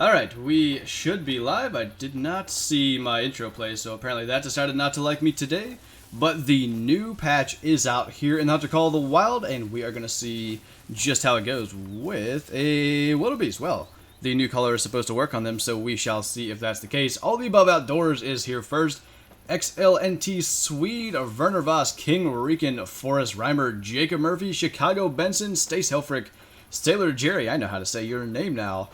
Alright, we should be live. I did not see my intro play, so apparently that decided not to like me today. But the new patch is out here in the Hunter Call of the Wild, and we are going to see just how it goes with a wildebeest. Well, the new color is supposed to work on them, so we shall see if that's the case. All the above outdoors is here first. XLNT Swede, Werner Voss, King Rican, Forrest Reimer, Jacob Murphy, Chicago Benson, Stace Helfrich, Sailor Jerry, I know how to say your name now.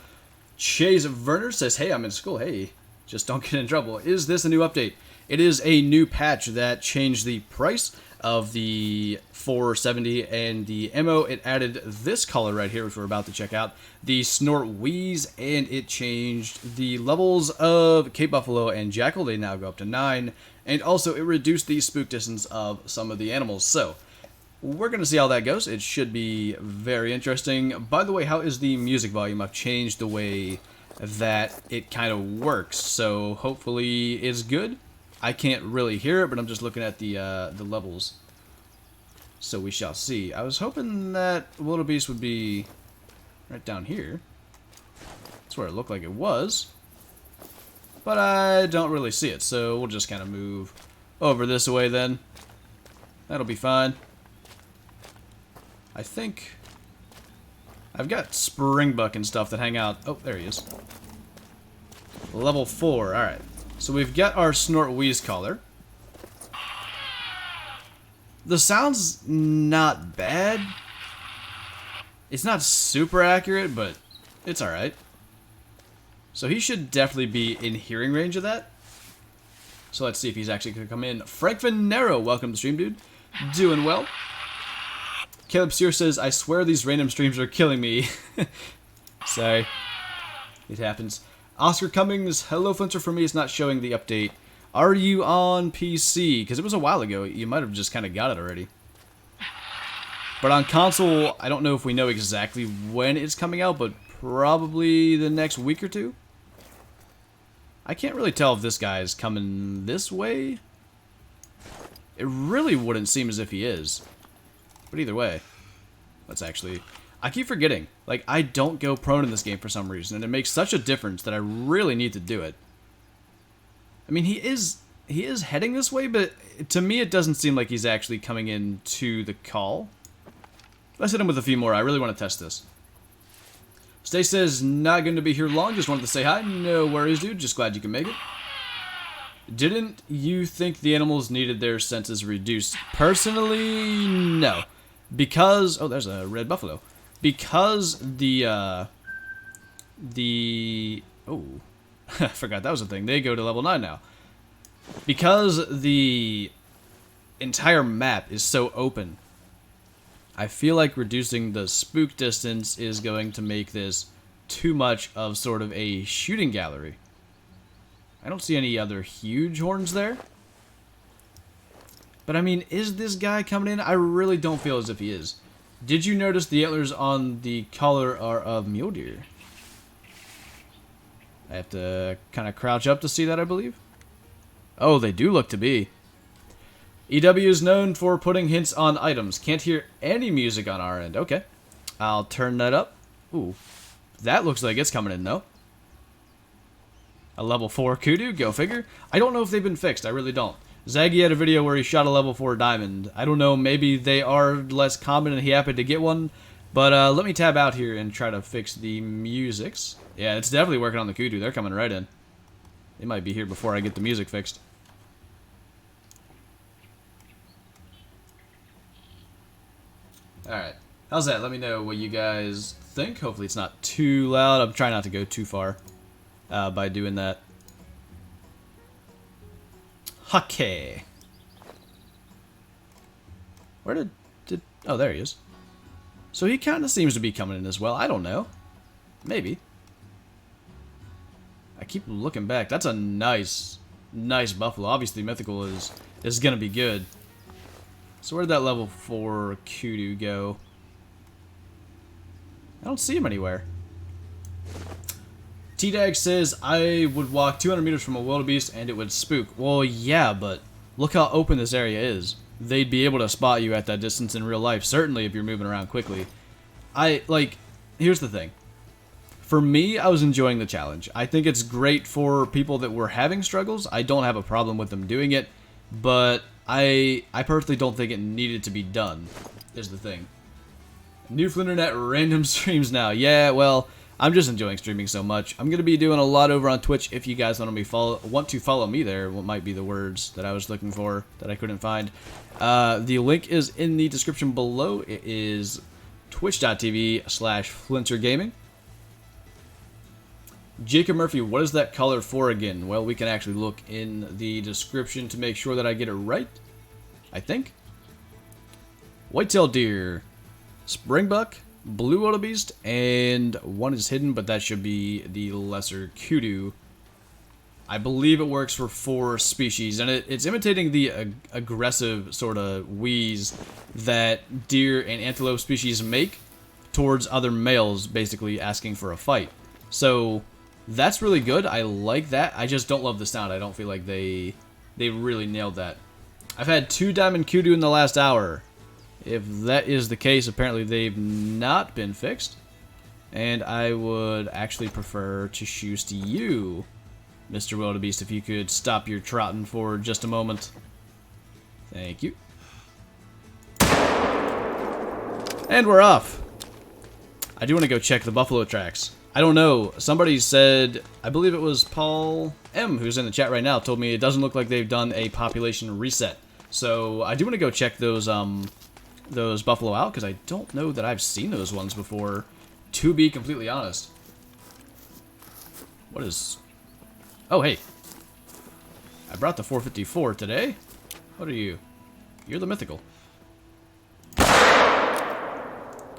Chase Werner says, hey, I'm in school. Hey, just don't get in trouble. Is this a new update? It is a new patch that changed the price of the 470 and the ammo. It added this color right here, which we're about to check out, the Snort Wheeze, and it changed the levels of Cape Buffalo and Jackal. They now go up to 9, and also it reduced the spook distance of some of the animals. So we're going to see how that goes. It should be very interesting. By the way, how is the music volume? I've changed the way that it kind of works, so hopefully it's good. I can't really hear it, but I'm just looking at the levels, so we shall see. I was hoping that wildebeest would be right down here. That's where it looked like it was, but I don't really see it, so we'll just kind of move over this way then. That'll be fine. I think I've got Springbok and stuff that hang out. Oh, there he is. Level 4. All right. So we've got our Snort Wheeze collar. The sound's not bad. It's not super accurate, but it's alright. So he should definitely be in hearing range of that. So let's see if he's actually going to come in. Frank Venero, welcome to the stream, dude. Doing well. Caleb Sear says, I swear these random streams are killing me. Sorry. It happens. Oscar Cummings, hello Flinter, for me it's not showing the update. Are you on PC? Because it was a while ago. You might have just kind of got it already. But on console, I don't know if we know exactly when it's coming out, but probably the next week or two. I can't really tell if this guy is coming this way. It really wouldn't seem as if he is. But either way, let's actually... I keep forgetting, like, I don't go prone in this game for some reason, and it makes such a difference that I really need to do it. I mean, he is heading this way, but to me it doesn't seem like he's actually coming in to the call. Let's hit him with a few more. I really want to test this. Stay says, not going to be here long, just wanted to say hi. No worries, dude, just glad you can make it. Didn't you think the animals needed their senses reduced? Personally, no. Because, oh, there's a red buffalo. Because oh, I forgot that was a thing. They go to level 9 now. Because the entire map is so open, I feel like reducing the spook distance is going to make this too much of sort of a shooting gallery. I don't see any other huge horns there. But I mean, is this guy coming in? I really don't feel as if he is. Did you notice the antlers on the collar are of mule deer? I have to kind of crouch up to see that, I believe. Oh, they do look to be. EW is known for putting hints on items. Can't hear any music on our end. Okay. I'll turn that up. Ooh. That looks like it's coming in, though. A level 4 Kudu, go figure. I don't know if they've been fixed. I really don't. Zaggy had a video where he shot a level 4 diamond. I don't know, maybe they are less common and he happened to get one. But let me tab out here and try to fix the musics. Yeah, it's definitely working on the Kudu. They're coming right in. They might be here before I get the music fixed. Alright. How's that? Let me know what you guys think. Hopefully it's not too loud. I'm trying not to go too far by doing that. Okay. Where did... Oh, there he is. So he kind of seems to be coming in as well. I don't know. Maybe. I keep looking back. That's a nice buffalo. Obviously, mythical is going to be good. So where did that level 4 Kudu go? I don't see him anywhere. T-Dag says, I would walk 200 meters from a wildebeest and it would spook. Well, yeah, but look how open this area is. They'd be able to spot you at that distance in real life, certainly if you're moving around quickly. Here's the thing. For me, I was enjoying the challenge. I think it's great for people that were having struggles. I don't have a problem with them doing it, but I personally don't think it needed to be done, is the thing. New Flinternet random streams now. Yeah, well, I'm just enjoying streaming so much. I'm going to be doing a lot over on Twitch if you guys want to follow me there. What might be the words that I was looking for that I couldn't find. The link is in the description below. It is twitch.tv/FlinterGaming. Jacob Murphy, what is that color for again? Well, we can actually look in the description to make sure that I get it right. I think. Whitetail deer, Springbok, blue wildebeest, and one is hidden, but that should be the lesser Kudu. I believe it works for 4 species, and it's imitating the aggressive sort of wheeze that deer and antelope species make towards other males, basically asking for a fight. So that's really good. I like that. I just don't love the sound. I don't feel like they really nailed that. I've had 2 diamond Kudu in the last hour. If that is the case, apparently they've not been fixed. And I would actually prefer to shoot to you, Mr. Wildebeest, if you could stop your trotting for just a moment. Thank you. And we're off. I do want to go check the buffalo tracks. I don't know. Somebody said, I believe it was Paul M, who's in the chat right now, told me it doesn't look like they've done a population reset. So I do want to go check those buffalo out, because I don't know that I've seen those ones before, to be completely honest. What is... Oh, hey. I brought the 454 today. What are you? You're the mythical.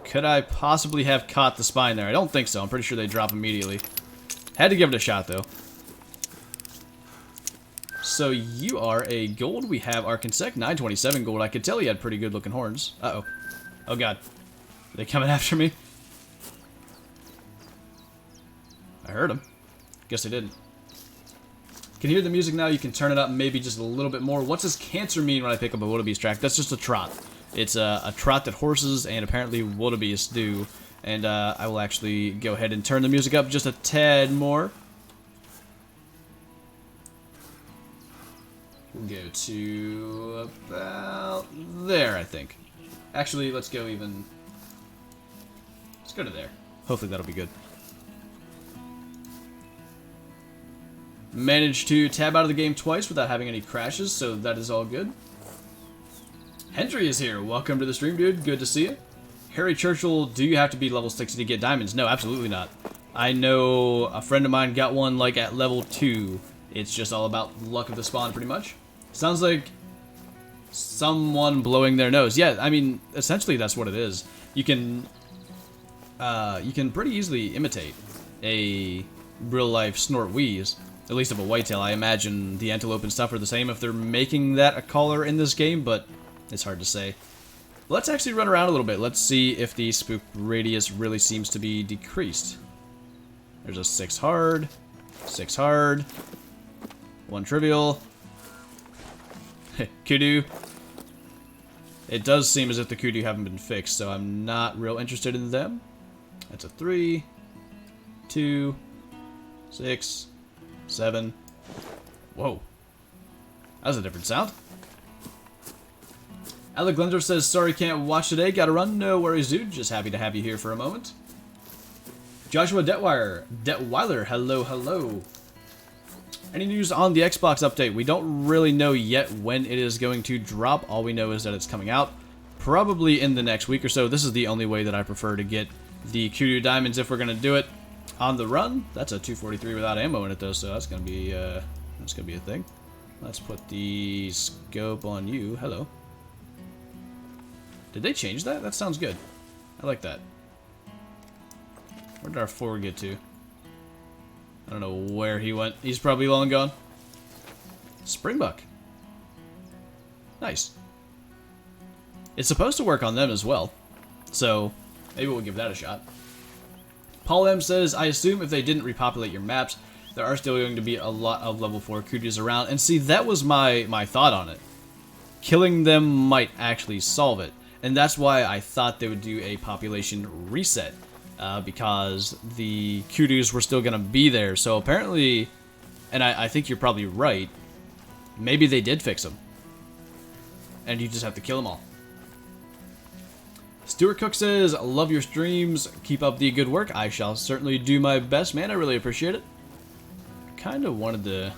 Could I possibly have caught the spine there? I don't think so. I'm pretty sure they drop immediately. Had to give it a shot, though. So you are a gold. We have our Consec 927 gold. I could tell he had pretty good looking horns. Uh-oh. Oh, God. Are they coming after me? I heard them. Guess they didn't. Can you hear the music now? You can turn it up maybe just a little bit more. What's this cancer mean when I pick up a wildebeest track? That's just a trot. It's a trot that horses and apparently wildebeest do. And I will actually go ahead and turn the music up just a tad more. We'll go to about there, I think. Actually, let's go even... Let's go to there. Hopefully that'll be good. Managed to tab out of the game twice without having any crashes, so that is all good. Hendry is here. Welcome to the stream, dude. Good to see you. Harry Churchill, do you have to be level 60 to get diamonds? No, absolutely not. I know a friend of mine got one like at level 2. It's just all about luck of the spawn, pretty much. Sounds like someone blowing their nose. Yeah, I mean, essentially that's what it is. You can pretty easily imitate a real-life snort wheeze, at least of a whitetail. I imagine the antelope and stuff are the same if they're making that a caller in this game, but it's hard to say. Let's actually run around a little bit. Let's see if the spook radius really seems to be decreased. There's a 6 hard, 6 hard, 1 trivial, Kudu. It does seem as if the Kudu haven't been fixed, so I'm not real interested in them. That's a 3, 2, 6, 7. Whoa. That was a different sound. Alec Glendorf says, sorry can't watch today, gotta run. No worries, dude. Just happy to have you here for a moment. Joshua Detweiler, hello, hello. Any news on the Xbox update? We don't really know yet when it is going to drop. All we know is that it's coming out probably in the next week or so. This is the only way that I prefer to get the Kudu diamonds if we're going to do it on the run. That's a 243 without ammo in it, though, so that's going to be a thing. Let's put the scope on you. Hello. Did they change that? That sounds good. I like that. Where did our 4 get to? I don't know where he went. He's probably long gone. Springbok. Nice. It's supposed to work on them as well, so maybe we'll give that a shot. Paul M says, I assume if they didn't repopulate your maps, there are still going to be a lot of level 4 Kudus around. And see, that was my thought on it. Killing them might actually solve it. And that's why I thought they would do a population reset. because the Kudus were still going to be there. So apparently, and I think you're probably right, maybe they did fix them. And you just have to kill them all. Stuart Cook says, love your streams. Keep up the good work. I shall certainly do my best, man. I really appreciate it. Kind of wanted to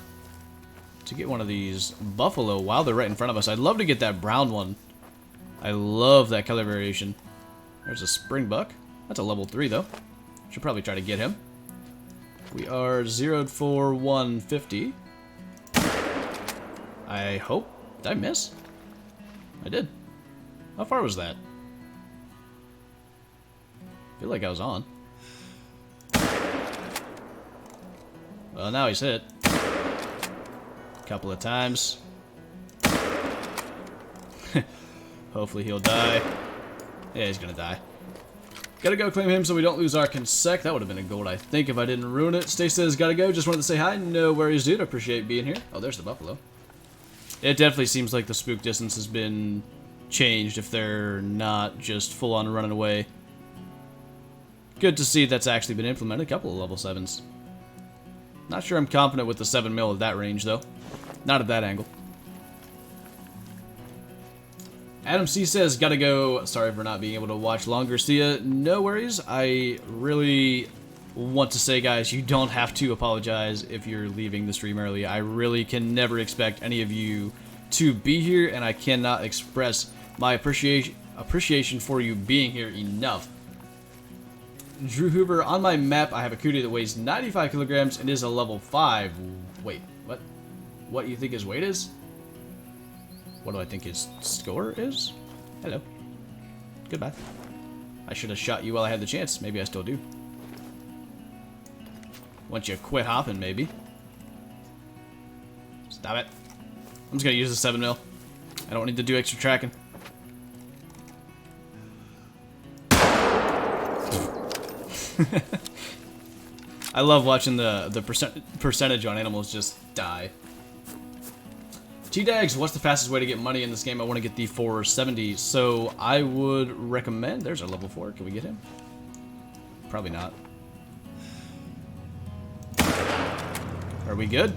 get one of these buffalo while they're right in front of us. I'd love to get that brown one. I love that color variation. There's a Springbok. That's a level 3, though. Should probably try to get him. We are 0'd for 150. I hope. Did I miss? I did. How far was that? I feel like I was on. Well, now he's hit. A couple of times. Hopefully he'll die. Yeah, he's gonna die. Gotta go claim him so we don't lose our consec. That would have been a gold, I think, if I didn't ruin it. Stay says, gotta go. Just wanted to say hi. No worries, dude. Appreciate being here. Oh, there's the buffalo. It definitely seems like the spook distance has been changed if they're not just full-on running away. Good to see that's actually been implemented. A couple of level 7s. Not sure I'm confident with the 7mm at that range, though. Not at that angle. Adam C says, gotta go. Sorry for not being able to watch longer. See ya. No worries. I really want to say, guys, you don't have to apologize if you're leaving the stream early. I really can never expect any of you to be here, and I cannot express my appreciation for you being here enough. Drew Hoover, on my map, I have a Kudu that weighs 95 kilograms and is a level 5. Wait, what? What do you think his weight is? What do I think his score is? Hello. Goodbye. I should have shot you while I had the chance. Maybe I still do. Once you quit hopping, maybe. Stop it. I'm just going to use the 7mm. I don't need to do extra tracking. I love watching the percentage on animals just die. T-Dags, what's the fastest way to get money in this game? I want to get the 470, so I would recommend... There's our level 4. Can we get him? Probably not. Are we good?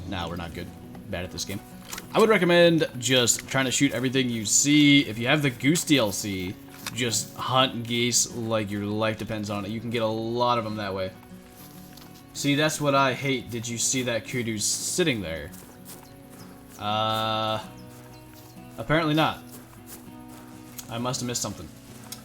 Nah, we're not good. Bad at this game. I would recommend just trying to shoot everything you see. If you have the Goose DLC, just hunt geese like your life depends on it. You can get a lot of them that way. See, that's what I hate. Did you see that Kudu sitting there? Apparently not. I must have missed something.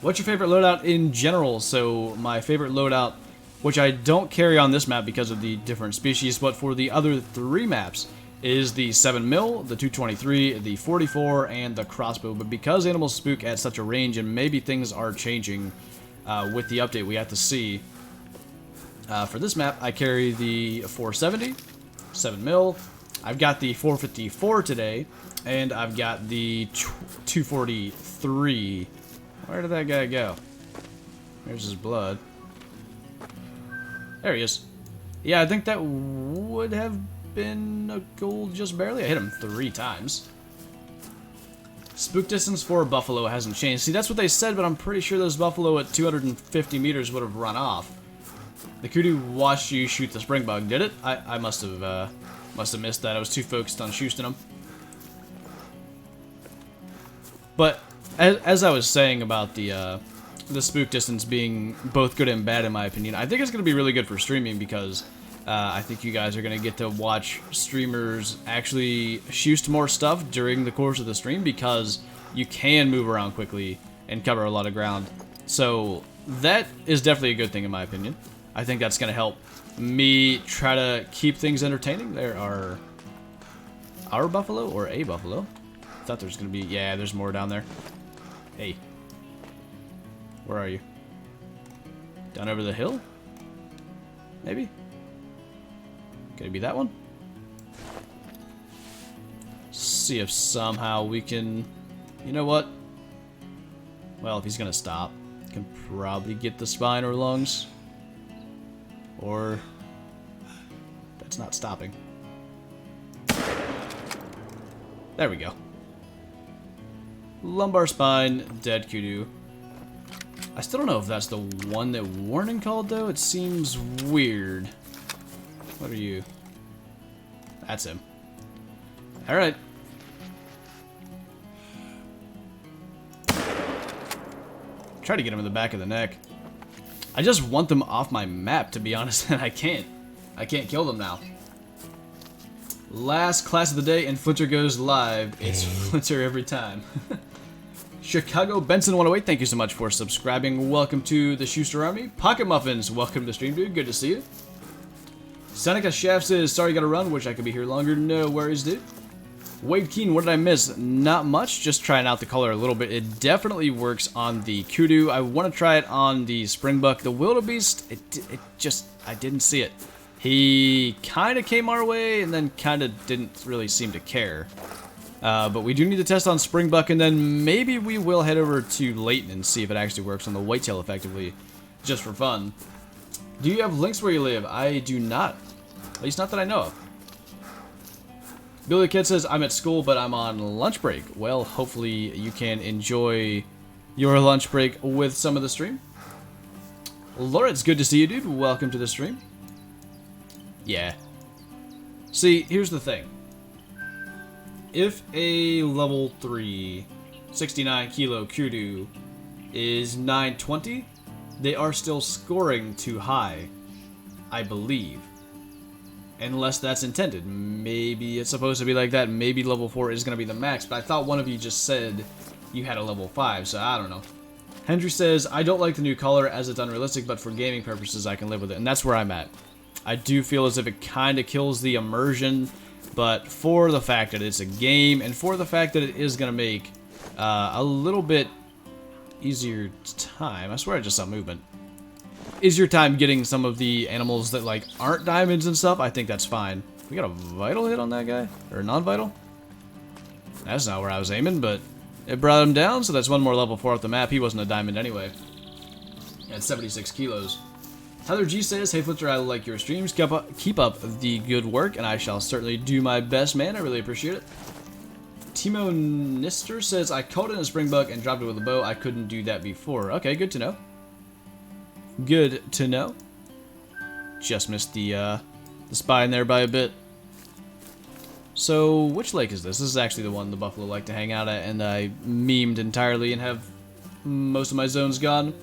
What's your favorite loadout in general? So, my favorite loadout, which I don't carry on this map because of the different species, but for the other 3 maps, is the 7mm, the 223, the 44, and the crossbow. But because animals spook at such a range, and maybe things are changing with the update, we have to see. For this map, I carry the 470, 7mm. I've got the 454 today, and I've got the 243. Where did that guy go? There's his blood. There he is. Yeah, I think that would have been a gold just barely. I hit him 3 times. Spook distance for a buffalo hasn't changed. See, that's what they said, but I'm pretty sure those buffalo at 250 meters would have run off. The Kudu watched you shoot the Springbok, did it? I must have missed that. I was too focused on shooting him. But as I was saying about the spook distance being both good and bad in my opinion, I think it's going to be really good for streaming because I think you guys are going to get to watch streamers actually shoot more stuff during the course of the stream because you can move around quickly and cover a lot of ground. So that is definitely a good thing in my opinion. I think that's going to help me try to keep things entertaining. There are our buffalo or a buffalo. I thought there was going to be... Yeah, there's more down there. Hey. Where are you? Down over the hill? Maybe? Could it be that one? See if somehow we can... You know what? Well, if he's going to stop, can probably get the spine or lungs. Or... That's not stopping. There we go. Lumbar spine, dead Kudu. I still don't know if that's the one that Warning called, though. It seems weird. What are you? That's him. Alright. Try to get him in the back of the neck. I just want them off my map, to be honest, and I can't. I can't kill them now. Last class of the day, and Flinter goes live. It's Flinter every time. Chicago Benson 108, thank you so much for subscribing. Welcome to the Schuster Army. Pocket Muffins, welcome to the stream, dude. Good to see you. Seneca Shaft says, sorry, gotta run. Wish I could be here longer. No worries, dude. Wade Keen, what did I miss? Not much. Just trying out the color a little bit. It definitely works on the Kudu. I want to try it on the Springbok. The Wildebeest, I didn't see it. He kind of came our way and then kind of didn't really seem to care. But we do need to test on Springbok, and then maybe we will head over to Layton and see if it actually works on the Whitetail effectively, just for fun. Do you have links where you live? I do not. At least not that I know of. Billy the Kid says, I'm at school, but I'm on lunch break. Well, hopefully you can enjoy your lunch break with some of the stream. Laura, it's good to see you, dude. Welcome to the stream. Yeah. See, here's the thing. If a level 3 69 kilo Kudu is 920, they are still scoring too high, I believe. Unless that's intended. Maybe it's supposed to be like that. Maybe level 4 is going to be the max, but I thought one of you just said you had a level 5, so I don't know. Hendry says, I don't like the new color as it's unrealistic, but for gaming purposes I can live with it, and that's where I'm at. I do feel as if it kind of kills the immersion, but for the fact that it's a game, and for the fact that it is going to make a little bit easier time, I swear I just saw movement, easier time getting some of the animals that like aren't diamonds and stuff, I think that's fine. We got a vital hit on that guy? Or non-vital? That's not where I was aiming, but it brought him down, so that's one more level 4 off the map. He wasn't a diamond anyway. At 76 kilos. Tyler G says, hey Flinter, I like your streams. Keep up the good work, and I shall certainly do my best, man. I really appreciate it. Timo Nister says, I caught it in a Springbok and dropped it with a bow. I couldn't do that before. Okay, good to know. Good to know. Just missed the spine there by a bit. So, which lake is this? This is actually the one the buffalo like to hang out at, and I memed entirely and have most of my zones gone.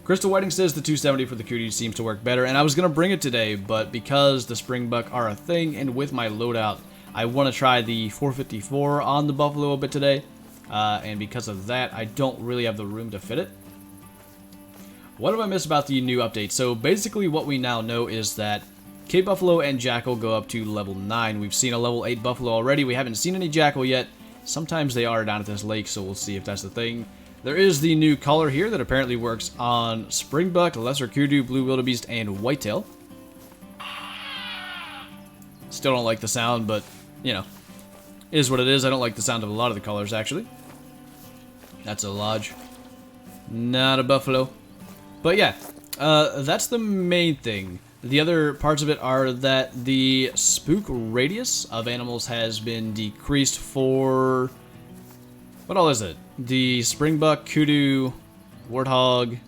Crystal Whiting says the 270 for the Kudu seems to work better, and I was going to bring it today, but because the Springbok are a thing, and with my loadout, I want to try the 454 on the buffalo a bit today, and because of that, I don't really have the room to fit it. What have I missed about the new update? So basically what we now know is that Cape Buffalo and Jackal go up to level 9. We've seen a level 8 Buffalo already. We haven't seen any Jackal yet. Sometimes they are down at this lake, so we'll see if that's the thing. There is the new color here that apparently works on Springbok, Lesser Kudu, Blue Wildebeest, and Whitetail. Still don't like the sound, but, you know, is what it is. I don't like the sound of a lot of the colors, actually. That's a lodge. Not a buffalo. But yeah, that's the main thing. The other parts of it are that the spook radius of animals has been decreased for... what all is it? The Springbok, Kudu, Warthog.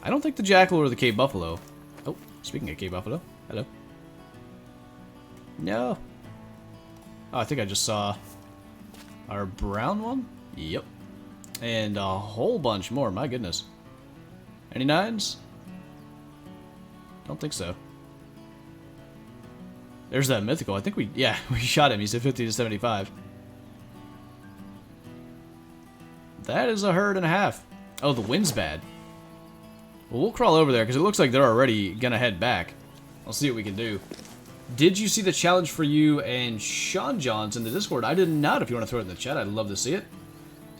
I don't think the Jackal or the Cape Buffalo. Oh, speaking of Cape Buffalo. Hello. No. Oh, I think I just saw our brown one. Yep. And a whole bunch more, my goodness. Any 9s? Don't think so. There's that mythical. I think we shot him. He's at 50 to 75. That is a herd and a half. Oh, the wind's bad. Well, we'll crawl over there because it looks like they're already gonna head back. I'll see what we can do. Did you see the challenge for you and Sean Johns in the Discord? I did not. If you want to throw it in the chat, I'd love to see it.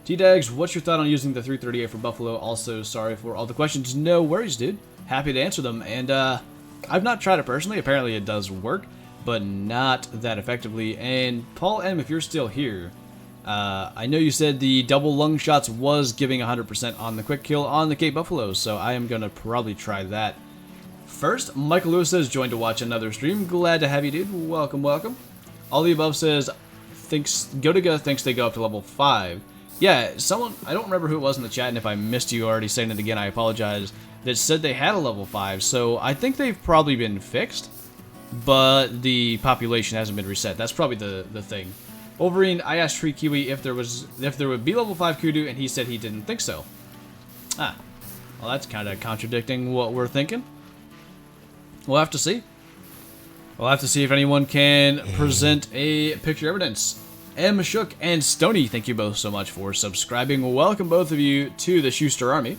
T-Dags, what's your thought on using the 338 for Buffalo? Also, sorry for all the questions. No worries, dude. Happy to answer them. And I've not tried it personally. Apparently it does work, but not that effectively. And Paul M., if you're still here, I know you said the double lung shots was giving 100% on the quick kill on the Cape Buffalo, so I am going to probably try that. First, Michael Lewis says, joined to watch another stream. Glad to have you, dude. Welcome, welcome. All the above says, Gotiga thinks they go up to level 5. Yeah, someone, I don't remember who it was in the chat, and if I missed you already saying it again, I apologize, that said they had a level 5, so I think they've probably been fixed, but the population hasn't been reset. That's probably the thing. Wolverine, I asked Tree Kiwi if there would be level 5 Kudu, and he said he didn't think so. Ah, well that's kind of contradicting what we're thinking. We'll have to see. We'll have to see if anyone can present a picture evidence. M. Shook and Stony, thank you both so much for subscribing. Welcome both of you to the Schuster Army.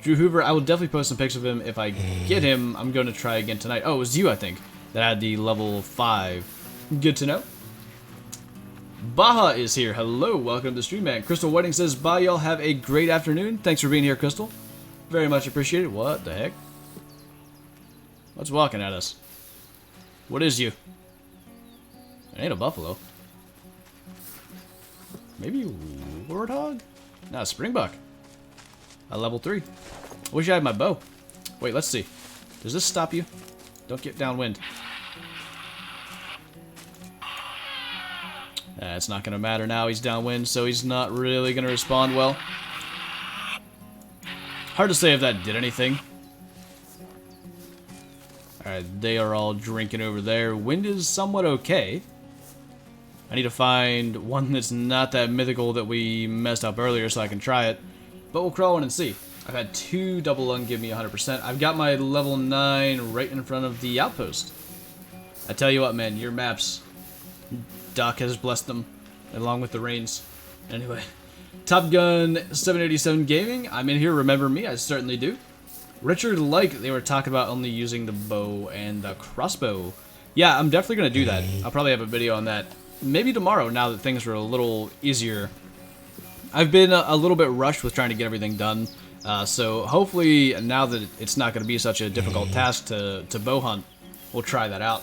Drew Hoover, I will definitely post some pics of him if I get him. I'm going to try again tonight. Oh, it was you, I think, that had the level 5. Good to know. Baja is here. Hello, welcome to the stream, man. Crystal Whiting says, bye, y'all. Have a great afternoon. Thanks for being here, Crystal. Very much appreciated. What the heck? What's walking at us? What is you? It ain't a buffalo. Maybe warthog? Nah, Springbok. A level 3. Wish I had my bow. Wait, let's see. Does this stop you? Don't get downwind. It's not going to matter now. He's downwind, so he's not really going to respond well. Hard to say if that did anything. Alright, they are all drinking over there. Wind is somewhat okay. I need to find one that's not that mythical that we messed up earlier so I can try it. But we'll crawl in and see. I've had 2 double lung give me 100%. I've got my level 9 right in front of the outpost. I tell you what, man, your maps, Doc has blessed them, along with the rains. Anyway, Top Gun 787 Gaming, I'm in here, remember me, I certainly do. Richard, like, they were talking about only using the bow and the crossbow. Yeah, I'm definitely going to do that. I'll probably have a video on that. Maybe tomorrow, now that things are a little easier. I've been a little bit rushed with trying to get everything done. So hopefully, now that it's not going to be such a difficult task to bow hunt, we'll try that out.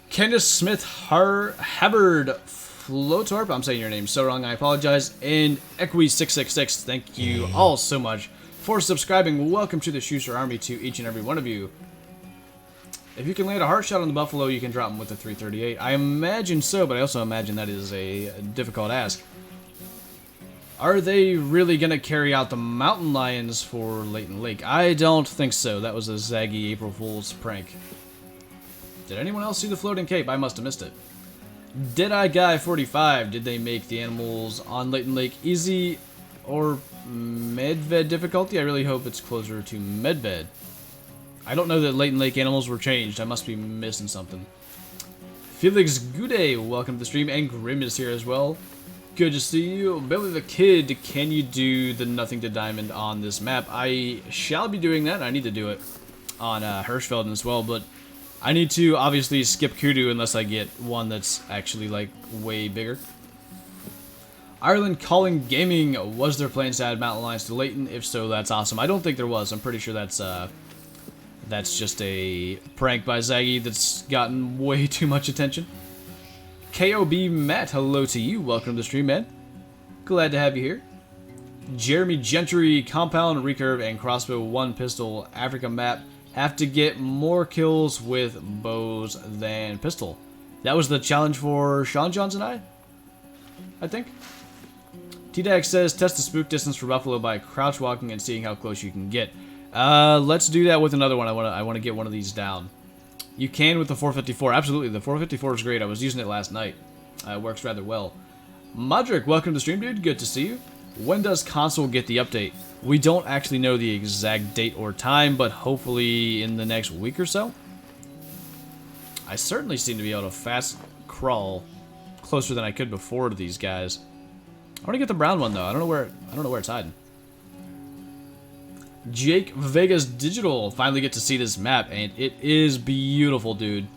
Candace Smith Hubbard Flotorp, I'm saying your name so wrong, I apologize. And Equi666, thank you all so much for subscribing. Welcome to the Schuster Army to each and every one of you. If you can land a heart shot on the buffalo, you can drop him with the 338. I imagine so, but I also imagine that is a difficult ask. Are they really going to carry out the mountain lions for Leighton Lake? I don't think so. That was a zaggy April Fool's prank. Did anyone else see the floating cape? I must have missed it. Deadeye Guy 45. Did they make the animals on Leighton Lake easy or medved difficulty? I really hope it's closer to medved. I don't know that Leighton Lake animals were changed. I must be missing something. Felix Gude, welcome to the stream, and Grim is here as well. Good to see you. Billy the Kid, can you do the Nothing to Diamond on this map? I shall be doing that. I need to do it on Hirschfelden as well, but I need to obviously skip Kudu unless I get one that's actually like way bigger. Ireland Calling Gaming, was there plans to add mountain lions to Leighton? If so, that's awesome. I don't think there was. I'm pretty sure that's just a prank by Zaggy that's gotten way too much attention. KOB Matt, hello to you. Welcome to the stream, man. Glad to have you here. Jeremy Gentry, compound, recurve, and crossbow, 1 pistol, Africa map. Have to get more kills with bows than pistol. That was the challenge for Sean Johns and I think. T-Dax says, test the spook distance for buffalo by crouch walking and seeing how close you can get. Let's do that with another one. I want to get one of these down. You can with the 454. Absolutely, the 454 is great. I was using it last night. It works rather well. Modric, welcome to the stream, dude. Good to see you. When does console get the update? We don't actually know the exact date or time, but hopefully in the next week or so. I certainly seem to be able to fast crawl closer than I could before to these guys. I want to get the brown one though. I don't know where it's hiding. Jake Vegas Digital, finally get to see this map, and it is beautiful, dude.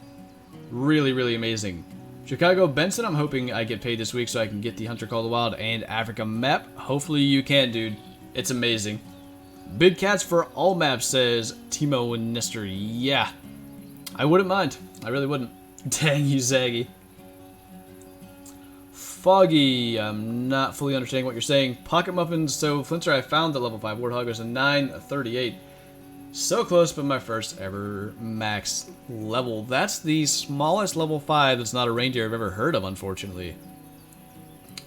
Really, really amazing. Chicago Benson, I'm hoping I get paid this week so I can get the Hunter Call the Wild and Africa map. Hopefully you can, dude. It's amazing. Big Cats for all maps, says Timo and Nestor. Yeah, I wouldn't mind. I really wouldn't. Dang you, Zaggy. Foggy, I'm not fully understanding what you're saying. Pocket Muffins, so Flinter, I found the level 5 Warthog was a 938. So close, but my first ever max level. That's the smallest level 5 that's not a reindeer I've ever heard of, unfortunately.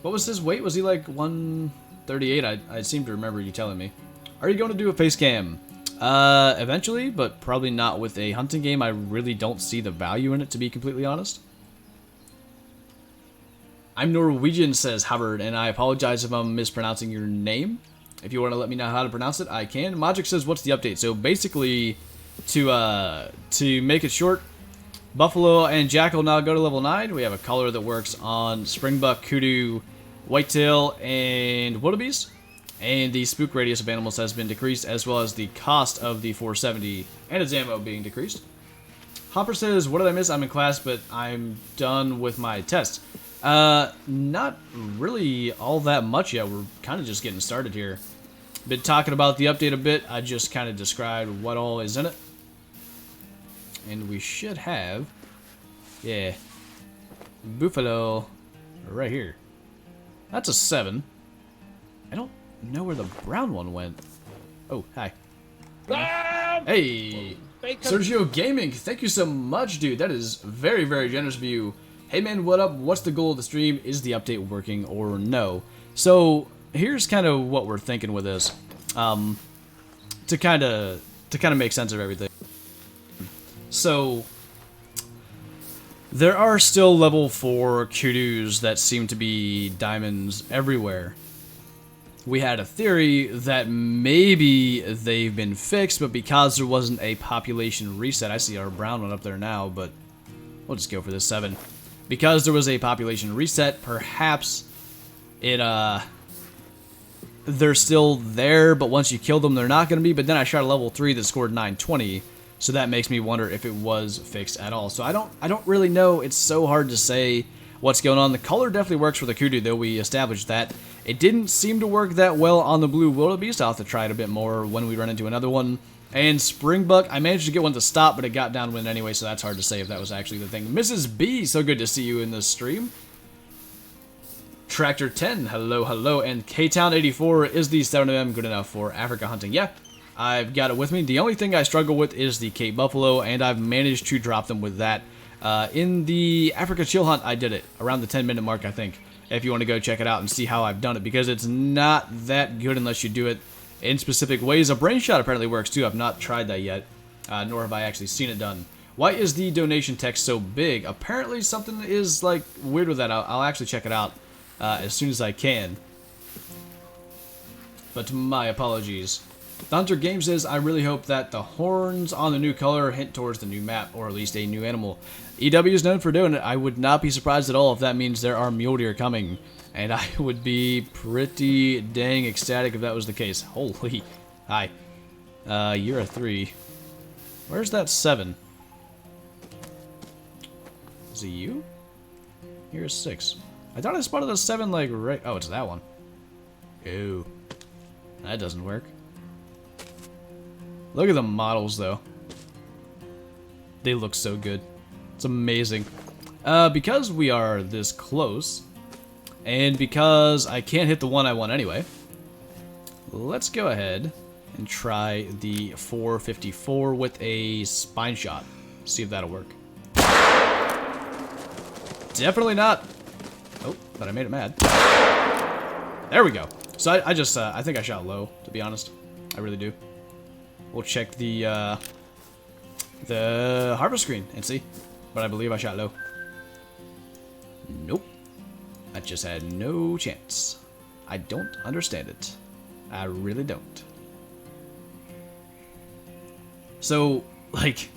What was his weight? Was he like 138? I seem to remember you telling me. Are you going to do a face cam? Eventually, but probably not with a hunting game. I really don't see the value in it, to be completely honest. I'm Norwegian, says Howard, and I apologize if I'm mispronouncing your name. If you want to let me know how to pronounce it, I can. Magic says, what's the update? So basically, to make it short, Buffalo and Jackal now go to level 9. We have a color that works on Springbok, Kudu, Whitetail, and wildebeest. And the spook radius of animals has been decreased, as well as the cost of the 470 and its ammo being decreased. Hopper says, what did I miss? I'm in class, but I'm done with my tests. Not really all that much yet. We're kind of just getting started here. Been talking about the update a bit. I just kind of described what all is in it. And we should have, yeah, Buffalo right here. That's a 7. I don't know where the brown one went. Oh, hi. Hey, Sergio Gaming, thank you so much, dude. That is very, very generous of you. Hey man, what up? What's the goal of the stream? Is the update working or no? So here's kind of what we're thinking with this, to kind of make sense of everything. So there are still level 4 Kudus that seem to be diamonds everywhere. We had a theory that maybe they've been fixed, but because there wasn't a population reset, I see our brown one up there now, but we'll just go for this 7. Because there was a population reset, perhaps they're still there, but once you kill them, they're not going to be. But then I shot a level 3 that scored 920, so that makes me wonder if it was fixed at all. So I don't really know. It's so hard to say what's going on. The color definitely works for the Kudu, though. We established that. It didn't seem to work that well on the blue wildebeest. I'll have to try it a bit more when we run into another one. And Springbok, I managed to get one to stop, but it got downwind anyway, so that's hard to say if that was actually the thing. Mrs. B, so good to see you in the stream. Tractor 10, hello, hello. And K-Town 84, is the 7mm good enough for Africa hunting? Yeah, I've got it with me. The only thing I struggle with is the Cape Buffalo, and I've managed to drop them with that. In the Africa Chill Hunt, I did it around the 10-minute mark, I think. If you want to go check it out and see how I've done it, because it's not that good unless you do it in specific ways. A brain shot apparently works too. I've not tried that yet, nor have I actually seen it done. Why is the donation text so big? Apparently something is like weird with that. I'll actually check it out as soon as I can. But my apologies. The Hunter Game says, I really hope that the horns on the new color hint towards the new map, or at least a new animal. EW is known for doing it. I would not be surprised at all if that means there are mule deer coming. And I would be pretty dang ecstatic if that was the case. Holy. Hi. You're a 3. Where's that 7? Is it you? You're a 6. I thought I spotted a 7 like right... Oh, it's that one. Ew. That doesn't work. Look at the models, though. They look so good. It's amazing. Because we are this close, and because I can't hit the one I want anyway, let's go ahead and try the 454 with a spine shot. See if that'll work. Definitely not. Oh, but I made it mad. There we go. So I just, I think I shot low, to be honest. I really do. We'll check the harbor screen and see. But I believe I shot low. Nope. I just had no chance. I don't understand it. I really don't. So, like,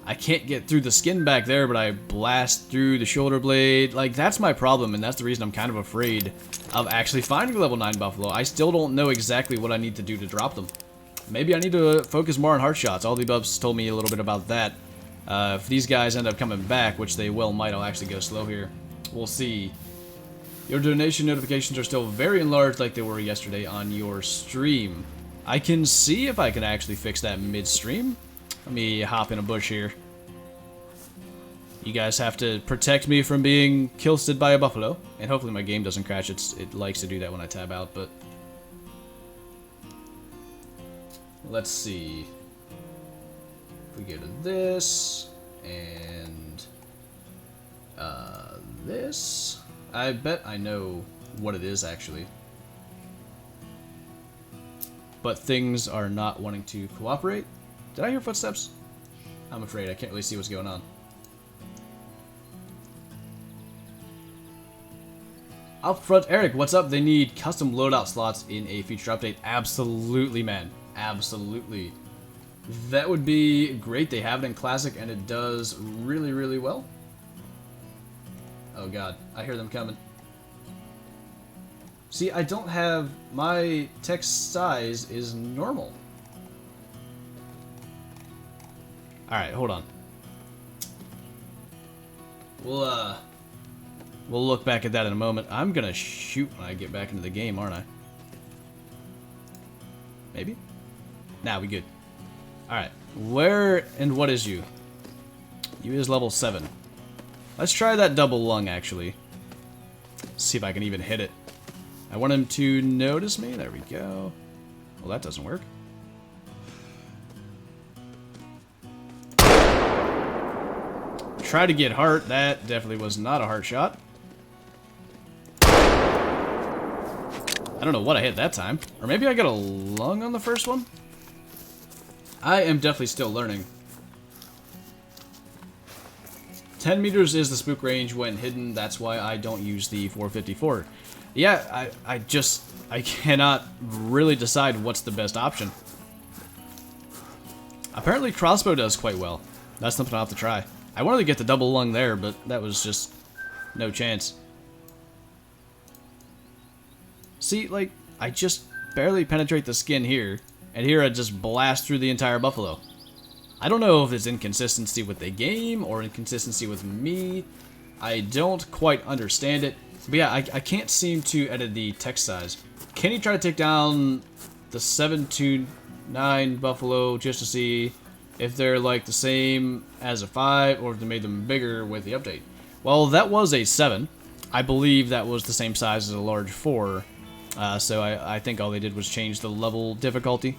I can't get through the skin back there, but I blast through the shoulder blade. Like, that's my problem, and that's the reason I'm kind of afraid of actually finding level 9 Buffalo. I still don't know exactly what I need to do to drop them. Maybe I need to focus more on heart shots. All the buffs told me a little bit about that. If these guys end up coming back, which they well might, I'll actually go slow here. We'll see. Your donation notifications are still very enlarged like they were yesterday on your stream. I can see if I can actually fix that midstream. Let me hop in a bush here. You guys have to protect me from being killsted by a buffalo. And hopefully my game doesn't crash. It likes to do that when I tab out, but... Let's see. If we go to this, and... this... I bet I know what it is, actually. But things are not wanting to cooperate. Did I hear footsteps? I'm afraid I can't really see what's going on. Up front, Eric, what's up? They need custom loadout slots in a future update. Absolutely, man. Absolutely. That would be great. They have it in Classic, and it does really, really well. Oh, God. I hear them coming. See, I don't have... My text size is normal. Alright, hold on. We'll look back at that in a moment. I'm gonna shoot when I get back into the game, aren't I? Maybe? Nah, we good. Alright. Where and what is you? You is level 7. Let's try that double lung, actually. See if I can even hit it. I want him to notice me. There we go. Well, that doesn't work. Try to get heart. That definitely was not a heart shot. I don't know what I hit that time. Or maybe I got a lung on the first one? I am definitely still learning. 10 meters is the spook range when hidden. That's why I don't use the 454. Yeah, I cannot really decide what's the best option. Apparently crossbow does quite well. That's something I'll have to try. I wanted to get the double lung there, but that was just no chance. See, like, I just barely penetrate the skin here, and here I just blast through the entire buffalo. I don't know if it's inconsistency with the game or inconsistency with me. I don't quite understand it. But yeah, I can't seem to edit the text size. Can you try to take down the 729 buffalo just to see if they're like the same as a 5 or if they made them bigger with the update? Well, that was a 7. I believe that was the same size as a large 4. So I think all they did was change the level difficulty.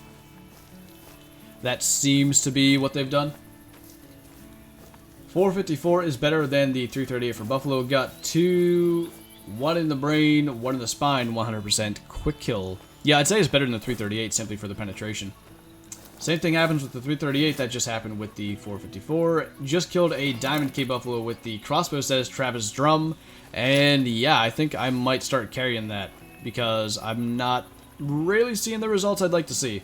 That seems to be what they've done. 454 is better than the 338 for Buffalo. Got 2, 1 in the brain, 1 in the spine, 100% quick kill. Yeah, I'd say it's better than the 338 simply for the penetration. Same thing happens with the 338 that just happened with the 454. Just killed a Diamond K Buffalo with the crossbow, says Travis Drum. And yeah, I think I might start carrying that because I'm not really seeing the results I'd like to see.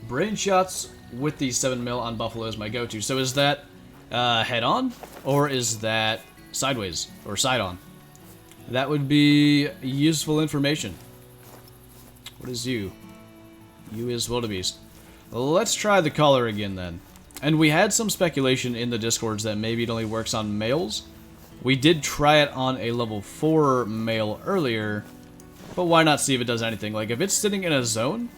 Brain shots with the 7mm on Buffalo is my go-to. So is that head-on or is that sideways or side-on? That would be useful information. What is you? You is wildebeest. Let's try the collar again then. And we had some speculation in the discords that maybe it only works on males. We did try it on a level 4 male earlier, but why not see if it does anything? Like if it's sitting in a zone,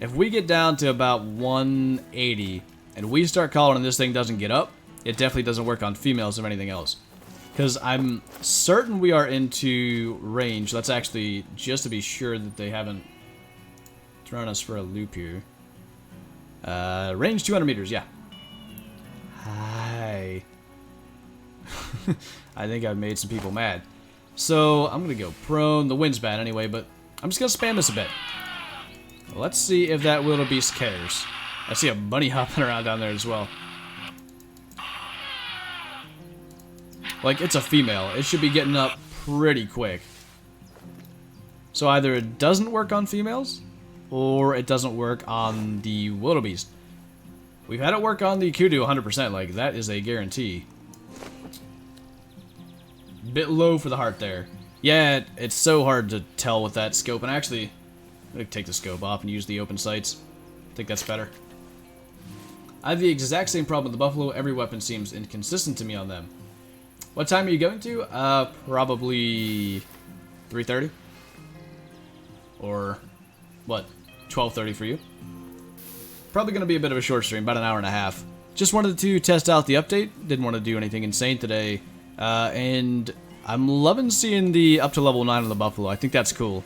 if we get down to about 180 and we start collaring and this thing doesn't get up, it definitely doesn't work on females or anything else. Because I'm certain we are into range. Let's actually, just to be sure that they haven't thrown us for a loop here. Range 200 meters, yeah. Hi. I think I've made some people mad. So, I'm going to go prone. The wind's bad anyway, but I'm just going to spam this a bit. Let's see if that wildebeest cares. I see a bunny hopping around down there as well. Like, it's a female. It should be getting up pretty quick. So either it doesn't work on females, or it doesn't work on the wildebeest. We've had it work on the Kudu 100%, like, that is a guarantee. Bit low for the heart there. Yeah, it's so hard to tell with that scope, and actually, I'm going to take the scope off and use the open sights. I think that's better. I have the exact same problem with the Buffalo. Every weapon seems inconsistent to me on them. What time are you going to? Probably 3:30. Or, what, 12:30 for you? Probably going to be a bit of a short stream, about an hour and a half. Just wanted to test out the update. Didn't want to do anything insane today. And I'm loving seeing the up to level 9 on the Buffalo. I think that's cool.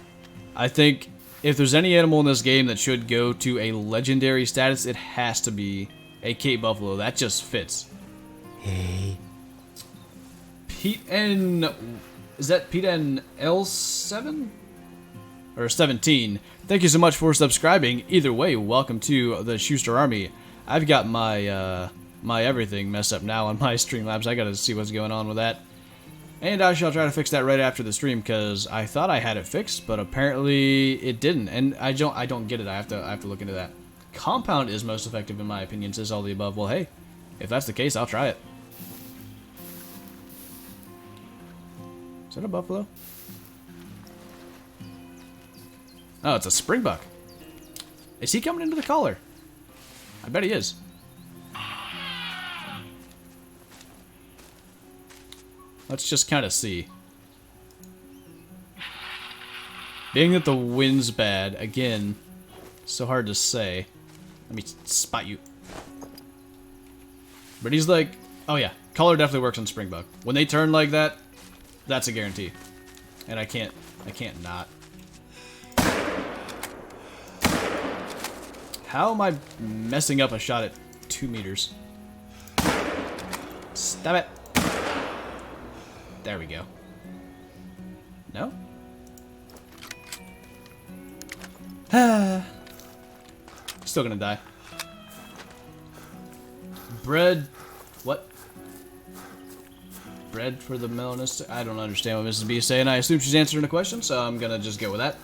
I think if there's any animal in this game that should go to a legendary status, it has to be a Cape Buffalo. That just fits. Hey. Pete and Is that PETA L7? Or 17. Thank you so much for subscribing. Either way, welcome to the Schuster Army. I've got my my everything messed up now on my Streamlabs. I gotta see what's going on with that. And I shall try to fix that right after the stream, because I thought I had it fixed, but apparently it didn't. And I don't get it. I have to look into that. Compound is most effective in my opinion, says all the above. Well, hey, if that's the case, I'll try it. Is that a buffalo? Oh, it's a Springbok. Is he coming into the collar? I bet he is. Let's just kind of see. Being that the wind's bad, again, so hard to say. Let me spot you. But he's like, oh yeah, collar definitely works on Springbok. When they turn like that, that's a guarantee. And I can't not. How am I messing up a shot at 2 meters? Stop it. There we go. No? Still gonna die. Bread. What? Bread for the melanist? I don't understand what Mrs. B is saying. I assume she's answering a question, so I'm gonna just go with that.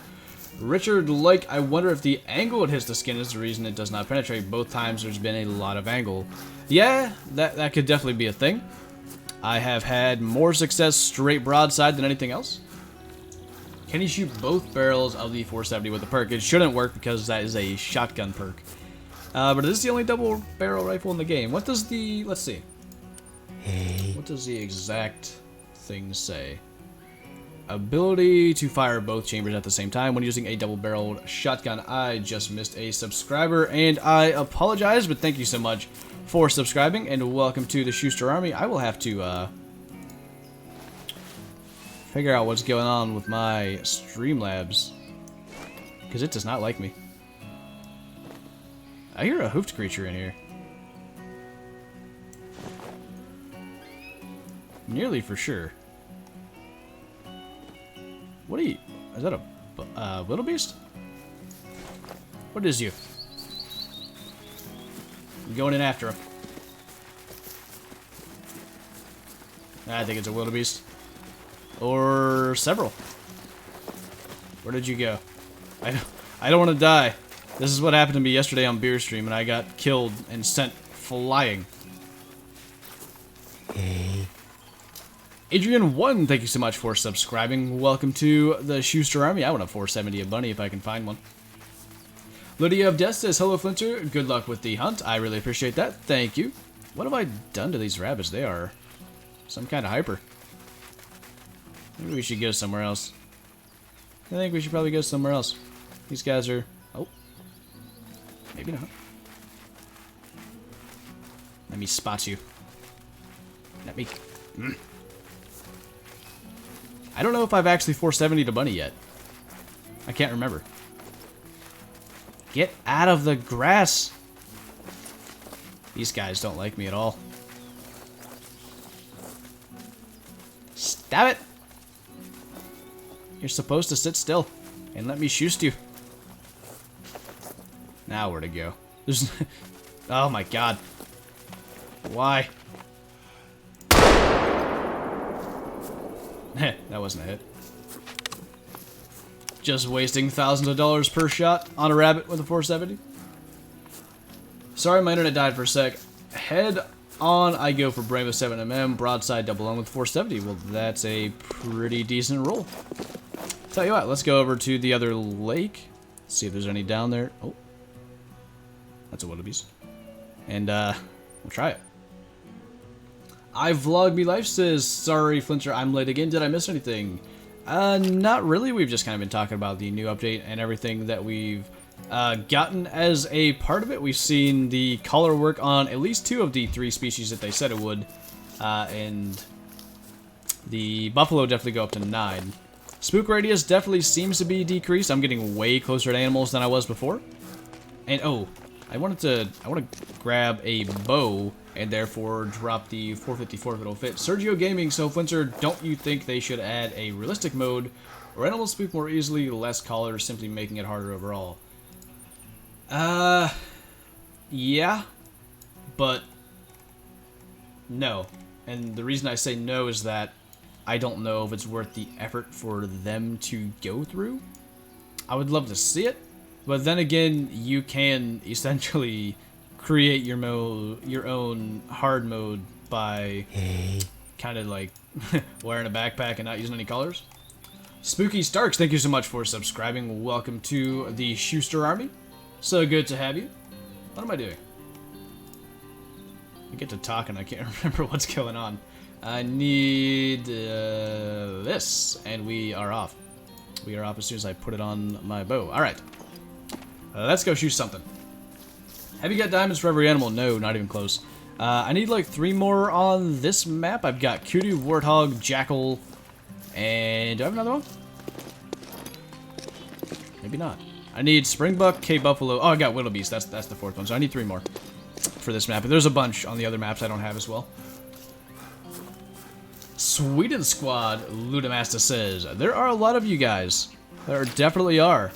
Richard, like, I wonder if the angle it hits the skin is the reason it does not penetrate. Both times there's been a lot of angle. Yeah, that could definitely be a thing. I have had more success straight broadside than anything else. Can you shoot both barrels of the 470 with a perk? It shouldn't work because that is a shotgun perk. But this is the only double barrel rifle in the game. What does the... let's see. Hey. What does the exact thing say? Ability to fire both chambers at the same time when using a double-barreled shotgun. I just missed a subscriber, and I apologize, but thank you so much for subscribing, and welcome to the Schuster Army. I will have to figure out what's going on with my Streamlabs, because it does not like me. I hear a hoofed creature in here. Nearly for sure. What are you? Is that a little beast? What is you? I'm going in after him. I think it's a wildebeest. Or several. Where did you go? I don't want to die. This is what happened to me yesterday on Beer Stream, and I got killed and sent flying. Hey. Adrian1, thank you so much for subscribing. Welcome to the Schuster Army. I want a 470 a bunny if I can find one. Lydia of Death says, hello Flinter, good luck with the hunt. I really appreciate that. Thank you. What have I done to these rabbits? They are some kind of hyper. Maybe we should go somewhere else. I think we should probably go somewhere else. These guys are... oh. Maybe not. Let me spot you. Let me... I don't know if I've actually 470'd a bunny yet. I can't remember. Get out of the grass! These guys don't like me at all. Stop it! You're supposed to sit still and let me shoot you. Now where to go? There's... oh my god. Why? That wasn't a hit. Just wasting thousands of dollars per shot on a rabbit with a 470. Sorry, my internet died for a sec. Head on, I go for Bravo 7mm, broadside double on with 470. Well, that's a pretty decent roll. Tell you what, let's go over to the other lake. See if there's any down there. Oh. That's a wildebeest. And, we'll try it. I vlog me life says, sorry Flinter, I'm late again. Did I miss anything? Not really. We've just kind of been talking about the new update and everything that we've gotten as a part of it. We've seen the color work on at least 2 of the 3 species that they said it would. And the buffalo definitely go up to 9. Spook radius definitely seems to be decreased. I'm getting way closer to animals than I was before. And oh, I want to grab a bow and therefore drop the 454 if it'll fit. Sergio Gaming, so Flinter, don't you think they should add a realistic mode where animals speak more easily, less collars, simply making it harder overall? Yeah, but no. And the reason I say no is that I don't know if it's worth the effort for them to go through. I would love to see it, but then again, you can essentially create your own hard mode by kind of like wearing a backpack and not using any colors. Spooky Starks, thank you so much for subscribing. Welcome to the Schuster Army. So good to have you. What am I doing? I get to talking, I can't remember what's going on. I need this, and we are off. We are off as soon as I put it on my bow. Alright. Let's go shoot something. Have you got diamonds for every animal? No, not even close. I need like 3 more on this map. I've got Kudu, Warthog, Jackal, and do I have another one? Maybe not. I need Springbok, Buffalo. Oh, I got Wildebeest. That's the 4th one. So I need 3 more for this map. But there's a bunch on the other maps I don't have as well. Sweden Squad, Ludamasta says, there are a lot of you guys. There definitely are.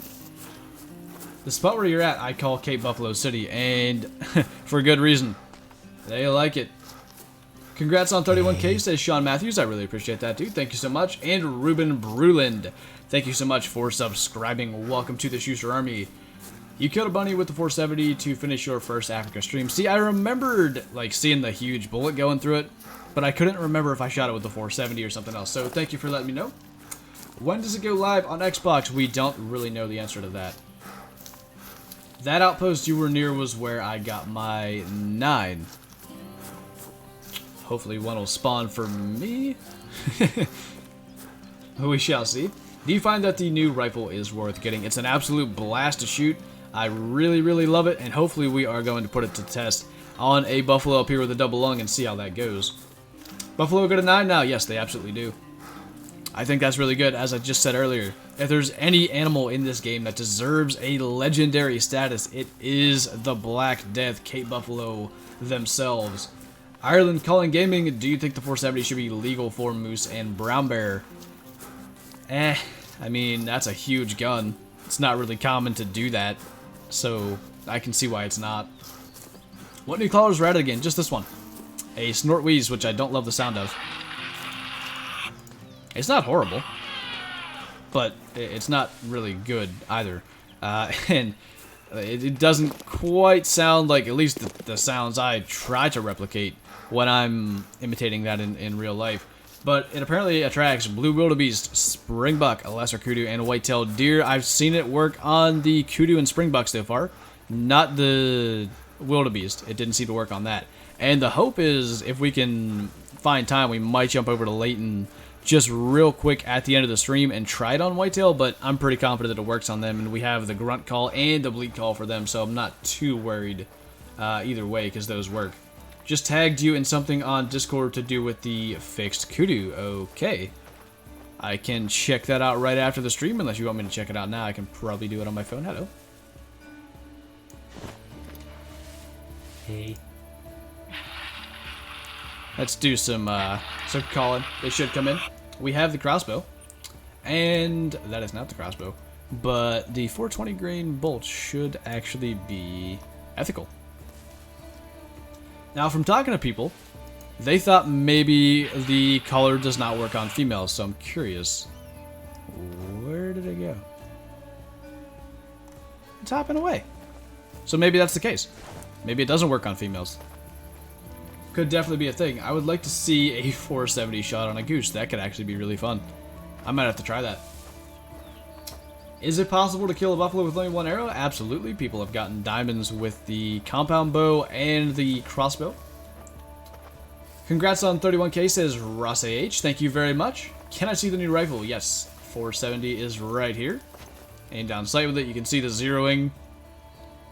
The spot where you're at, I call Cape Buffalo City, and for good reason. They like it. Congrats on 31K, says Sean Matthews. I really appreciate that, dude. Thank you so much. And Ruben Bruland, thank you so much for subscribing. Welcome to the Schuster Army. You killed a bunny with the 470 to finish your first Africa stream. See, I remembered like seeing the huge bullet going through it, but I couldn't remember if I shot it with the 470 or something else. So thank you for letting me know. When does it go live on Xbox? We don't really know the answer to that. That outpost you were near was where I got my 9. Hopefully one will spawn for me. We shall see. Do you find that the new rifle is worth getting? It's an absolute blast to shoot. I really, really love it, and hopefully we are going to put it to test on a buffalo up here with a double lung and see how that goes. Buffalo go to 9 now? Yes, they absolutely do. I think that's really good, as I just said earlier. If there's any animal in this game that deserves a legendary status, it is the Black Death Cape Buffalo themselves. Ireland Calling Gaming, do you think the 470 should be legal for moose and brown bear? I mean, that's a huge gun. It's not really common to do that, so I can see why it's not. What new colors were added again? Just this one. A Snort Wheeze, which I don't love the sound of. It's not horrible, but it's not really good either. And it doesn't quite sound like, at least the sounds I try to replicate when I'm imitating that in real life. But it apparently attracts blue wildebeest, springbok, a lesser kudu, and whitetail deer. I've seen it work on the kudu and springbok so far, not the wildebeest. It didn't seem to work on that. And the hope is, if we can find time, we might jump over to Layton just real quick at the end of the stream and try it on whitetail, but I'm pretty confident that it works on them, and we have the grunt call and the bleat call for them, so I'm not too worried either way, because those work. Just tagged you in something on Discord to do with the fixed kudu. Okay. I can check that out right after the stream, unless you want me to check it out now. I can probably do it on my phone. Hello. Hey. Let's do some calling. They should come in. We have the crossbow, and that is not the crossbow, but the 420 grain bolt should actually be ethical. Now, from talking to people, they thought maybe the collar does not work on females, so I'm curious. Where did it go? It's hopping away. So maybe that's the case. Maybe it doesn't work on females. Could definitely be a thing. I would like to see a 470 shot on a goose. That could actually be really fun. I might have to try that. Is it possible to kill a buffalo with only 1 arrow? Absolutely. People have gotten diamonds with the compound bow and the crossbow. Congrats on 31K, says Ross AH. Thank you very much. Can I see the new rifle? Yes. 470 is right here. Aim down sight with it. You can see the zeroing.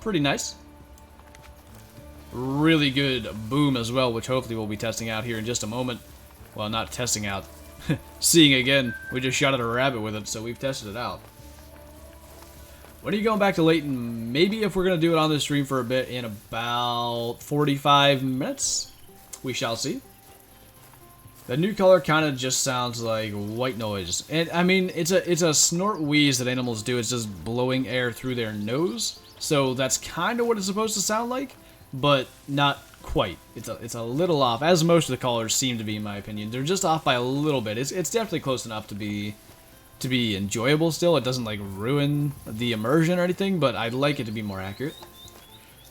Pretty nice. Really good boom as well, which hopefully we'll be testing out here in just a moment. Well, not testing out. Seeing again. We just shot at a rabbit with it, so we've tested it out. When are you going back to Layton? Maybe if we're going to do it on this stream for a bit, in about 45 minutes. We shall see. The new color kind of just sounds like white noise. And I mean, it's a snort wheeze that animals do. It's just blowing air through their nose. So that's kind of what it's supposed to sound like, but not quite. It's a little off, as most of the colors seem to be, in my opinion. They're just off by a little bit. It's definitely close enough to be enjoyable still. It doesn't like ruin the immersion or anything, but I'd like it to be more accurate.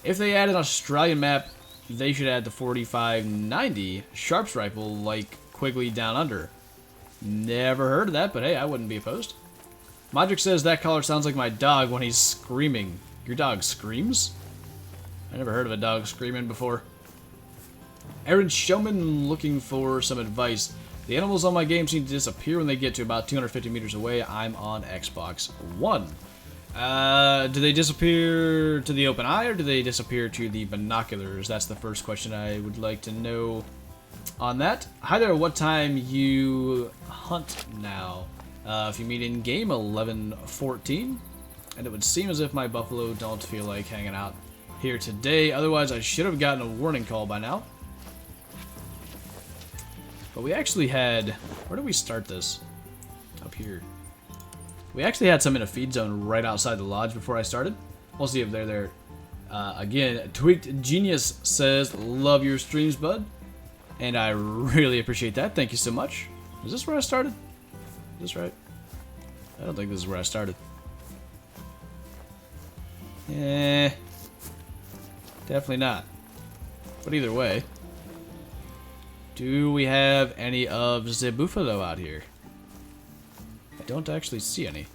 If they add an Australian map, they should add the 4590 Sharps rifle like Quigley Down Under. Never heard of that, but hey, I wouldn't be opposed. Modric says that color sounds like my dog when he's screaming. Your dog screams? I never heard of a dog screaming before. Aaron Showman looking for some advice. The animals on my game seem to disappear when they get to about 250 meters away. I'm on Xbox One. Do they disappear to the open eye or do they disappear to the binoculars? That's the first question I would like to know on that. Hi there, what time you hunt now? If you meet in game, 11:14. And it would seem as if my buffalo don't feel like hanging out here today. Otherwise, I should have gotten a warning call by now. But we actually had... Where did we start this? Up here. We actually had some in a feed zone right outside the lodge before I started. We'll see if they're there. Again, Tweaked Genius says, love your streams, bud. And I really appreciate that. Thank you so much. Is this where I started? Is this right? I don't think this is where I started. Definitely not. But either way. Do we have any of the buffalo out here? I don't actually see any.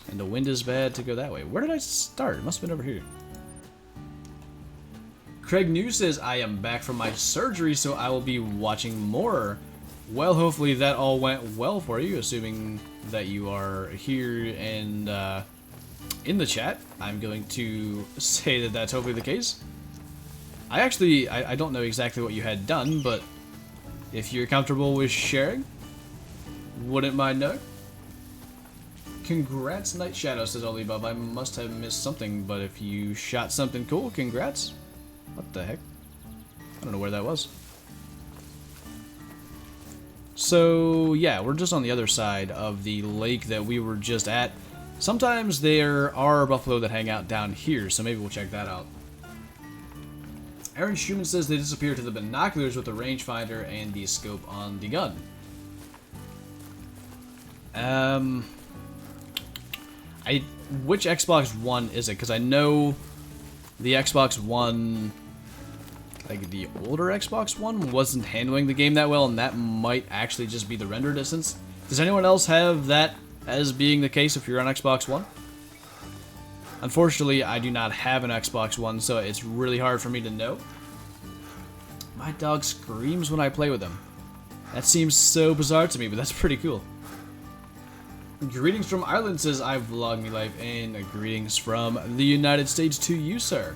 And the wind is bad to go that way. Where did I start? It must have been over here. Craig News says, I am back from my surgery, so I will be watching more. Well, hopefully that all went well for you, assuming that you are here and in the chat. I'm going to say that that's hopefully the case. I don't know exactly what you had done, but if you're comfortable with sharing, wouldn't mind knowing. Congrats, Night Shadow, says all the above. I must have missed something, but if you shot something cool, congrats. What the heck? I don't know where that was. So, yeah, we're just on the other side of the lake that we were just at. Sometimes there are buffalo that hang out down here, so maybe we'll check that out. Aaron Schumann says they disappear to the binoculars with the rangefinder and the scope on the gun. Which Xbox One is it? Because I know the Xbox One, like the older Xbox One, wasn't handling the game that well, and that might actually just be the render distance. Does anyone else have that as being the case if you're on Xbox One? Unfortunately, I do not have an Xbox One, so it's really hard for me to know. My dog screams when I play with him. That seems so bizarre to me, but that's pretty cool. Greetings from Ireland says, I vlog me life, and greetings from the United States to you, sir.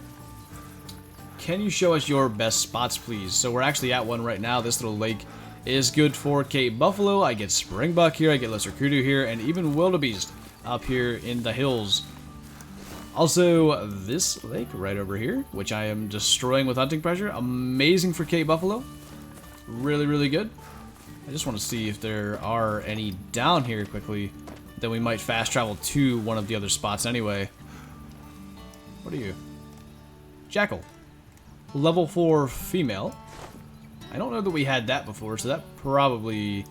Can you show us your best spots, please? So we're actually at one right now. This little lake is good for Cape Buffalo. I get Springbok here, I get lesser Kudu here, and even wildebeest up here in the hills. Also, this lake right over here, which I am destroying with hunting pressure. Amazing for Cape Buffalo. Really, really good. I just want to see if there are any down here quickly. Then we might fast travel to one of the other spots anyway. What are you? Jackal. Level 4 female. I don't know that we had that before, so that probably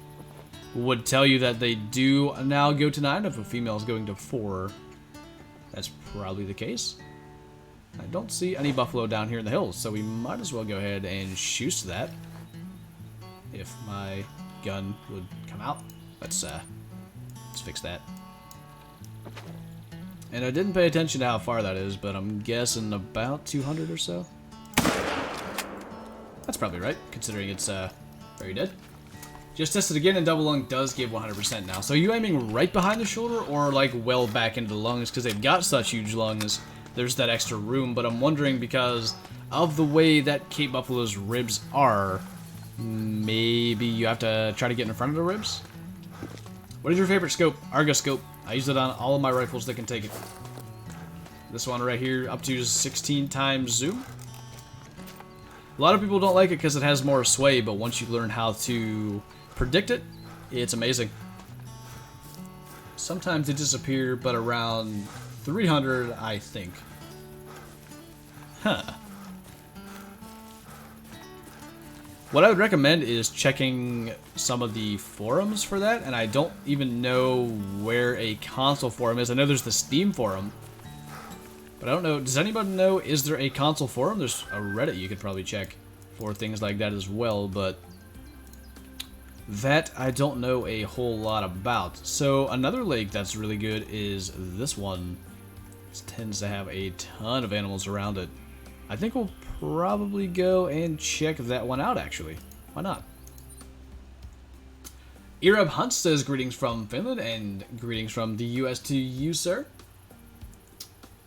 would tell you that they do now go to 9 if a female is going to 4. That's probably the case. I don't see any buffalo down here in the hills, so we might as well go ahead and shoot that. If my gun would come out. Let's fix that. And I didn't pay attention to how far that is, but I'm guessing about 200 or so. That's probably right, considering it's very dead. Just tested again, and double lung does give 100% now. So are you aiming right behind the shoulder, or like well back into the lungs? Because they've got such huge lungs, there's that extra room. But I'm wondering, because of the way that Cape Buffalo's ribs are, maybe you have to try to get in front of the ribs? What is your favorite scope? Argus scope. I use it on all of my rifles that can take it. This one right here, up to 16 times zoom. A lot of people don't like it because it has more sway, but once you learn how to predict it, it's amazing. Sometimes they disappear, but around 300, I think. Huh. What I would recommend is checking some of the forums for that, and I don't even know where a console forum is. I know there's the Steam forum, but I don't know. Does anybody know, is there a console forum? There's a Reddit you could probably check for things like that as well, but that I don't know a whole lot about. So another lake that's really good is this one. This tends to have a ton of animals around it. I think we'll probably go and check that one out, actually. Why not? Ereb Hunt says, greetings from Finland, and greetings from the US to you, sir.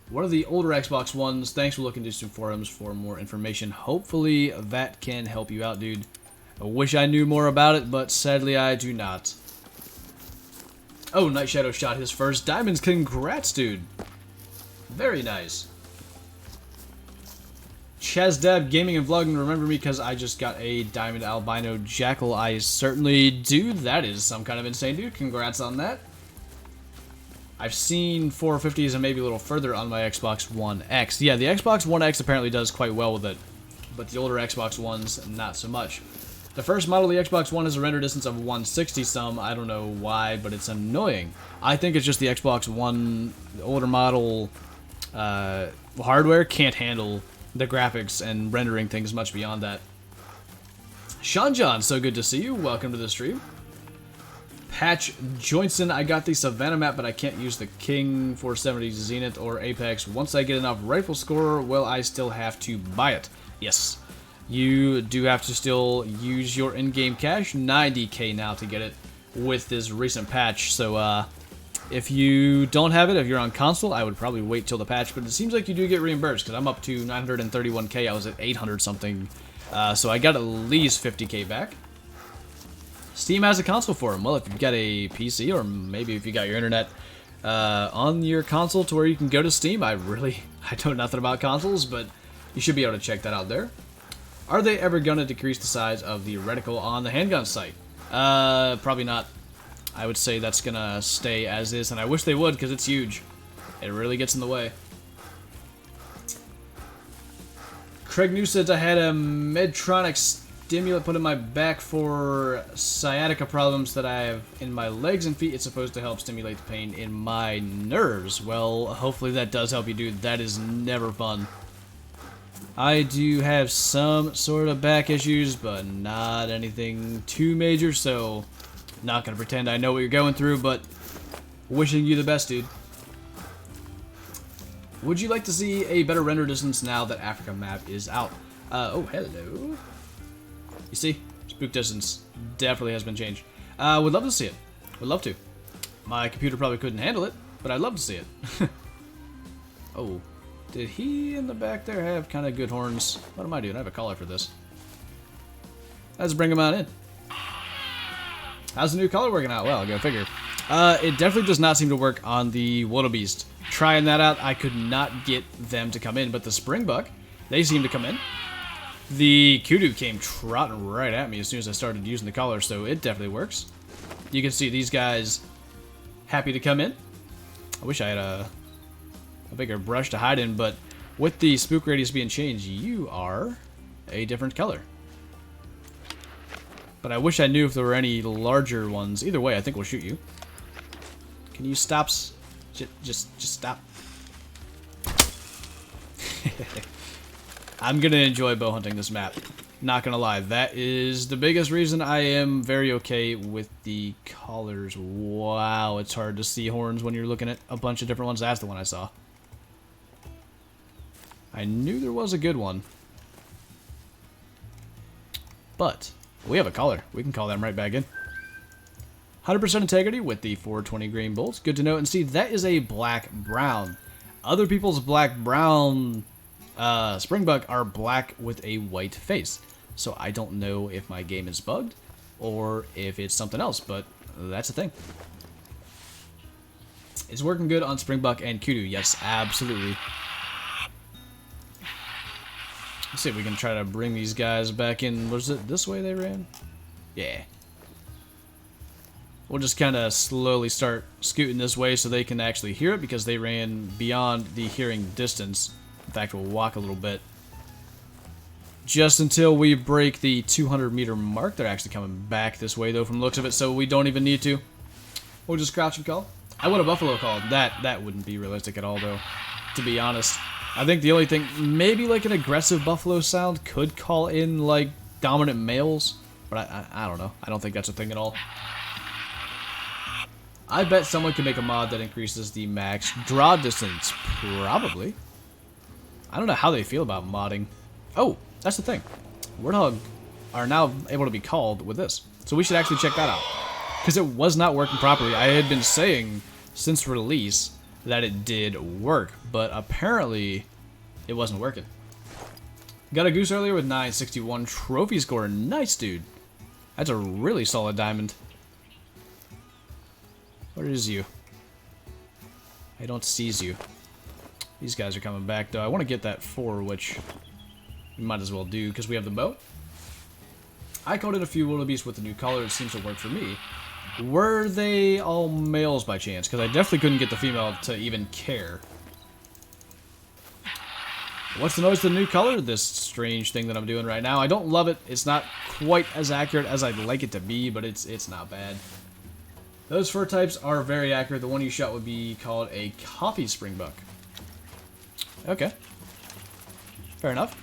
One of the older Xbox Ones. Thanks for looking to some forums for more information. Hopefully that can help you out, dude. I wish I knew more about it, but sadly I do not. Oh, Night Shadow shot his first diamonds. Congrats, dude. Very nice. Chazdab Gaming and Vlogging, remember me because I just got a Diamond Albino Jackal. I certainly do. That is some kind of insane, dude. Congrats on that. I've seen 450s and maybe a little further on my Xbox One X. Yeah, the Xbox One X apparently does quite well with it, but the older Xbox Ones, not so much. The first model of the Xbox One has a render distance of 160 some. I don't know why, but it's annoying. I think it's just the Xbox One, the older model hardware can't handle the graphics and rendering things much beyond that. Sean John, so good to see you. Welcome to the stream. Patch Joinson, I got the Savannah map, but I can't use the King 470 Zenith or Apex. Once I get enough rifle score, will I still have to buy it? Yes. You do have to still use your in-game cash, 90k now to get it with this recent patch. So if you don't have it, if you're on console, I would probably wait till the patch. But it seems like you do get reimbursed because I'm up to 931k. I was at 800 something. So I got at least 50k back. Steam has a console forum. Well, if you've got a PC or maybe if you got your internet on your console to where you can go to Steam, I know nothing about consoles, but you should be able to check that out there. Are they ever going to decrease the size of the reticle on the handgun sight? Probably not. I would say that's going to stay as is, and I wish they would because it's huge. It really gets in the way. Craig New says I had a Medtronic stimulant put in my back for sciatica problems that I have in my legs and feet. It's supposed to help stimulate the pain in my nerves. Well, hopefully that does help you, dude. That is never fun. I do have some sort of back issues, but not anything too major, so not going to pretend I know what you're going through, but wishing you the best, dude. Would you like to see a better render distance now that Africa map is out? Oh, hello. You see? Spook distance definitely has been changed. Would love to see it. Would love to. My computer probably couldn't handle it, but I'd love to see it. Oh. Did he in the back there have kind of good horns? What am I doing? I have a collar for this. Let's bring him on in. How's the new color working out? Well, go figure. It definitely does not seem to work on the wildebeest. Trying that out, I could not get them to come in, but the Springbok, they seem to come in. The Kudu came trotting right at me as soon as I started using the collar, so it definitely works. You can see these guys happy to come in. I wish I had a bigger brush to hide in, but with the spook radius being changed, you are a different color. But I wish I knew if there were any larger ones. Either way, I think we'll shoot you. Can you stop? Just stop. I'm gonna enjoy bow hunting this map. Not gonna lie, that is the biggest reason I am very okay with the collars. Wow, it's hard to see horns when you're looking at a bunch of different ones. That's the one I saw. I knew there was a good one. But we have a collar. We can call them right back in. 100% integrity with the 420 grain bolts. Good to know. And see, that is a black-brown. Other people's black-brown Springbok are black with a white face. So I don't know if my game is bugged or if it's something else, but that's the thing. It's working good on Springbok and Kudu. Yes, absolutely. Let's see if we can try to bring these guys back in. Was it this way they ran? Yeah. We'll just kind of slowly start scooting this way so they can actually hear it because they ran beyond the hearing distance. In fact, we'll walk a little bit. Just until we break the 200-meter mark. They're actually coming back this way, though, from the looks of it, so we don't even need to. We'll just crouch and call. I want a buffalo call. That wouldn't be realistic at all, though, to be honest. I think the only thing, maybe like an aggressive buffalo sound could call in, like, dominant males. But I don't know. I don't think that's a thing at all. I bet someone can make a mod that increases the max draw distance. Probably. I don't know how they feel about modding. Oh, that's the thing. Warthog are now able to be called with this. So we should actually check that out. Because it was not working properly. I had been saying since release that it did work. But apparently it wasn't working. Got a goose earlier with 961 trophy score. Nice, dude. That's a really solid diamond. Where is you? I don't seize you. These guys are coming back, though. I want to get that 4, which we might as well do, because we have the bow. I called in a few wildebeest with the new color. It seems to work for me. Were they all males by chance? Because I definitely couldn't get the female to even care. What's the noise of the new color? This strange thing that I'm doing right now. I don't love it. It's not quite as accurate as I'd like it to be, but it's not bad. Those fur types are very accurate. The one you shot would be called a coffee springbuck. Okay. Fair enough.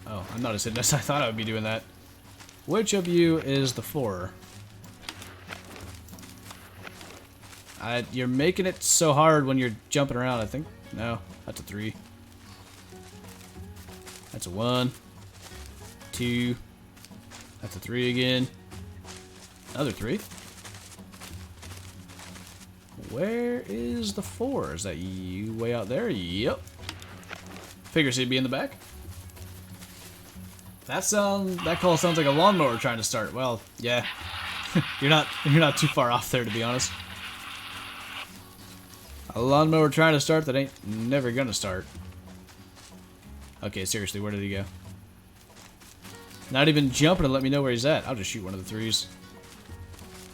Oh, I'm not as hidden as I thought I would be doing that. Which of you is the 4? You're making it so hard when you're jumping around, I think. No, that's a 3. That's a 1. 2. That's a 3 again. Another 3. Where is the 4? Is that you way out there? Yep. Figures he'd be in the back. That call sounds like a lawnmower trying to start. Well, yeah. you're not too far off there, to be honest. A lawnmower trying to start that ain't never gonna start. Okay, seriously, where did he go? Not even jumping to let me know where he's at. I'll just shoot one of the 3s.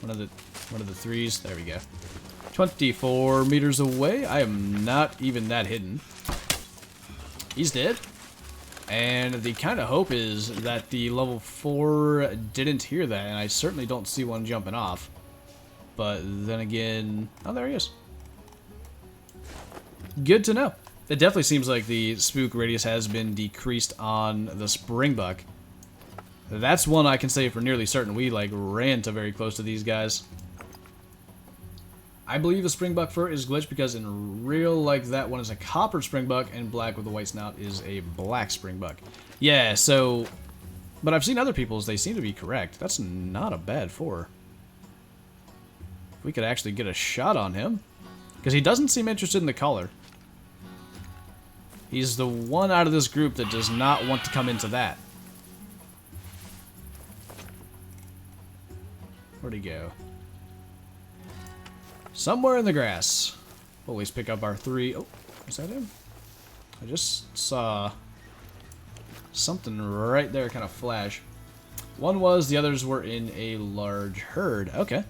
One of the 3s. There we go. 24 meters away. I am not even that hidden. He's dead. And the kind of hope is that the level 4 didn't hear that, and I certainly don't see one jumping off. But then again... Oh, there he is. Good to know. It definitely seems like the spook radius has been decreased on the Springbok. That's one I can say for nearly certain. We, like, ran to very close to these guys. I believe the Springbok fur is glitched because in real life that one is a copper Springbok and black with a white snout is a black Springbok. Yeah, so... But I've seen other people's, they seem to be correct. That's not a bad 4. If we could actually get a shot on him. Because he doesn't seem interested in the color. He's the one out of this group that does not want to come into that. Where'd he go? Somewhere in the grass. We'll always pick up our 3. Oh, is that him? I just saw something right there kind of flash. One was, the others were in a large herd. Okay.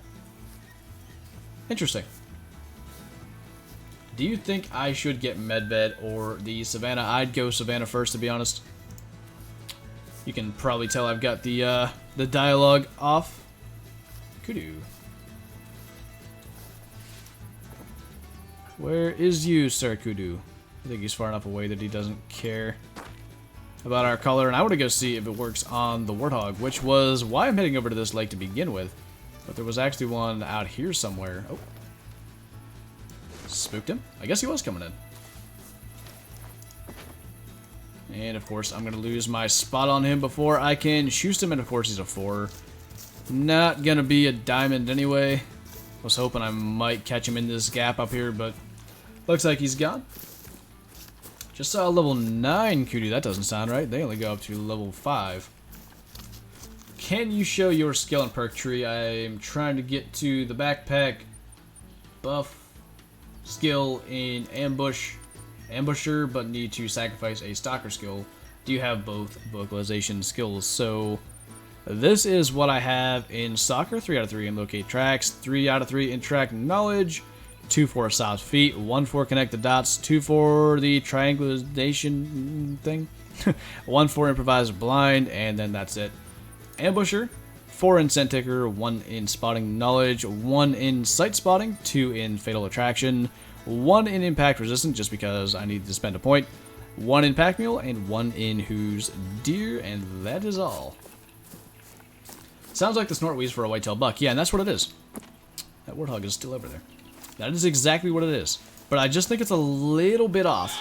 Interesting. Do you think I should get Medved or the Savannah? I'd go Savannah first, to be honest. You can probably tell I've got the dialogue off. Kudu. Where is you, Sir Kudu? I think he's far enough away that he doesn't care about our color. And I want to go see if it works on the Warthog, which was why I'm heading over to this lake to begin with. But there was actually one out here somewhere. Oh. Spooked him? I guess he was coming in. And, of course, I'm going to lose my spot on him before I can shoot him. And, of course, he's a 4. Not going to be a diamond anyway. Was hoping I might catch him in this gap up here, but looks like he's gone. Just saw a level 9 Kudu. That doesn't sound right. They only go up to level 5. Can you show your skill and perk tree? I'm trying to get to the backpack buff skill in ambusher, but need to sacrifice a stalker skill do you have both vocalization skills. So this is what I have in soccer: 3 out of 3 in locate tracks, 3 out of 3 in track knowledge, 2 for soft feet, 1 for connect the dots, 2 for the triangulation thing, 1 for improvised blind, and then that's it. Ambusher, 4 in scent ticker, 1 in spotting knowledge, 1 in sight spotting, 2 in fatal attraction, 1 in impact resistant just because I need to spend a point, 1 in pack mule, and 1 in who's deer, and that is all. Sounds like the snort wheeze for a whitetail buck. Yeah, and that's what it is. That warthog is still over there. That is exactly what it is. But I just think it's a little bit off.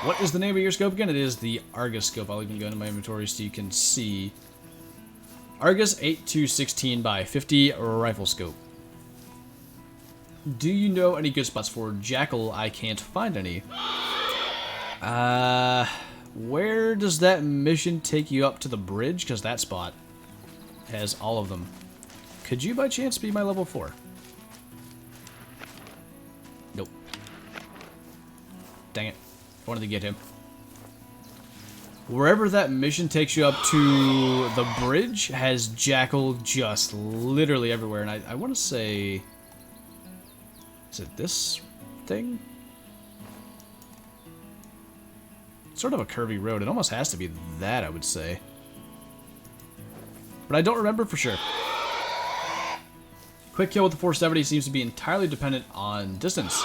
What is the name of your scope again? It is the Argus scope. I'll even go into my inventory so you can see. Argus 8-16 by 50 rifle scope. Do you know any good spots for Jackal? I can't find any. Where does that mission take you up to the bridge? Because that spot has all of them. Could you by chance be my level 4? Nope. Dang it. I wanted to get him. Wherever that mission takes you up to the bridge has Jackal just literally everywhere. And I want to say... Is it this thing? Sort of a curvy road. It almost has to be that, I would say. But I don't remember for sure. Quick kill with the 470 seems to be entirely dependent on distance.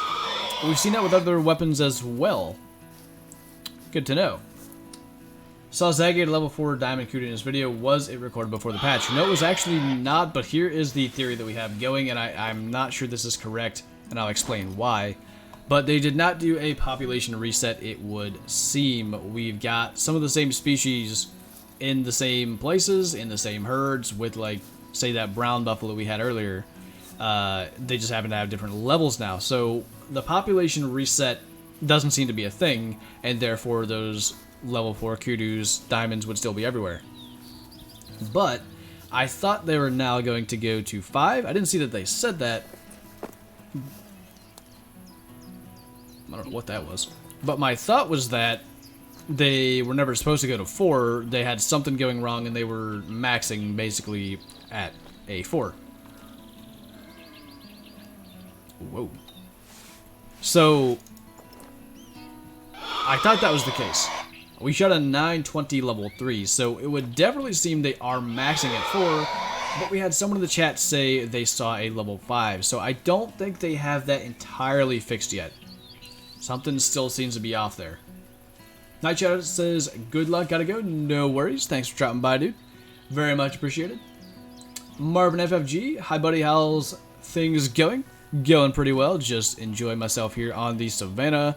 We've seen that with other weapons as well. Good to know. Saw Zagate level 4 Diamond Kudu in this video. Was it recorded before the patch? No, it was actually not, but here is the theory that we have going, and I'm not sure this is correct, and I'll explain why. But they did not do a population reset, it would seem. We've got some of the same species in the same places, in the same herds, with, like, say that brown buffalo we had earlier. They just happen to have different levels now. So the population reset doesn't seem to be a thing, and therefore those level 4 Kudus, diamonds would still be everywhere. But I thought they were now going to go to 5. I didn't see that they said that. I don't know what that was. But my thought was that they were never supposed to go to 4. They had something going wrong and they were maxing basically at a 4. Whoa. So I thought that was the case. We shot a 920 level 3, so it would definitely seem they are maxing at 4, but we had someone in the chat say they saw a level 5, so I don't think they have that entirely fixed yet. Something still seems to be off there. Night Shadow says, good luck, gotta go. No worries. Thanks for dropping by, dude. Very much appreciated. Marvin FFG, hi buddy, how's things going? Going pretty well. Just enjoying myself here on the savannah.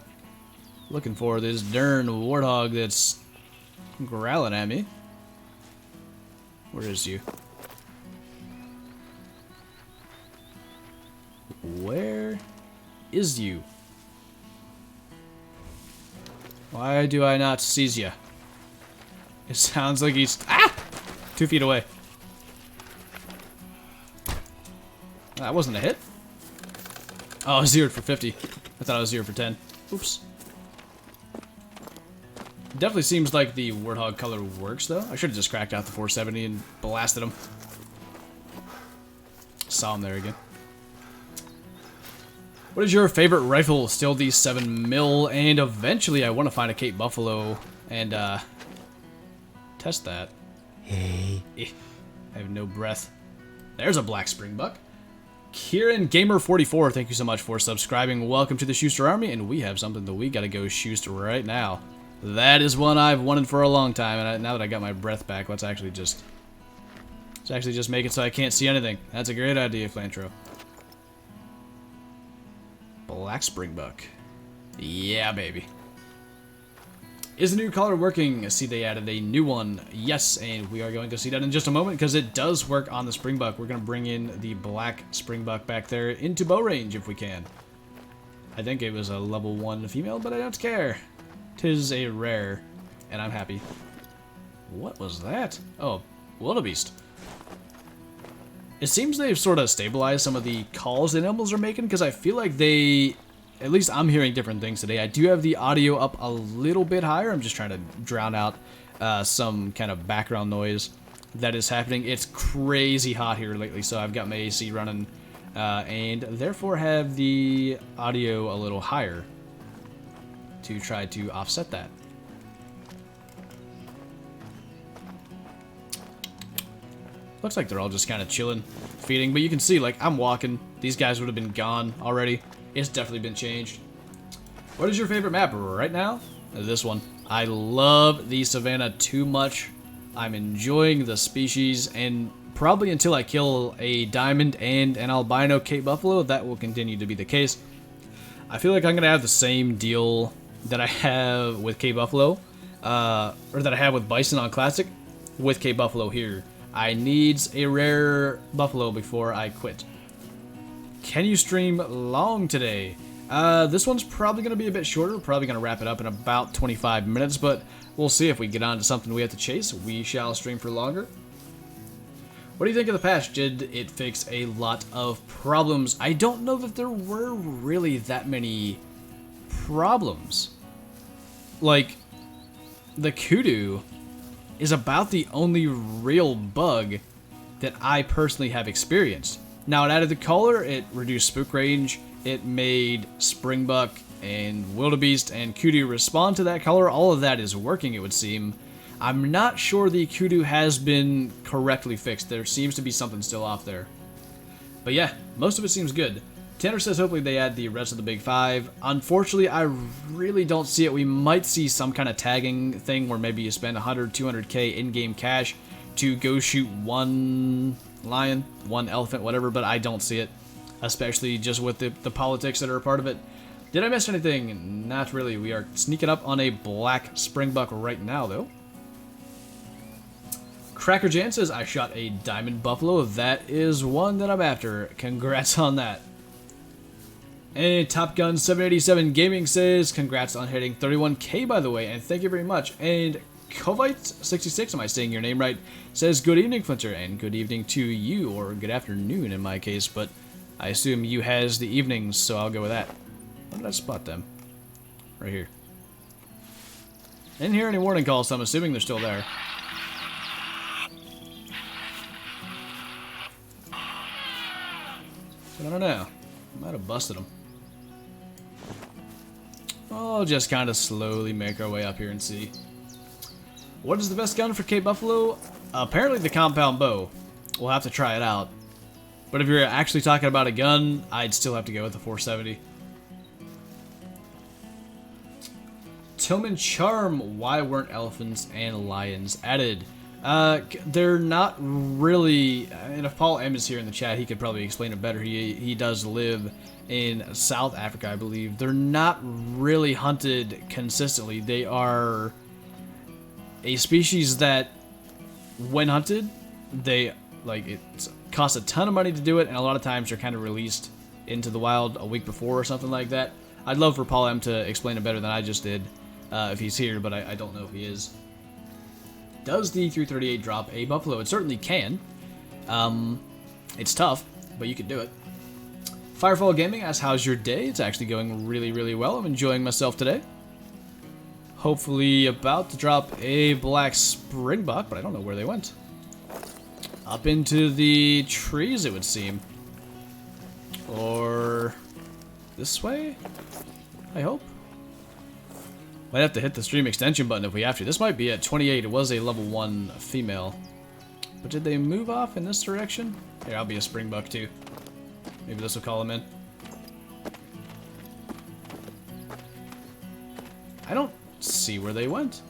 Looking for this darn warthog that's growling at me. Where is you? Where is you? Why do I not seize ya? It sounds like he's 2 feet away. That wasn't a hit. Oh, I zeroed for 50. I thought I was 0 for 10. Oops. Definitely seems like the warthog color works, though. I should have just cracked out the 470 and blasted him. Saw him there again. What is your favorite rifle? Still the 7mm, and eventually I want to find a Cape Buffalo and test that. Hey. I have no breath. There's a black Springbok. Kieran Gamer 44, thank you so much for subscribing. Welcome to the Schuster Army, and we have something that we gotta go shoot right now. That is one I've wanted for a long time, and now that I got my breath back, let's actually just make it so I can't see anything. That's a great idea, Flantro. Black Springbok. Yeah, baby. Is the new color working? I see they added a new one. Yes, and we are going to see that in just a moment because it does work on the Springbok. We're going to bring in the black Springbok back there into bow range if we can. I think it was a level 1 female, but I don't care. 'Tis a rare, and I'm happy. What was that? Oh, wildebeest. It seems they've sort of stabilized some of the calls the animals are making, because I feel like they at least I'm hearing different things today. I do have the audio up a little bit higher. I'm just trying to drown out some kind of background noise that is happening. It's crazy hot here lately, so I've got my AC running and therefore have the audio a little higher to try to offset that. Looks like they're all just kind of chilling, feeding, but you can see, like, I'm walking. These guys would have been gone already. It's definitely been changed. What is your favorite map right now? This one. I love the savannah too much. I'm enjoying the species, and probably until I kill a diamond and an albino Cape Buffalo, that will continue to be the case. I feel like I'm going to have the same deal that I have with Cape Buffalo, or that I have with Bison on Classic, with Cape Buffalo here. I needs a rare buffalo before I quit. Can you stream long today? This one's probably going to be a bit shorter. We're probably going to wrap it up in about 25 minutes, but we'll see if we get on to something we have to chase. We shall stream for longer. What do you think of the patch? Did it fix a lot of problems? I don't know that there were really that many problems. Like, the Kudu is about the only real bug that I personally have experienced. Now, it added the color, it reduced spook range, it made Springbok and Wildebeest and Kudu respond to that color. All of that is working, it would seem. I'm not sure the Kudu has been correctly fixed. There seems to be something still off there. But yeah, most of it seems good. Tanner says hopefully they add the rest of the big five. Unfortunately, I really don't see it. We might see some kind of tagging thing where maybe you spend 100, 200k in-game cash to go shoot one lion, one elephant, whatever, but I don't see it, especially just with the politics that are a part of it. Did I miss anything? Not really. We are sneaking up on a black Springbok right now, though. Cracker Jan says, I shot a diamond buffalo. That is one that I'm after. Congrats on that. And Top Gun 787 Gaming says, congrats on hitting 31k, by the way, and thank you very much. And Kovite66, am I saying your name right, says, good evening, Flinter, and good evening to you, or good afternoon in my case, but I assume you has the evenings, so I'll go with that. Where did I spot them? Right here. Didn't hear any warning calls, so I'm assuming they're still there. But I don't know. I might have busted them. I'll just kind of slowly make our way up here and see. What is the best gun for Cape Buffalo? Apparently the compound bow. We'll have to try it out. But if you're actually talking about a gun, I'd still have to go with the 470. Tillman Charm, why weren't elephants and lions added? They're not really, and if Paul M is here in the chat, he could probably explain it better. He does live in South Africa, I believe. They're not really hunted consistently. They are a species that, when hunted, it costs a ton of money to do it, and a lot of times they're kind of released into the wild a week before or something like that. I'd love for Paul M to explain it better than I just did, if he's here, but I don't know if he is. Does the 338 drop a buffalo? It certainly can. It's tough, but you can do it. Firefall Gaming asks, how's your day? It's actually going really, really well. I'm enjoying myself today. Hopefully about to drop a black Springbok, but I don't know where they went. Up into the trees, it would seem. Or this way, I hope. Might have to hit the stream extension button if we have to. This might be at 28. It was a level 1 female. But did they move off in this direction? Here, I'll be a Springbok too. Maybe this will call him in. I don't see where they went.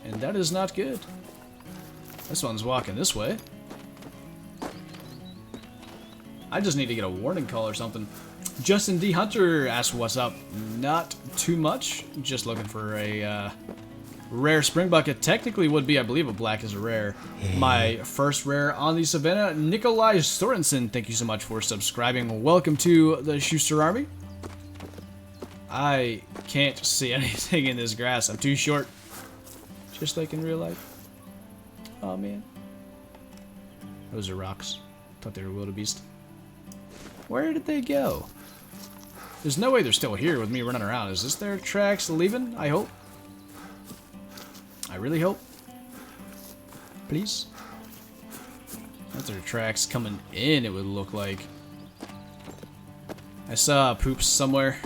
And that is not good. This one's walking this way. I just need to get a warning call or something. Justin D. Hunter asks, what's up? Not too much. Just looking for a rare Springbok. It technically would be, I believe, a black is a rare. My first rare on the Savannah. Nikolai Sorensen, thank you so much for subscribing. Welcome to the Schuster Army. I can't see anything in this grass. I'm too short. Just like in real life. Oh, man. Those are rocks. Thought they were wildebeest. Where did they go? There's no way they're still here with me running around. Is this their tracks leaving? I hope. I really hope. Please. That's their tracks coming in, it would look like. I saw poops somewhere.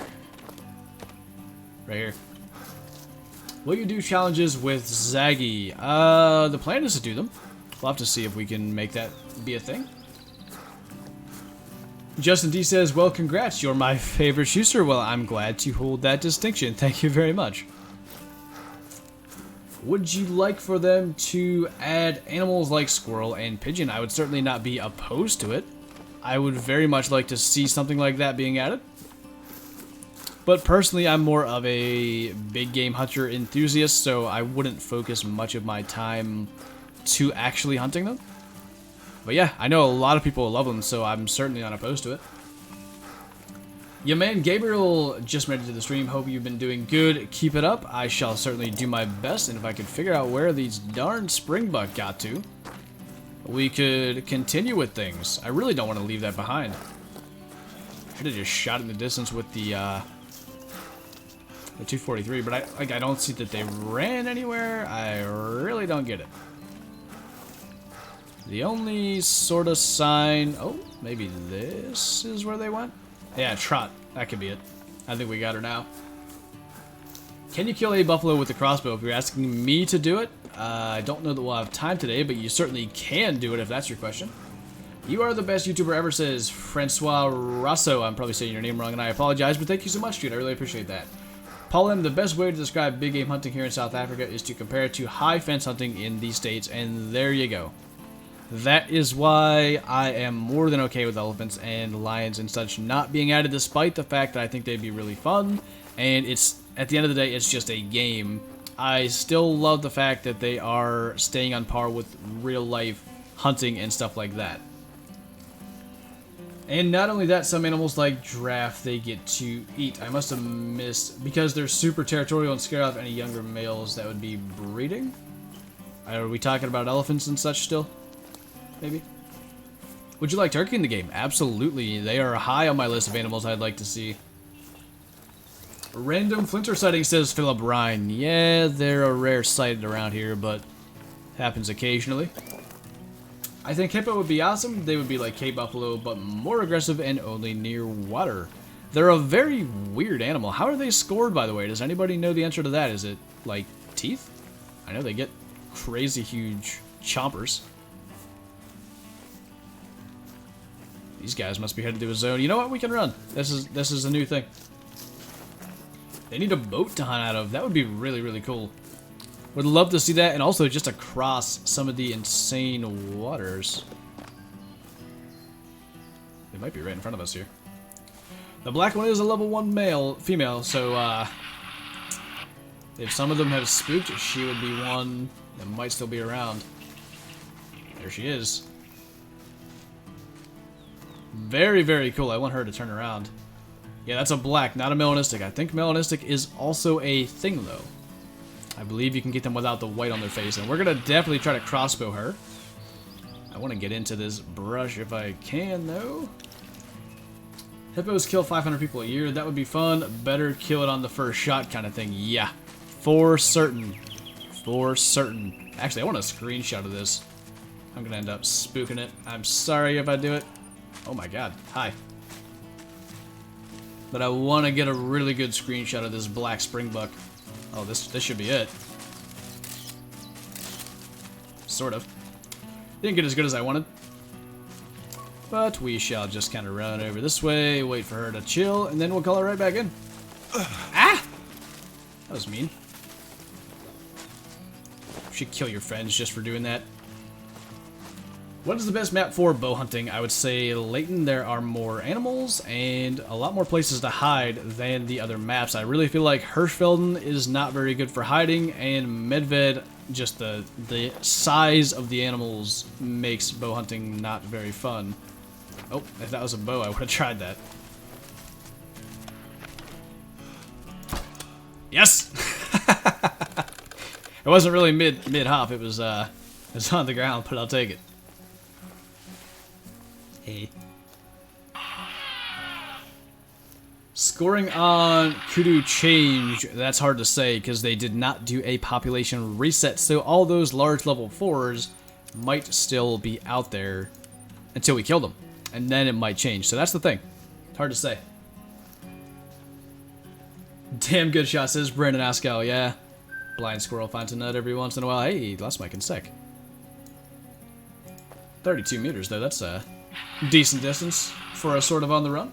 Right here. Will you do challenges with Zaggy? The plan is to do them. We'll have to see if we can make that be a thing. Justin D says, well, congrats, you're my favorite Schuster. Well, I'm glad to hold that distinction. Thank you very much. Would you like for them to add animals like squirrel and pigeon? I would certainly not be opposed to it. I would very much like to see something like that being added. But personally, I'm more of a big game hunter enthusiast, so I wouldn't focus much of my time to actually hunting them. But yeah, I know a lot of people love them, so I'm certainly not opposed to it. Your man Gabriel just made it to the stream. Hope you've been doing good. Keep it up. I shall certainly do my best, and if I could figure out where these darn Springbok got to, we could continue with things. I really don't want to leave that behind. Should have just shot in the distance with the 243, but I don't see that they ran anywhere. I really don't get it. The only sort of sign... Oh, maybe this is where they went? Yeah, trot. That could be it. I think we got her now. Can you kill a buffalo with a crossbow? If you're asking me to do it, I don't know that we'll have time today, but you certainly can do it if that's your question. You are the best YouTuber ever, says Francois Rosso. I'm probably saying your name wrong, and I apologize, but thank you so much, dude. I really appreciate that. Paul M., the best way to describe big game hunting here in South Africa is to compare it to high fence hunting in these states, and there you go. That is why I am more than okay with elephants and lions and such not being added, despite the fact that I think they'd be really fun, and it's, at the end of the day, it's just a game. I still love the fact that they are staying on par with real life hunting and stuff like that. And not only that, some animals like giraffe they get to eat. I must have missed, because they're super territorial and scare off any younger males that would be breeding. Are we talking about elephants and such still? Maybe. Would you like turkey in the game? Absolutely. They are high on my list of animals I'd like to see. Random Flinter sighting, says Philip Ryan. Yeah, they're a rare sight around here, but happens occasionally. I think hippo would be awesome. They would be like K-buffalo, but more aggressive and only near water. They're a very weird animal. How are they scored, by the way? Does anybody know the answer to that? Is it, like, teeth? I know they get crazy huge chompers. These guys must be headed to a zone. You know what? We can run. This is a new thing. They need a boat to hunt out of. That would be really, really cool. Would love to see that, and also just across some of the insane waters. They might be right in front of us here. The black one is a level 1 female, so if some of them have spooked, she would be one that might still be around. There she is. Very, very cool. I want her to turn around. Yeah, that's a black, not a melanistic. I think melanistic is also a thing, though. I believe you can get them without the white on their face, and we're going to definitely try to crossbow her. I want to get into this brush if I can, though. Hippos kill 500 people a year. That would be fun. Better kill it on the first shot kind of thing. Yeah, for certain. For certain. Actually, I want a screenshot of this. I'm going to end up spooking it. I'm sorry if I do it. Oh my god. Hi. But I want to get a really good screenshot of this black springbuck. Oh, this should be it. Sort of. Didn't get as good as I wanted. But we shall just kind of run over this way, wait for her to chill, and then we'll call her right back in. Ah! That was mean. You should kill your friends just for doing that. What is the best map for bow hunting? I would say Layton. There are more animals and a lot more places to hide than the other maps. I really feel like Hirschfelden is not very good for hiding, and Medved, just the size of the animals makes bow hunting not very fun. Oh, if that was a bow, I would have tried that. Yes! It wasn't really mid-hop, it was on the ground, but I'll take it. Hey. scoring on Kudu change? That's hard to say because they did not do a population reset. So all those large level 4s might still be out there until we kill them. And then it might change. So that's the thing. It's hard to say. Damn good shot, says Brandon Askell. Yeah. Blind squirrel finds a nut every once in a while. Hey, lost my consec. 32 meters, though. That's a decent distance for a sort of on the run.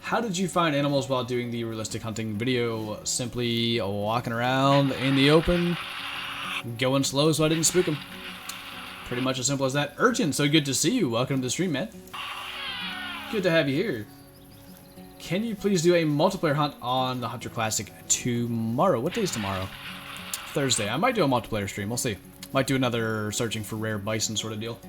How did you find animals while doing the realistic hunting video? Simply walking around in the open, going slow so I didn't spook them. Pretty much as simple as that. Urchin, so good to see you. Welcome to the stream, man. Good to have you here. Can you please do a multiplayer hunt on the Hunter Classic tomorrow? What day is tomorrow? Thursday. I might do a multiplayer stream. We'll see. Might do another searching for rare bison sort of deal.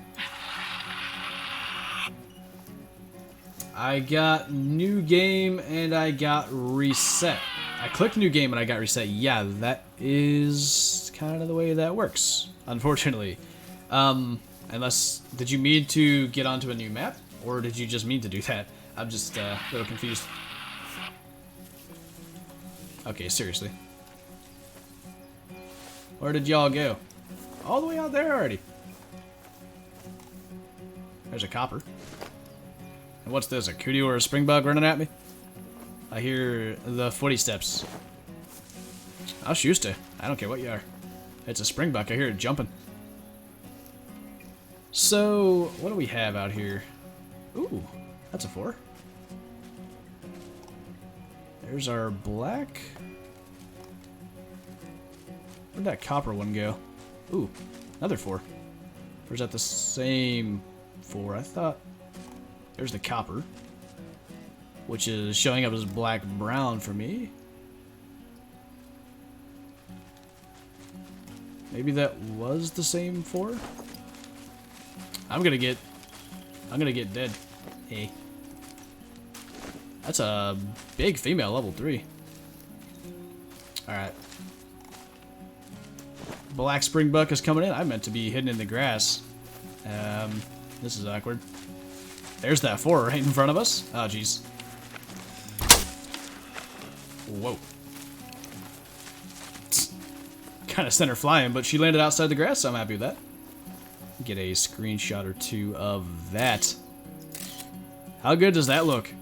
I got new game and I got reset. I clicked new game and I got reset. Yeah, that is kind of the way that works, unfortunately. Unless, did you mean to get onto a new map? Or did you just mean to do that? I'm just a little confused. Okay, seriously. Where did y'all go? All the way out there already. There's a copper. And what's this, a Kudu or a Springbok running at me? I hear the footy steps. I'll shoot you. I don't care what you are. It's a Springbok. I hear it jumping. So, what do we have out here? Ooh, that's a 4. There's our black. Where'd that copper one go? Ooh, another 4. Or is that the same 4? I thought... There's the copper, which is showing up as black-brown for me. Maybe that was the same 4? I'm gonna get dead. Hey. That's a big female, level 3. Alright. Black Springbok is coming in. I meant to be hidden in the grass. This is awkward. There's that 4 right in front of us. Oh, jeez. Whoa. Kind of sent her flying, but she landed outside the grass, so I'm happy with that. Get a screenshot or 2 of that. How good does that look?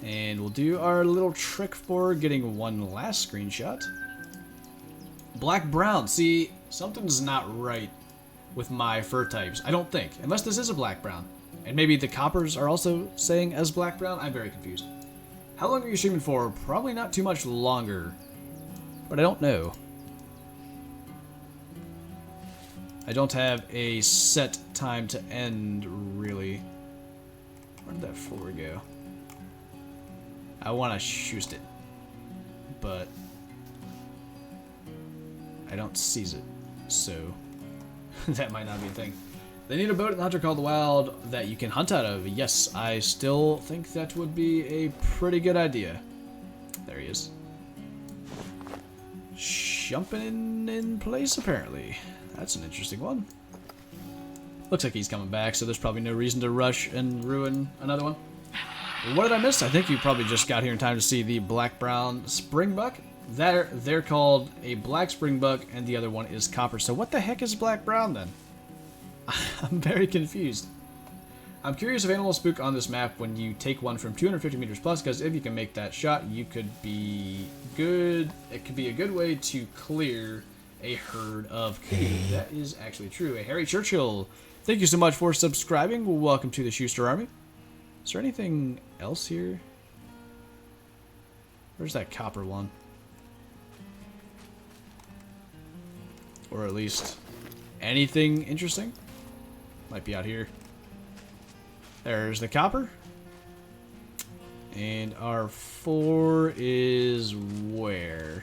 And we'll do our little trick for getting one last screenshot. Black-brown. See, something's not right with my fur types. I don't think. Unless this is a black-brown. And maybe the coppers are also saying as black-brown. I'm very confused. How long are you streaming for? Probably not too much longer. But I don't know. I don't have a set time to end, really. Where did that 4 go? I want to shoot it. But I don't seize it. So that might not be a thing. They need a boat in the Hunter Call the Wild that you can hunt out of. Yes, I still think that would be a pretty good idea. There he is. Jumping in place, apparently. That's an interesting one. Looks like he's coming back, so there's probably no reason to rush and ruin another one. What did I miss? I think you probably just got here in time to see the black-brown Springbok. They're called a black Springbok, and the other one is copper. So what the heck is black-brown, then? I'm very confused. I'm curious if animals spook on this map when you take one from 250 meters plus, because if you can make that shot, you could be good. It could be a good way to clear a herd of Kudu. That is actually true. A Harry Churchill, thank you so much for subscribing. Welcome to the Schuster Army. Is there anything else here? Where's that copper one? Or at least anything interesting? Might be out here. There's the copper. And our 4 is where?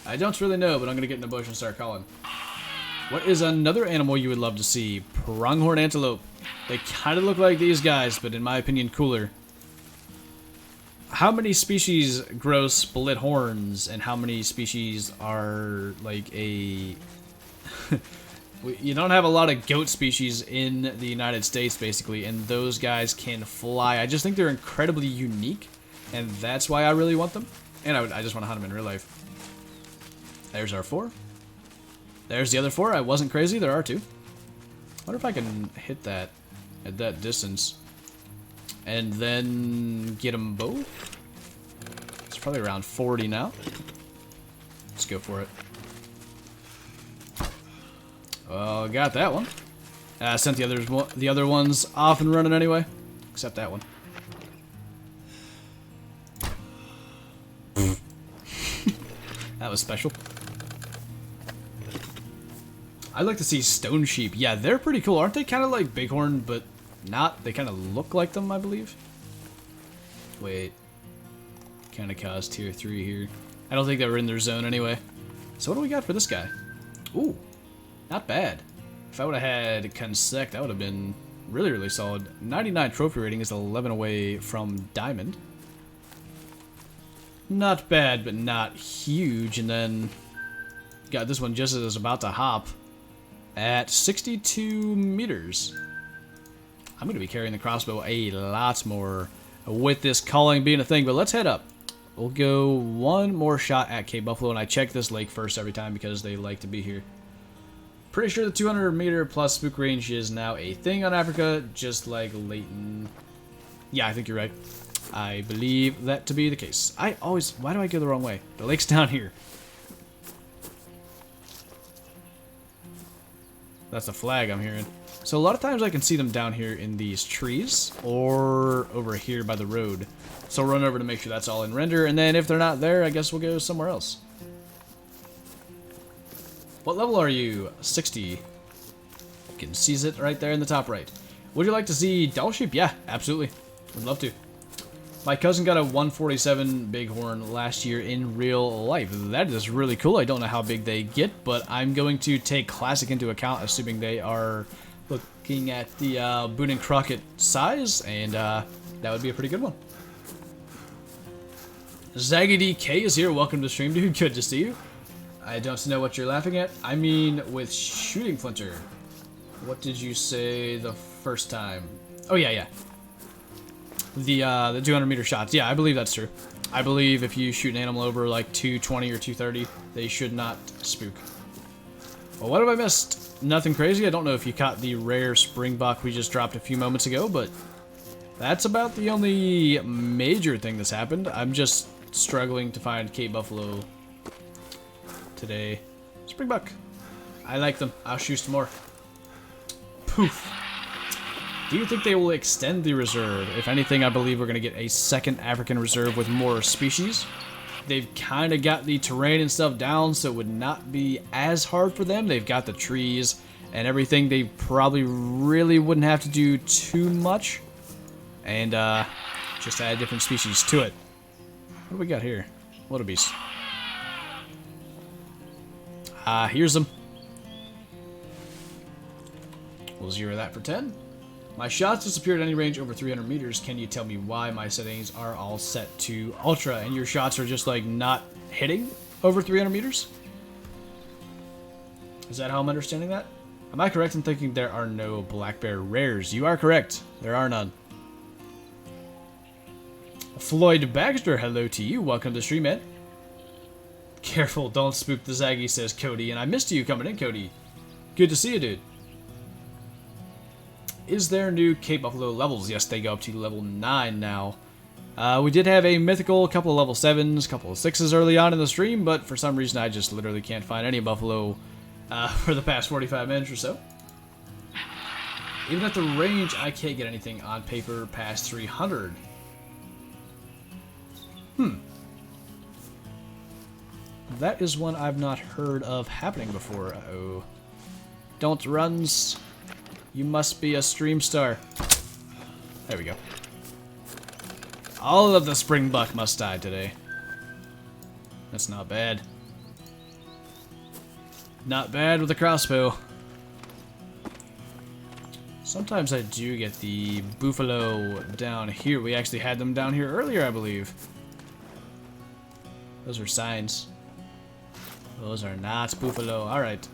I don't really know, but I'm going to get in the bush and start calling. What is another animal you would love to see? Pronghorn Antelope. They kind of look like these guys, but in my opinion, cooler. How many species grow split horns, and how many species are like a You don't have a lot of goat species in the United States, basically, and those guys can fly. I just think they're incredibly unique, and that's why I really want them. And I just want to hunt them in real life. There's our 4. There's the other 4. I wasn't crazy. There are 2. Wonder if I can hit that at that distance. And then get them both. It's probably around 40 now. Let's go for it. Oh, got that one. I sent the other ones off and running anyway. Except that one. That was special. I'd like to see stone sheep. Yeah, they're pretty cool. Aren't they kind of like bighorn, but not? They kind of look like them, I believe. Wait. Kind of caused tier 3 here. I don't think they were in their zone anyway. So what do we got for this guy? Ooh, not bad. If I would have had Consec, that would have been really, really solid. 99 trophy rating is 11 away from Diamond. Not bad, but not huge. And then got this one just as it's about to hop at 62 meters. I'm going to be carrying the crossbow a lot more with this calling being a thing, but let's head up. We'll go one more shot at Cape Buffalo, and I check this lake first every time because they like to be here. Pretty sure the 200 meter plus spook range is now a thing on Africa, just like Leighton. Yeah, I think you're right. I believe that to be the case. Why do I go the wrong way? The lake's down here. That's a flag I'm hearing. So a lot of times I can see them down here in these trees or over here by the road. So I'll run over to make sure that's all in render, and then if they're not there, I guess we'll go somewhere else. What level are you? 60. You can seize it right there in the top right. Would you like to see doll sheep? Yeah, absolutely. Would love to. My cousin got a 147 bighorn last year in real life. That is really cool. I don't know how big they get, but I'm going to take classic into account, assuming they are looking at the Boone and Crockett size, and that would be a pretty good one. ZaggyDK is here. Welcome to the stream, dude. Good to see you. I don't know what you're laughing at. I mean, with shooting Flinter. What did you say the first time? Oh, yeah. The 200 meter shots. Yeah, I believe that's true. I believe if you shoot an animal over like 220 or 230, they should not spook. Well, what have I missed? Nothing crazy. I don't know if you caught the rare Springbok we just dropped a few moments ago, but that's about the only major thing that's happened. I'm just struggling to find Cape Buffalo today. Springbok. I like them. I'll shoot some more. Poof. Do you think they will extend the reserve? If anything, I believe we're going to get a second African reserve with more species. They've kind of got the terrain and stuff down, so it would not be as hard for them. They've got the trees and everything. They probably really wouldn't have to do too much. And just add different species to it. What do we got here? Wildebeest. Here's them. We'll zero that for 10. My shots disappeared at any range over 300 meters. Can you tell me why my settings are all set to ultra and your shots are just like not hitting over 300 meters? Is that how I'm understanding that? Am I correct in thinking there are no black bear rares? You are correct. There are none. Floyd Baxter, hello to you. Welcome to the stream, man. Careful, don't spook the Zaggy, says Cody. And I missed you coming in, Cody. Good to see you, dude. Is there new Cape Buffalo levels? Yes, they go up to level 9 now. We did have a mythical, a couple of level 7s, a couple of 6s early on in the stream, but for some reason I just literally can't find any Buffalo for the past 45 minutes or so. Even at the range, I can't get anything on paper past 300. That is one I've not heard of happening before. Uh-oh. Don't runs. You must be a stream star. There we go. All of the Springbok must die today. That's not bad. Not bad with a crossbow. Sometimes I do get the buffalo down here. We actually had them down here earlier, I believe. Those are signs. Those are not buffalo. Alright.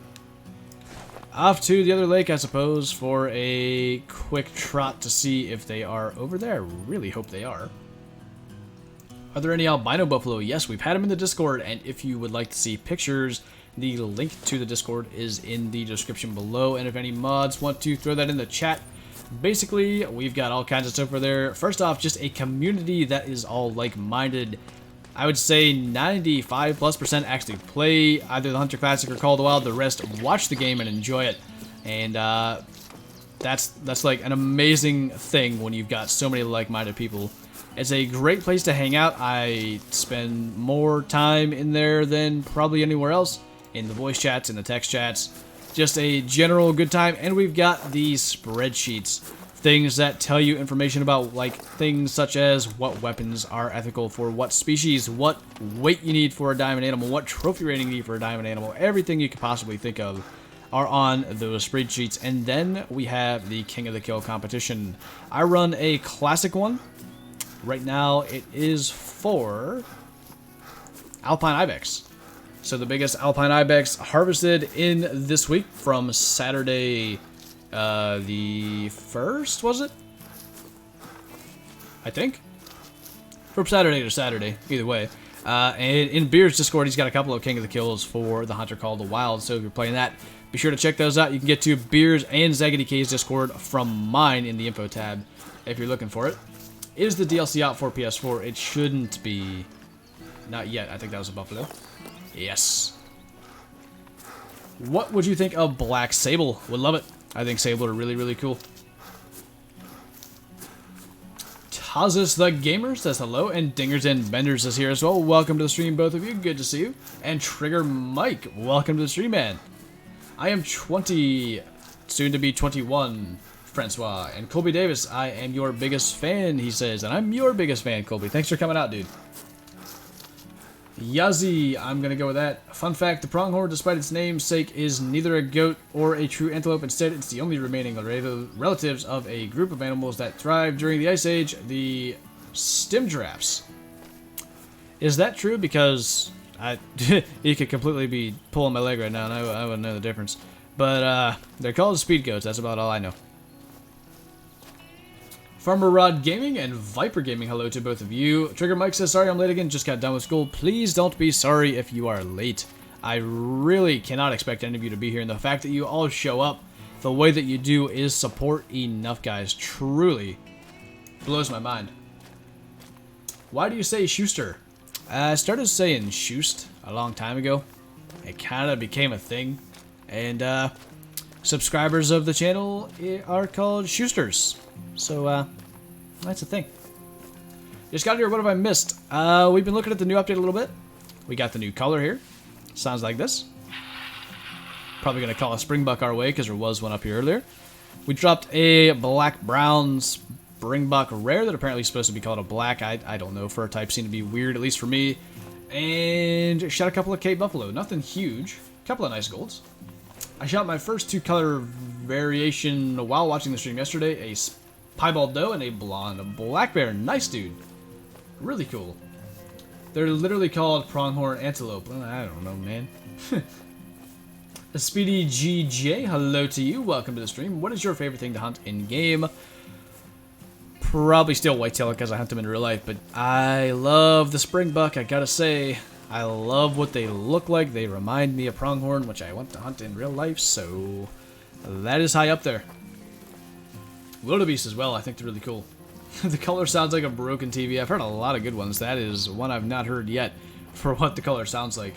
off to the other lake, I suppose, for a quick trot to see if they are over there. I really hope they are. Are there any albino buffalo? Yes, we've had them in the Discord, and if you would like to see pictures, the link to the Discord is in the description below, and if any mods want to throw that in the chat, basically, we've got all kinds of stuff over there. First off, just a community that is all like-minded. I would say 95+% actually play either the Hunter Classic or Call of the Wild. The rest watch the game and enjoy it, and that's like an amazing thing when you've got so many like-minded people. It's a great place to hang out. I spend more time in there than probably anywhere else, in the voice chats, in the text chats. Just a general good time, and we've got these spreadsheets, things that tell you information about like things such as what weapons are ethical for what species, what weight you need for a diamond animal, what trophy rating you need for a diamond animal. Everything you could possibly think of are on those spreadsheets. And then we have the King of the Kill competition. I run a classic one. Right now it is for Alpine Ibex. So the biggest Alpine Ibex harvested in this week from Saturday, the 1st, was it? I think. From Saturday to Saturday, either way. And in Beer's Discord, he's got a couple of King of the Kills for the Hunter Call of the Wild. So if you're playing that, be sure to check those out. You can get to Beer's and zXTOUGHXz Discord from mine in the info tab if you're looking for it. Is the DLC out for PS4? It shouldn't be. Not yet. I think that was a Buffalo. Yes. What would you think of Black Sable? Would love it. I think Sable are really, really cool. Tazus the Gamer says hello, and Dingers and Benders is here as well. Welcome to the stream, both of you. Good to see you. And Trigger Mike, welcome to the stream, man. I am 20, soon to be 21. Francois. And Colby Davis, I am your biggest fan, he says. And I'm your biggest fan, Colby. Thanks for coming out, dude. Yazzie, I'm going to go with that. Fun fact, the pronghorn, despite its namesake, is neither a goat or a true antelope. Instead, it's the only remaining relatives of a group of animals that thrived during the Ice Age, the stem giraffes. Is that true? Because you could completely be pulling my leg right now, and I wouldn't know the difference. But they're called speed goats. That's about all I know. Farmer Rod Gaming and Viper Gaming, hello to both of you. Trigger Mike says, sorry I'm late again, just got done with school. Please don't be sorry if you are late. I really cannot expect any of you to be here, and the fact that you all show up the way that you do is support enough, guys. Truly blows my mind. Why do you say Schuster? I started saying Schust a long time ago. It kind of became a thing, and subscribers of the channel are called Schusters. So, that's the thing. Just got here, what have I missed? We've been looking at the new update a little bit. We got the new color here. Sounds like this. Probably going to call a Springbok our way, because there was one up here earlier. We dropped a black-brown Springbok rare that apparently is supposed to be called a black. I don't know, fur types seem to be weird, at least for me. And shot a couple of Cape Buffalo. Nothing huge. A couple of nice golds. I shot my first two color variation while watching the stream yesterday. A piebald doe and a blonde black bear. Nice, dude. Really cool. They're literally called Pronghorn Antelope. Well, I don't know, man. A Speedy GJ, hello to you. Welcome to the stream. What is your favorite thing to hunt in game? Probably still whitetail because I hunt them in real life, but I love the Springbok, I gotta say. I love what they look like. They remind me of pronghorn, which I want to hunt in real life, so that is high up there. Wildebeest as well, I think they're really cool. The color sounds like a broken TV. I've heard a lot of good ones. That is one I've not heard yet for what the color sounds like.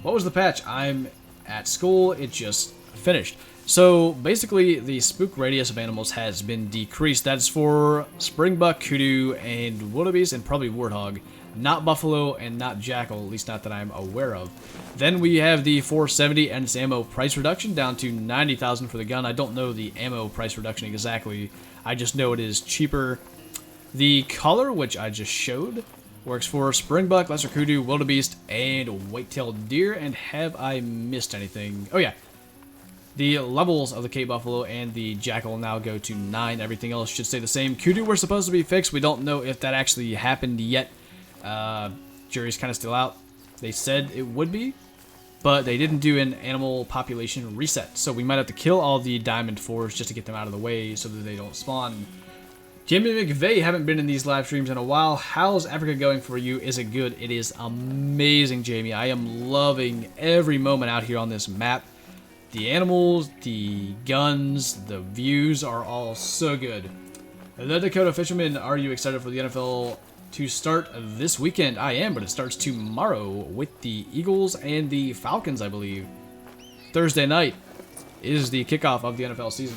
What was the patch? I'm at school. It just finished. So basically, the spook radius of animals has been decreased. That's for Springbok, Kudu, and wildebeest, and probably warthog. Not buffalo and not jackal, at least not that I'm aware of. Then we have the 470 and its ammo price reduction down to 90,000 for the gun. I don't know the ammo price reduction exactly. I just know it is cheaper. The color, which I just showed, works for Springbok, lesser kudu, wildebeest, and whitetail deer. And have I missed anything? Oh yeah. The levels of the Cape Buffalo and the Jackal now go to 9. Everything else should stay the same. Kudu were supposed to be fixed. We don't know if that actually happened yet. Jury's kind of still out. They said it would be. but they didn't do an animal population reset. So we might have to kill all the Diamond 4s just to get them out of the way so that they don't spawn. Jamie McVeigh, haven't been in these live streams in a while. How's Africa going for you? Is it good? It is amazing, Jamie. I am loving every moment out here on this map. The animals, the guns, the views are all so good. The Dakota Fisherman, are you excited for the NFL to start this weekend? I am, but it starts tomorrow with the Eagles and the Falcons, I believe. Thursday night is the kickoff of the NFL season.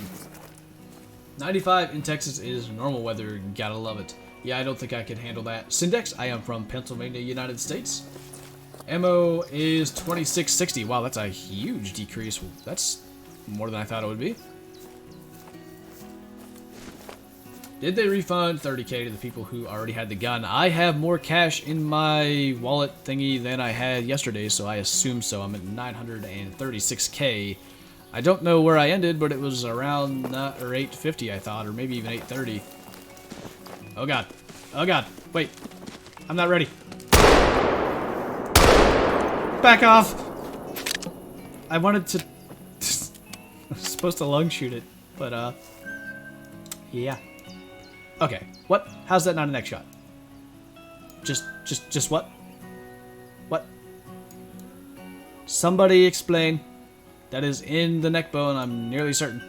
95 in Texas is normal weather. Gotta love it. Yeah, I don't think I can handle that. Syndex, I am from Pennsylvania, United States. MO is 2660. Wow, that's a huge decrease. That's more than I thought it would be. Did they refund 30k to the people who already had the gun? I have more cash in my wallet thingy than I had yesterday, so I assume so. I'm at 936k. I don't know where I ended, but it was around or 850, I thought, or maybe even 830. Oh god. Oh god. Wait. I'm not ready. Back off! I wanted to... I was supposed to lung shoot it, but, yeah. Okay. What? How's that not a neck shot? Just what? What? Somebody explain. That is in the neck bone, I'm nearly certain.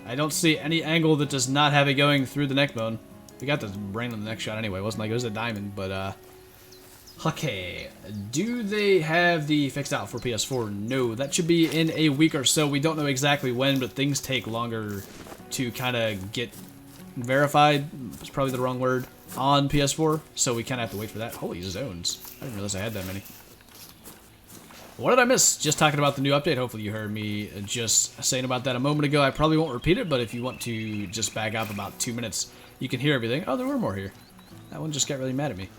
I don't see any angle that does not have it going through the neck bone. We got the brain on the neck shot anyway. It wasn't like it was a diamond, but, okay. Do they have the fixed out for PS4? No, that should be in a week or so. We don't know exactly when, but things take longer to kind of get verified. It's probably the wrong word on PS4, so we kind of have to wait for that. Holy zones. I didn't realize I had that many. What did I miss? Just talking about the new update. Hopefully you heard me just saying about that a moment ago. I probably won't repeat it, but if you want to just back up about 2 minutes, you can hear everything. Oh, there were more here. That one just got really mad at me.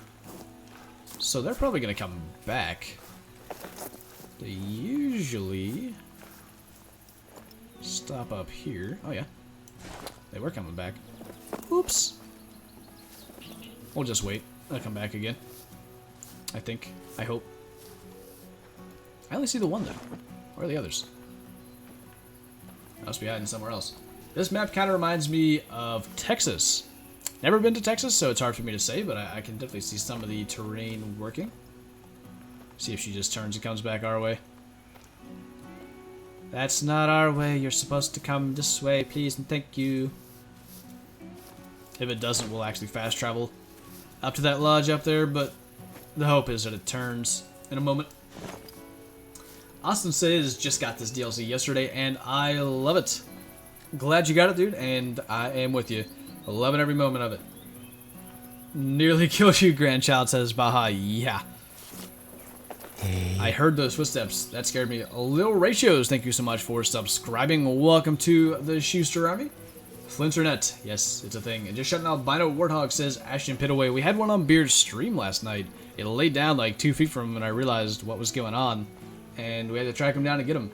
So they're probably going to come back. They usually stop up here. Oh, yeah. They were coming back. Oops. We'll just wait. They'll come back again. I think. I hope. I only see the one, though. Where are the others? Must be hiding somewhere else. This map kind of reminds me of Texas. Never been to Texas, so it's hard for me to say, but I can definitely see some of the terrain working. See if she just turns and comes back our way. That's not our way. You're supposed to come this way, please and thank you. If it doesn't, we'll actually fast travel up to that lodge up there, but the hope is that it turns in a moment. Austin says, just got this DLC yesterday, and I love it. Glad you got it, dude, and I am with you. Loving every moment of it. Nearly killed you, grandchild, says Baha. Yeah. Hey. I heard those footsteps. That scared me. Lil Ratios, thank you so much for subscribing. Welcome to the Schuster Army. Flinternet, yes, it's a thing. And just shutting out Albino Warthog says, Ashton Pitaway. We had one on Beard's stream last night. It laid down like 2 feet from him, and I realized what was going on. And we had to track him down and get him.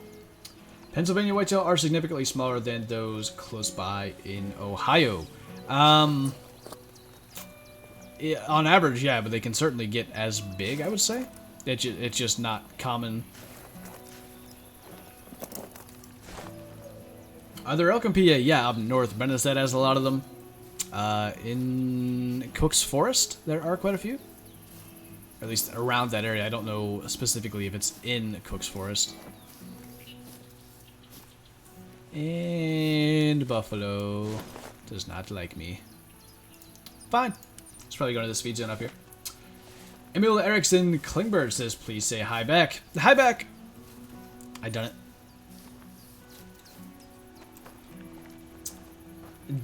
Pennsylvania whitetail are significantly smaller than those close by in Ohio. On average, yeah, but they can certainly get as big, I would say. It's just not common. Are there elk in PA? Yeah, up north. Bennett said has a lot of them. In Cook's Forest, there are quite a few. Or at least around that area. I don't know specifically if it's in Cook's Forest. And Buffalo does not like me. Fine. Let's probably go to this feed zone up here. Emil Erickson Klingberg says, please say hi back. Hi back! I done it.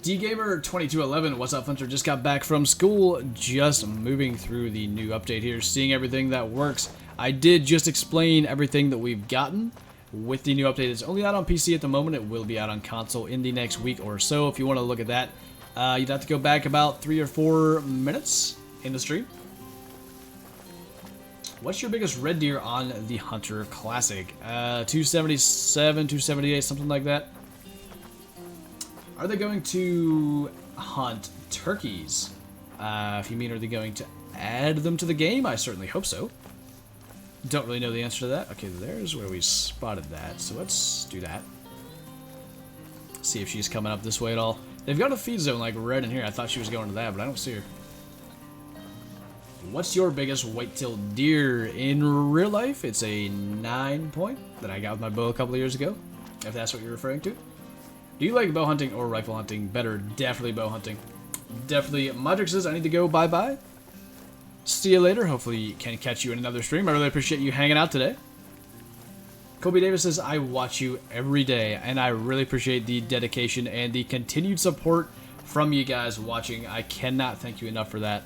DGamer2211, what's up, Flinter? Just got back from school, just moving through the new update here, seeing everything that works. I did just explain everything that we've gotten with the new update. It's only out on PC at the moment. It will be out on console in the next week or so. If you want to look at that, you'd have to go back about 3 or 4 minutes in the stream. What's your biggest red deer on the Hunter Classic? 277, 278, something like that. Are they going to hunt turkeys? If you mean, are they going to add them to the game? I certainly hope so. Don't really know the answer to that. Okay, there's where we spotted that. So let's do that. See if she's coming up this way at all. They've got a feed zone like red in here. I thought she was going to that, but I don't see her. What's your biggest whitetail deer? In real life, it's a 9-point that I got with my bow a couple of years ago, if that's what you're referring to. Do you like bow hunting or rifle hunting better? Definitely bow hunting. Definitely. Modric says I need to go. Bye-bye. See you later. Hopefully can catch you in another stream. I really appreciate you hanging out today. Kobe Davis says, I watch you every day, and I really appreciate the dedication and the continued support from you guys watching. I cannot thank you enough for that.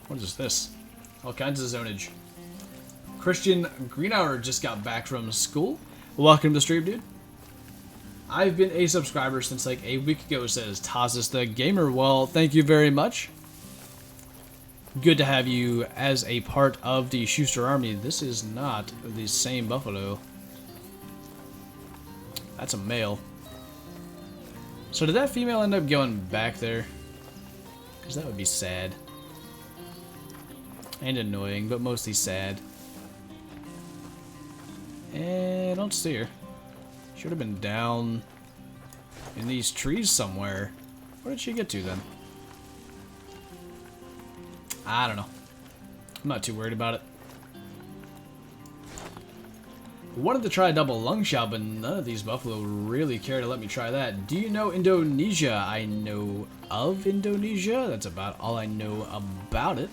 What is this? All kinds of zonage. Christian Greenhour just got back from school. Welcome to the stream, dude. I've been a subscriber since like a week ago, says Tazis the Gamer. Well, thank you very much. Good to have you as a part of the Schuster Army. This is not the same buffalo. That's a male. So did that female end up going back there? Because that would be sad. And annoying, but mostly sad. And I don't see her. Should have been down in these trees somewhere. Where did she get to then? I don't know. I'm not too worried about it. Wanted to try a double lung shot, but none of these buffalo really care to let me try that. Do you know Indonesia? I know of Indonesia. That's about all I know about it.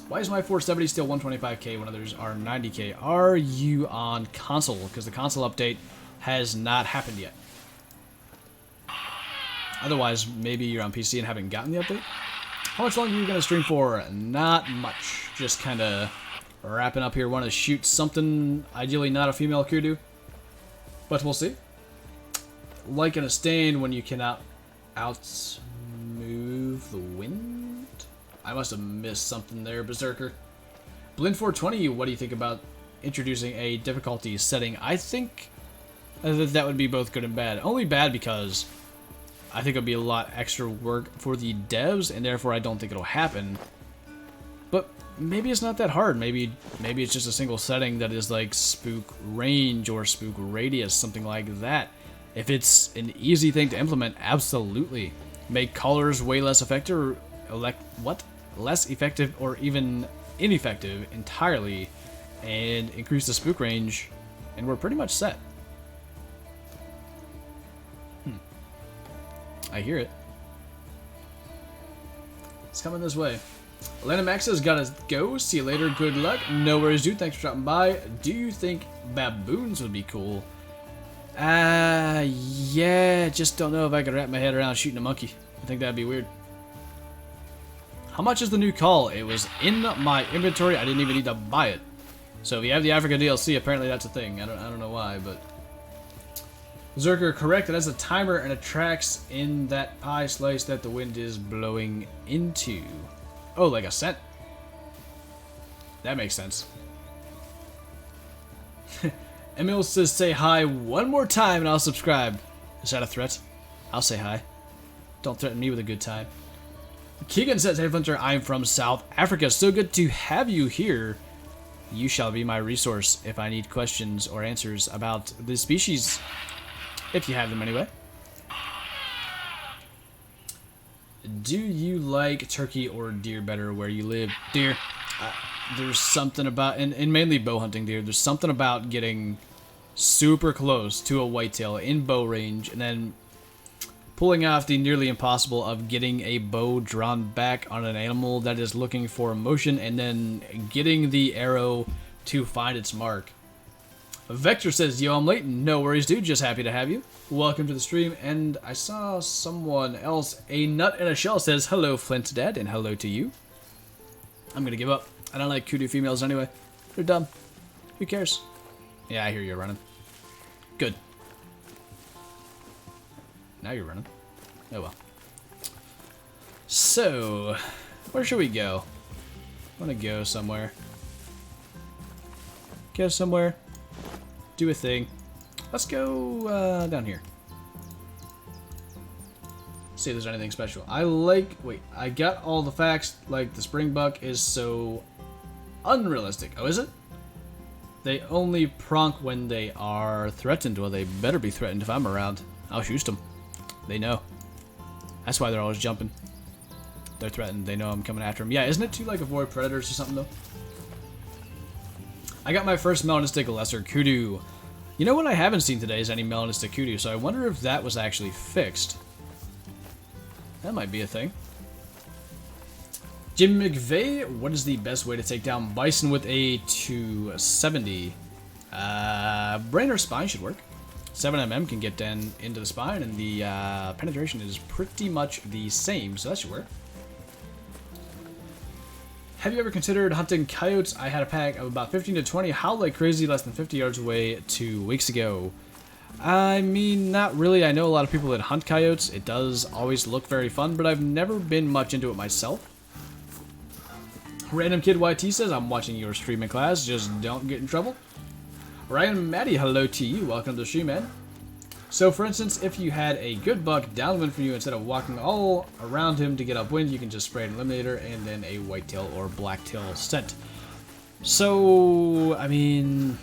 Why is my 470 still 125k when others are 90k? Are you on console? Because the console update has not happened yet. Otherwise, maybe you're on PC and haven't gotten the update. How much longer are you going to stream for? Not much. Just kind of wrapping up here. Want to shoot something, ideally not a female Kudu. But we'll see. Like in a stand when you cannot outmove the wind? I must have missed something there, Berserker. Blind420, what do you think about introducing a difficulty setting? I think that would be both good and bad. Only bad because I think it'll be a lot extra work for the devs, and therefore I don't think it'll happen. But maybe it's not that hard. Maybe it's just a single setting that is like spook range or spook radius, something like that. If it's an easy thing to implement, absolutely. Make colors way less effective, less effective or even ineffective entirely, and increase the spook range, and we're pretty much set. I hear it. It's coming this way. Atlanta Max has got to go. See you later. Good luck. No worries, dude. Thanks for dropping by. Do you think baboons would be cool? Yeah. Just don't know if I could wrap my head around shooting a monkey. I think that'd be weird. How much is the new call? It was in my inventory. I didn't even need to buy it. So if you have the Africa DLC, apparently that's a thing. I don't know why, but Zerker, correct. It has a timer and it tracks in that pie slice that the wind is blowing into. Oh, like a scent. That makes sense. Emil says, say hi one more time and I'll subscribe. Is that a threat? I'll say hi. Don't threaten me with a good time. Keegan says, hey Flinter, I'm from South Africa. So good to have you here. You shall be my resource if I need questions or answers about the species. If you have them anyway. Do you like turkey or deer better where you live? Deer. There's something about, and mainly bow hunting deer, there's something about getting super close to a whitetail in bow range and then pulling off the nearly impossible of getting a bow drawn back on an animal that is looking for motion and then getting the arrow to find its mark. Vector says, yo, I'm late. No worries, dude. Just happy to have you. Welcome to the stream. And I saw someone else. A nut in a shell says, hello, Flint Dad, and hello to you. I'm going to give up. I don't like Kudu females anyway. They're dumb. Who cares? Yeah, I hear you're running. Good. Now you're running. Oh, well. So, where should we go? I want to go somewhere. Go somewhere. Do a thing. Let's go down here. See if there's anything special. I got all the facts. Like, the Springbok is so unrealistic. Oh, is it? They only pronk when they are threatened. Well, they better be threatened if I'm around. I'll shoot them. They know. That's why they're always jumping. They're threatened. They know I'm coming after them. Yeah, isn't it to like avoid predators or something though? I got my first melanistic lesser Kudu. You know what I haven't seen today is any melanistic Kudu, so I wonder if that was actually fixed. That might be a thing. Jim McVeigh, what is the best way to take down bison with a 270? Brain or spine should work. 7mm can get down into the spine, and the penetration is pretty much the same, so that should work. Have you ever considered hunting coyotes? I had a pack of about 15 to 20 howl like crazy less than 50 yards away 2 weeks ago. I mean, not really. I know a lot of people that hunt coyotes. It does always look very fun, but I've never been much into it myself. Random Kid YT says, I'm watching your streaming class, just don't get in trouble. Ryan Maddie, hello to you. Welcome to the stream, man. So, for instance, if you had a good buck downwind from you, instead of walking all around him to get upwind, you can just spray an eliminator and then a whitetail or blacktail scent. So, I mean,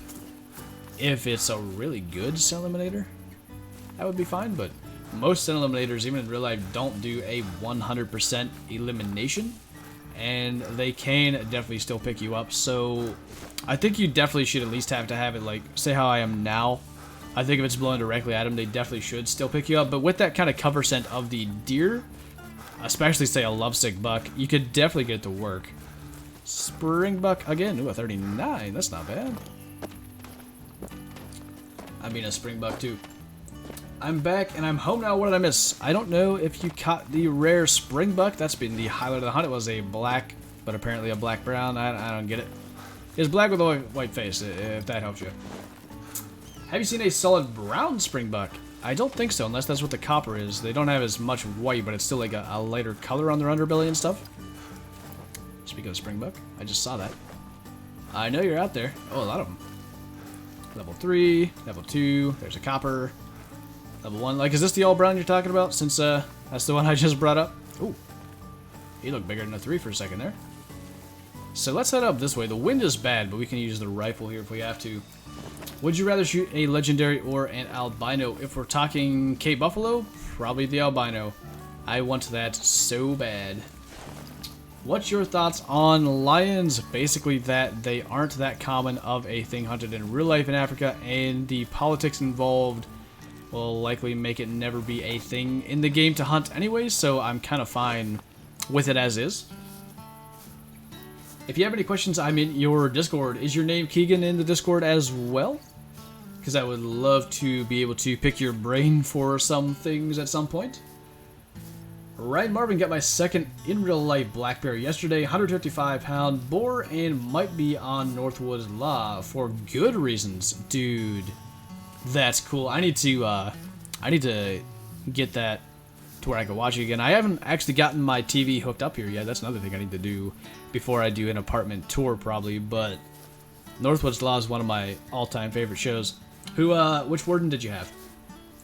if it's a really good scent eliminator, that would be fine, but most scent eliminators, even in real life, don't do a 100% elimination, and they can definitely still pick you up. So, I think you definitely should at least have to have it, like, say how I am now. I think if it's blowing directly at them, they definitely should still pick you up. But with that kind of cover scent of the deer, especially say a lovesick buck, you could definitely get it to work. Springbok again. Ooh, a 39. That's not bad. I mean, a Springbok too. I'm back and I'm home now. What did I miss? I don't know if you caught the rare Springbok. That's been the highlight of the hunt. It was a black, but apparently a black-brown. I don't get it. It's black with a white face, if that helps you. Have you seen a solid brown Springbok? I don't think so, unless that's what the copper is. They don't have as much white, but it's still like a lighter color on their underbelly and stuff. Speaking of Springbok, I just saw that. I know you're out there. Oh, a lot of them. Level 3, level 2, there's a copper. Level 1, like, is this the all brown you're talking about? Since that's the one I just brought up. Ooh, he looked bigger than a 3 for a second there. So let's head up this way. The wind is bad, but we can use the rifle here if we have to. Would you rather shoot a legendary or an albino? If we're talking Cape Buffalo, probably the albino. I want that so bad. What's your thoughts on lions? Basically that they aren't that common of a thing hunted in real life in Africa, and the politics involved will likely make it never be a thing in the game to hunt anyway, so I'm kind of fine with it as is. If you have any questions, I'm in your Discord. Is your name Keegan in the Discord as well? Because I would love to be able to pick your brain for some things at some point. Ryan Marvin got my second in real life black bear yesterday, 155-pound boar, and might be on Northwood's Law for good reasons. Dude, that's cool. I need to get that to where I can watch it again. I haven't actually gotten my TV hooked up here yet. That's another thing I need to do before I do an apartment tour probably, but Northwood's Law is one of my all-time favorite shows. Which warden did you have?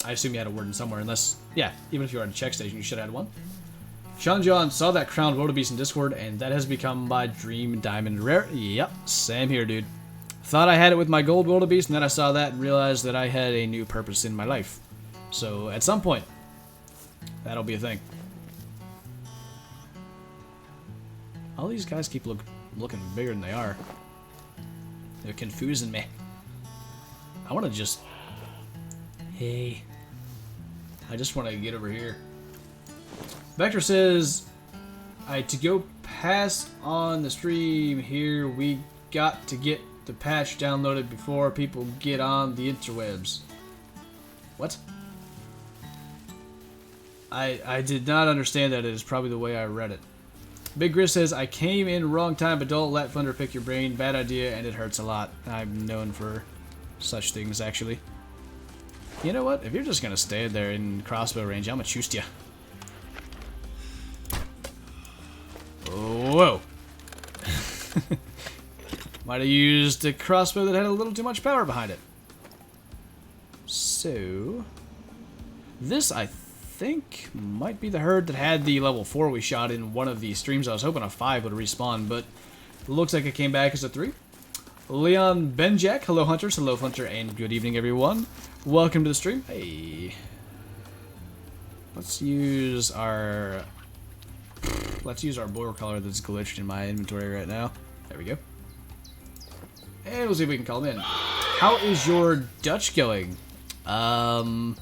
I assume you had a warden somewhere, unless, yeah, even if you were at a check station, you should have had one. Sean John saw that crowned wildebeest in Discord, and that has become my dream diamond rare. Yep, same here, dude. Thought I had it with my gold wildebeest, and then I saw that and realized that I had a new purpose in my life. So, at some point, that'll be a thing. All these guys keep looking bigger than they are. They're confusing me. I want to just... Hey. I just want to get over here. Vector says, to go past on the stream here, we got to get the patch downloaded before people get on the interwebs. What? I did not understand that. It is probably the way I read it. Big Grizz says, I came in wrong time, but don't let Flinter pick your brain. Bad idea, and it hurts a lot. I'm known for such things, actually. You know what? If you're just going to stay there in crossbow range, I'm going to choose you. Whoa. Might have used a crossbow that had a little too much power behind it. So, this, I think, might be the herd that had the level 4 we shot in one of the streams. I was hoping a 5 would respawn, but looks like it came back as a 3. Leon Benjack, hello Hunters, hello Flinter, and good evening everyone. Welcome to the stream. Hey. Let's use our border color that's glitched in my inventory right now. There we go. And we'll see if we can call him in. How is your Dutch going? That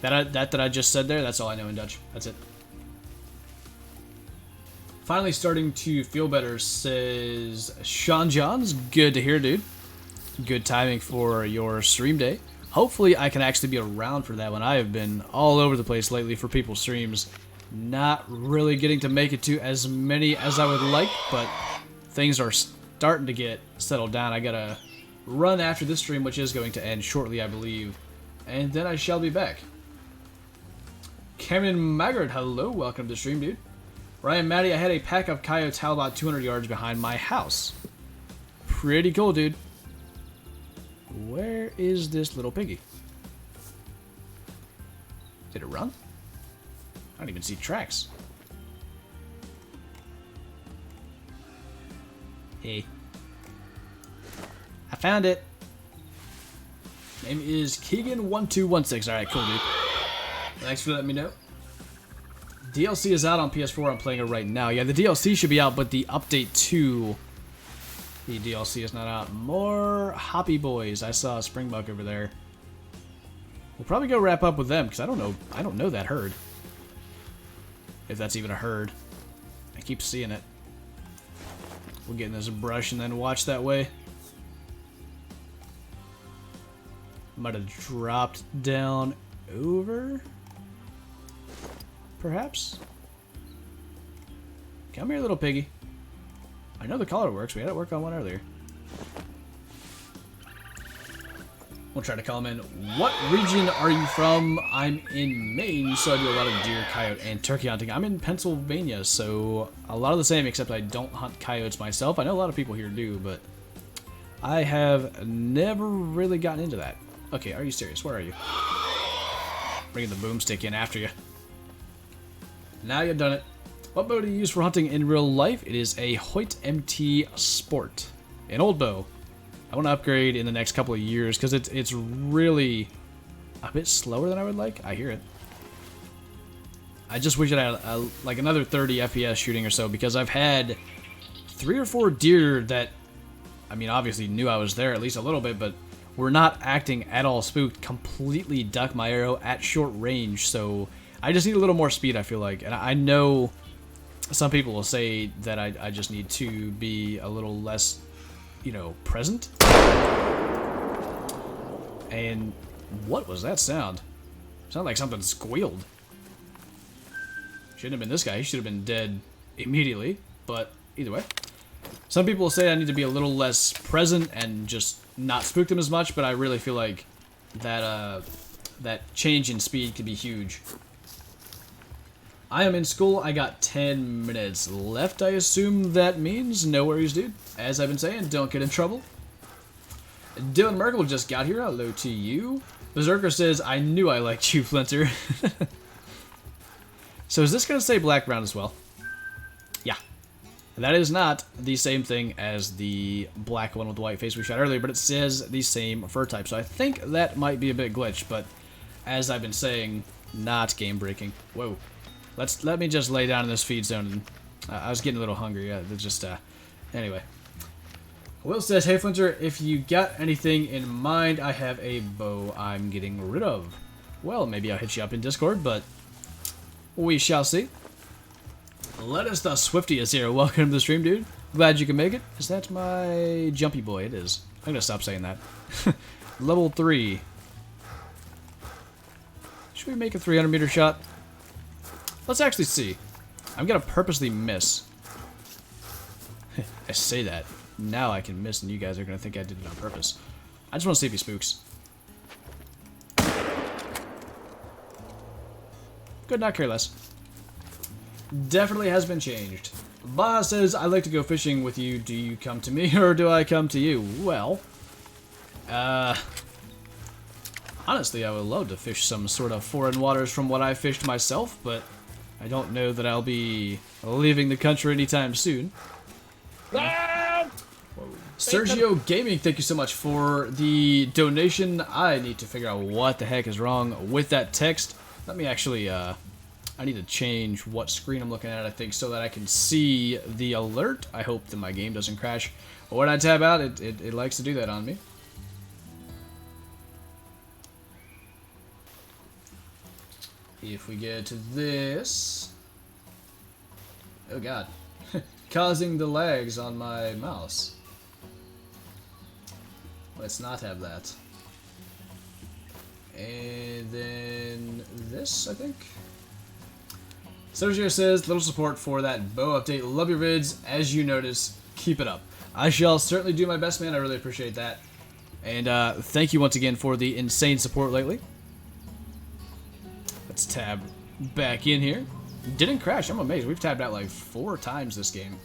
I just said there, that's all I know in Dutch. That's it. Finally starting to feel better, says Sean Johns. Good to hear, dude. Good timing for your stream day. Hopefully I can actually be around for that one. I have been all over the place lately for people's streams. Not really getting to make it to as many as I would like, but things are starting to get settled down. I gotta run after this stream, which is going to end shortly, I believe. And then I shall be back. Cameron Maggard, hello. Welcome to the stream, dude. Ryan Matty, I had a pack of coyotes howl about 200 yards behind my house. Pretty cool, dude. Where is this little piggy? Did it run? I don't even see tracks. Hey. I found it. Name is Keegan1216. Alright, cool, dude. Thanks for letting me know. DLC is out on PS4. I'm playing it right now. Yeah, the DLC should be out, but the update to the DLC is not out. More Hoppy Boys. I saw Springbok over there. We'll probably go wrap up with them because I don't know that herd. If that's even a herd. I keep seeing it. We'll get in this brush and then watch that way. Might have dropped down over. Perhaps? Come here, little piggy. I know the color works. We had it work on one earlier. We'll try to call him in. What region are you from? I'm in Maine, so I do a lot of deer, coyote, and turkey hunting. I'm in Pennsylvania, so a lot of the same, except I don't hunt coyotes myself. I know a lot of people here do, but I have never really gotten into that. Okay, are you serious? Where are you? Bringing the boomstick in after you. Now you've done it. What bow do you use for hunting in real life? It is a Hoyt MT Sport. An old bow. I want to upgrade in the next couple of years because it's really a bit slower than I would like. I hear it. I just wish I had like another 30 FPS shooting or so because I've had 3 or 4 deer that, I mean, obviously knew I was there at least a little bit, but were not acting at all spooked. Completely ducked my arrow at short range, so I just need a little more speed, I feel like. And I know some people will say that I just need to be a little less, you know, present. And what was that sound? Sounded like something squealed. Shouldn't have been this guy. He should have been dead immediately. But either way. Some people will say I need to be a little less present and just not spook them as much, but I really feel like that that change in speed could be huge. I am in school. I got 10 minutes left. I assume that means no worries, dude. As I've been saying, don't get in trouble. Dylan Merkel just got here. Hello to you. Berserker says, I knew I liked you, Flinter. So is this going to say black brown as well? Yeah. That is not the same thing as the black one with the white face we shot earlier, but it says the same fur type. So I think that might be a bit glitched, but as I've been saying, not game breaking. Whoa. Let me just lay down in this feed zone. And, I was getting a little hungry. Yeah, just anyway. Will says, hey Flinter, if you got anything in mind, I have a bow I'm getting rid of. Well, maybe I'll hit you up in Discord, but we shall see. Let us the Swifty is here. Welcome to the stream, dude. Glad you can make it. Is that my jumpy boy? It is. I'm gonna stop saying that. Level 3. Should we make a 300-meter shot? Let's actually see. I'm gonna purposely miss. I say that. Now I can miss and you guys are gonna think I did it on purpose. I just want to see if he spooks. Could not care less. Definitely has been changed. Ba says, I like to go fishing with you. Do you come to me or do I come to you? Well, honestly, I would love to fish some sort of foreign waters from what I fished myself, but I don't know that I'll be leaving the country anytime soon. Ah! Sergio Gaming, thank you so much for the donation. I need to figure out what the heck is wrong with that text. Let me actually, I need to change what screen I'm looking at, I think, so that I can see the alert. I hope that my game doesn't crash. But when I tab out, it likes to do that on me. If we get to this... Oh god. Causing the lags on my mouse. Let's not have that. And then this, I think. Sergio says, little support for that bow update. Love your vids. As you notice, keep it up. I shall certainly do my best, man. I really appreciate that. And thank you once again for the insane support lately. Let's tab back in here. Didn't crash. I'm amazed. We've tabbed out like 4 times this game.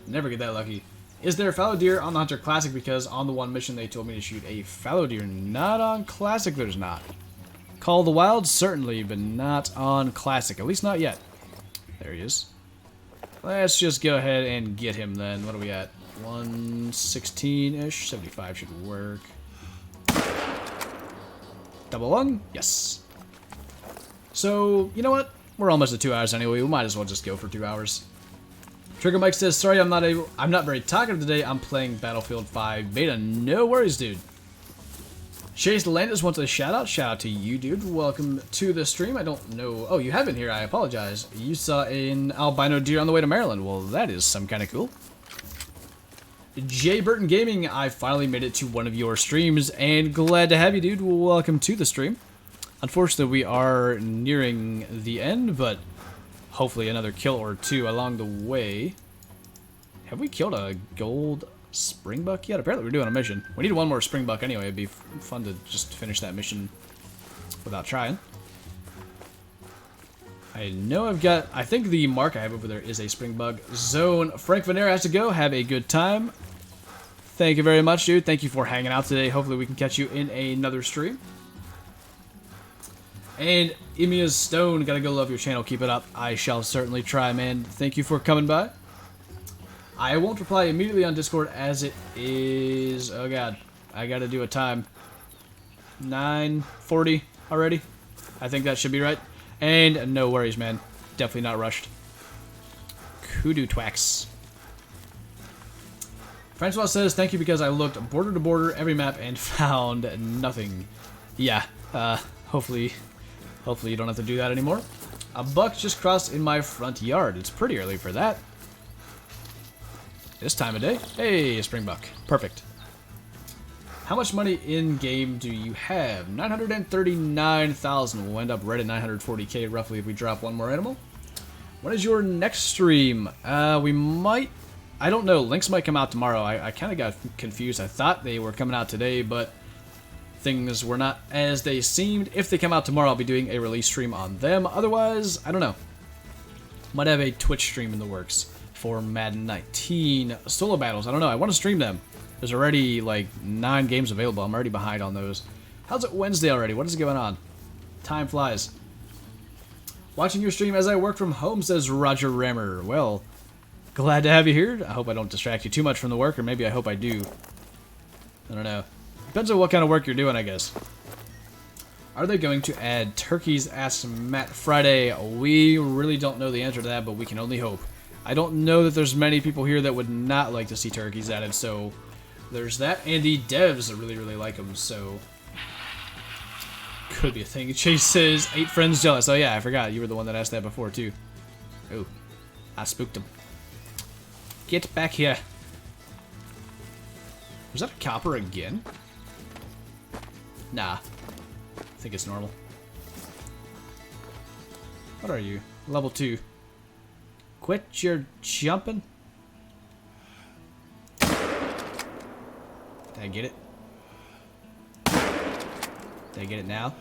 Never get that lucky. Is there a fallow deer on the Hunter Classic? Because on the one mission they told me to shoot a fallow deer. Not on Classic, there's not. Call of the Wild, certainly, but not on Classic. At least not yet. There he is. Let's just go ahead and get him then. What are we at? 116-ish? 75 should work. Double lung? Yes. So, you know what? We're almost at 2 hours anyway. We might as well just go for 2 hours. Trigger Mike says, sorry, I'm not very talkative today. I'm playing Battlefield 5 beta. No worries, dude. Chase Landis wants a shout out. Shout out to you, dude. Welcome to the stream. I don't know. Oh, you have been here. I apologize. You saw an albino deer on the way to Maryland. Well, that is some kind of cool. Jay Burton Gaming, I finally made it to one of your streams, and glad to have you, dude. Welcome to the stream. Unfortunately, we are nearing the end, but hopefully another kill or 2 along the way. Have we killed a gold Springbok yet? Apparently we're doing a mission. We need one more Springbok anyway. It'd be fun to just finish that mission without trying. I know I've got... I think the mark I have over there is a Springbok zone. Frank Venera has to go. Have a good time. Thank you very much, dude. Thank you for hanging out today. Hopefully we can catch you in another stream. And Emia's Stone, gotta go love your channel. Keep it up. I shall certainly try, man. Thank you for coming by. I won't reply immediately on Discord as it is... Oh god, I gotta do a time. 9:40 already. I think that should be right. And no worries, man. Definitely not rushed. Kudu twacks. Francois says, thank you because I looked border to border every map and found nothing. Yeah, hopefully you don't have to do that anymore. A buck just crossed in my front yard. It's pretty early for that. This time of day. Hey, a Springbok. Perfect. How much money in-game do you have? 939,000. We'll end up right at 940k roughly if we drop one more animal. When is your next stream? We might... I don't know. Links might come out tomorrow. I kind of got confused. I thought they were coming out today, but things were not as they seemed. If they come out tomorrow, I'll be doing a release stream on them. Otherwise, I don't know. Might have a Twitch stream in the works for Madden 19 solo battles. I don't know. I want to stream them. There's already like 9 games available. I'm already behind on those. How's it Wednesday already? What is going on? Time flies. Watching your stream as I work from home, says Roger Rammer. Well, glad to have you here. I hope I don't distract you too much from the work, or maybe I hope I do. I don't know. Depends on what kind of work you're doing, I guess. Are they going to add turkeys? Asks Matt Friday. We really don't know the answer to that, but we can only hope. I don't know that there's many people here that would not like to see turkeys added, so there's that. And the devs really like them, so could be a thing. Chase says, 8 friends jealous. Oh yeah, I forgot. You were the one that asked that before, too. Oh, I spooked him. Get back here. Was that a copper again? Nah. I think it's normal. What are you? Level 2. Quit your jumping. Did I get it? Did I get it now?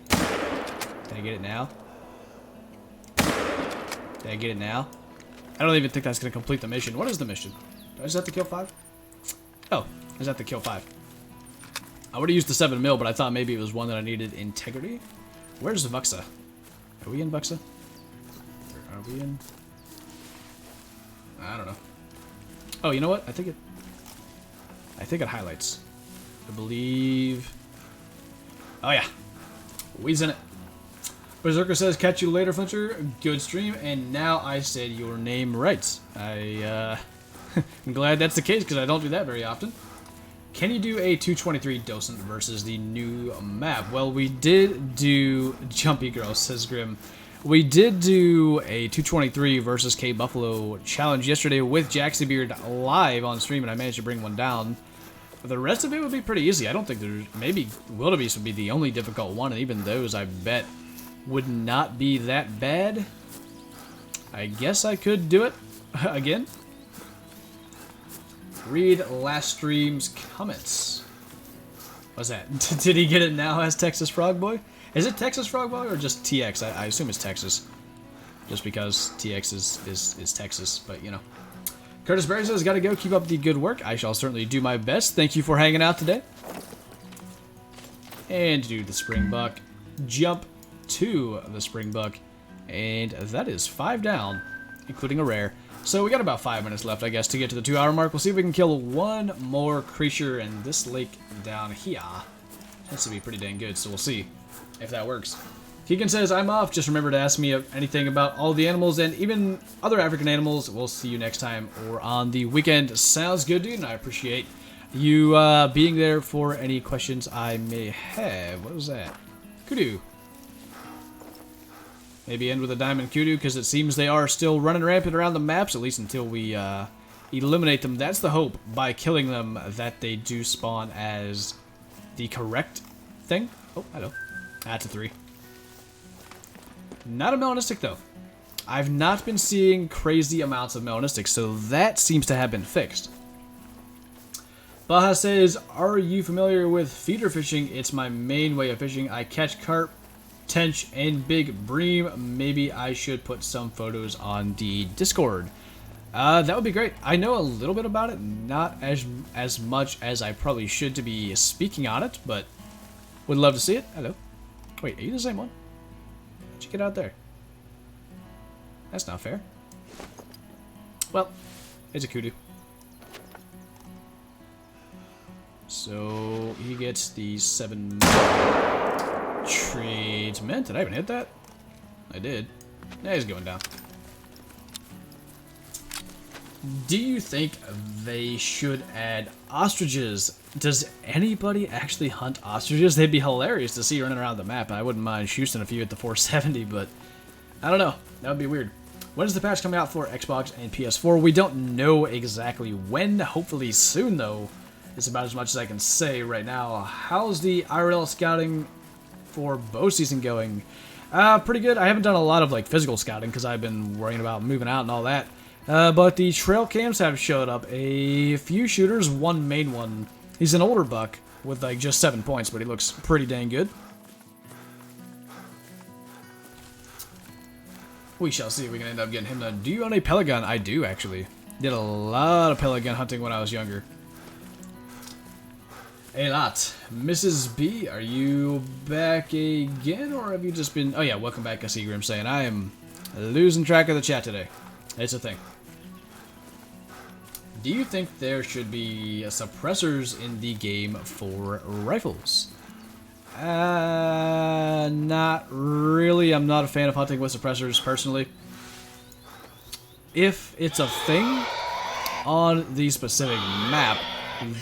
Did I get it now? Did I get it now? I don't even think that's going to complete the mission. What is the mission? Is that the kill 5? Oh, is that the kill 5? I would have used the 7 mil, but I thought maybe it was one that I needed integrity. Where's Vuxa? Are we in Vuxa? Are we in? I don't know. Oh, you know what? I think it highlights. I believe. Oh yeah, we's in it. Berserker says, "Catch you later, Flinter. Good stream." And now I said your name right. I'm glad that's the case because I don't do that very often. Can you do a 223 docent versus the new map? Well, we did do Jumpy Girl, says Grim. We did do a 223 versus K Buffalo challenge yesterday with Jaxybeard live on stream, and I managed to bring one down. The rest of it would be pretty easy. I don't think there's... Maybe Wildebeest would be the only difficult one, and even those, I bet, would not be that bad. I guess I could do it again. Read last stream's comments. What's that? Did he get it now as Texas Frog Boy? Is it Texas Frog Boy or just TX? I assume it's Texas. Just because TX is Texas, but you know. Curtis Berry says, "Gotta go. Keep up the good work. I shall certainly do my best. Thank you for hanging out today." And do the Springbok. Jump to the Springbok. And that is 5 down, including a rare. So we got about 5 minutes left, I guess, to get to the 2-hour mark. We'll see if we can kill one more creature in this lake down here. This will be pretty dang good, so we'll see if that works. Keegan says, "I'm off. Just remember to ask me anything about all the animals and even other African animals. We'll see you next time or on the weekend." Sounds good, dude, and I appreciate you being there for any questions I may have. What was that? Kudu. Maybe end with a diamond Kudu, because it seems they are still running rampant around the maps, at least until we eliminate them. That's the hope, by killing them, that they do spawn as the correct thing. Oh, hello. That's a 3. Not a melanistic, though. I've not been seeing crazy amounts of melanistic, so that seems to have been fixed. Baja says, "Are you familiar with feeder fishing? It's my main way of fishing. I catch carp, tench, and big bream. Maybe I should put some photos on the Discord." That would be great. I know a little bit about it, not as much as I probably should to be speaking on it, but would love to see it. Hello. Wait, are you the same one? How'd you get out there? That's not fair. Well, it's a Kudu. So he gets the 7 treatment. Did I even hit that? I did. Yeah, he's going down. Do you think they should add ostriches? Does anybody actually hunt ostriches? They'd be hilarious to see running around the map. I wouldn't mind shooting a few at the 470, but I don't know. That would be weird. When is the patch coming out for Xbox and PS4? We don't know exactly when. Hopefully soon, though. It's about as much as I can say right now. How's the IRL scouting for bow season going? Pretty good. I haven't done a lot of like physical scouting because I've been worrying about moving out and all that. But the trail cams have showed up. A few shooters, one main one. He's an older buck with like just 7 points, but he looks pretty dang good. We shall see if we can end up getting him done. Do you own a pellet gun? I do, actually. Did a lot of pellet gun hunting when I was younger. A lot. Mrs. B, are you back again, or have you just been... Oh yeah, welcome back, I see Grim saying. I am losing track of the chat today. It's a thing. Do you think there should be suppressors in the game for rifles? Not really. I'm not a fan of hunting with suppressors, personally. If it's a thing on the specific map,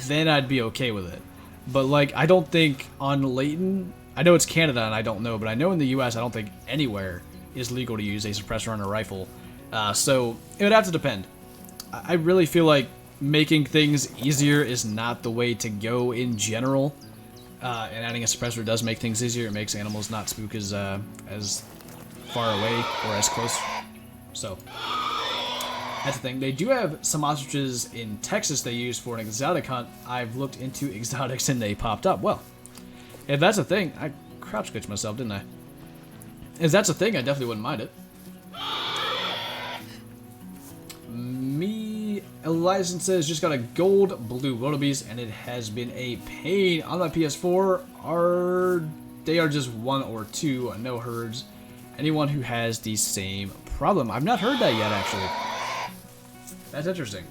then I'd be okay with it. But, like, I don't think on Layton... I know it's Canada and I don't know, but I know in the US I don't think anywhere is legal to use a suppressor on a rifle. So, it would have to depend. I really feel like making things easier is not the way to go in general. And adding a suppressor does make things easier. It makes animals not spook as far away or as close. So, that's the thing. They do have some ostriches in Texas they use for an exotic hunt. I've looked into exotics and they popped up. Well, if that's a thing, I crouch glitched myself, didn't I? If that's a thing, I definitely wouldn't mind it. Elizen says, just got a gold blue wildebeest and it has been a pain on my PS4. They are just 1 or 2, no herds. Anyone who has the same problem. I've not heard that yet, actually. That's interesting.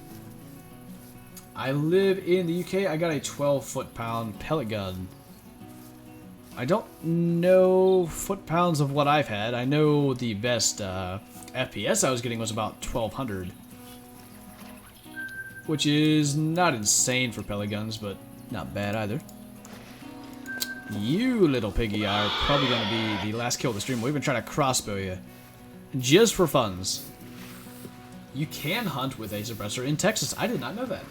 I live in the UK. I got a 12 foot-pound pellet gun. I don't know foot-pounds of what I've had. I know the best FPS I was getting was about 1200. Which is not insane for pellet guns, but not bad either. You little piggy are probably going to be the last kill of the stream. We've been trying to crossbow you. Just for funs. You can hunt with a suppressor in Texas. I did not know that.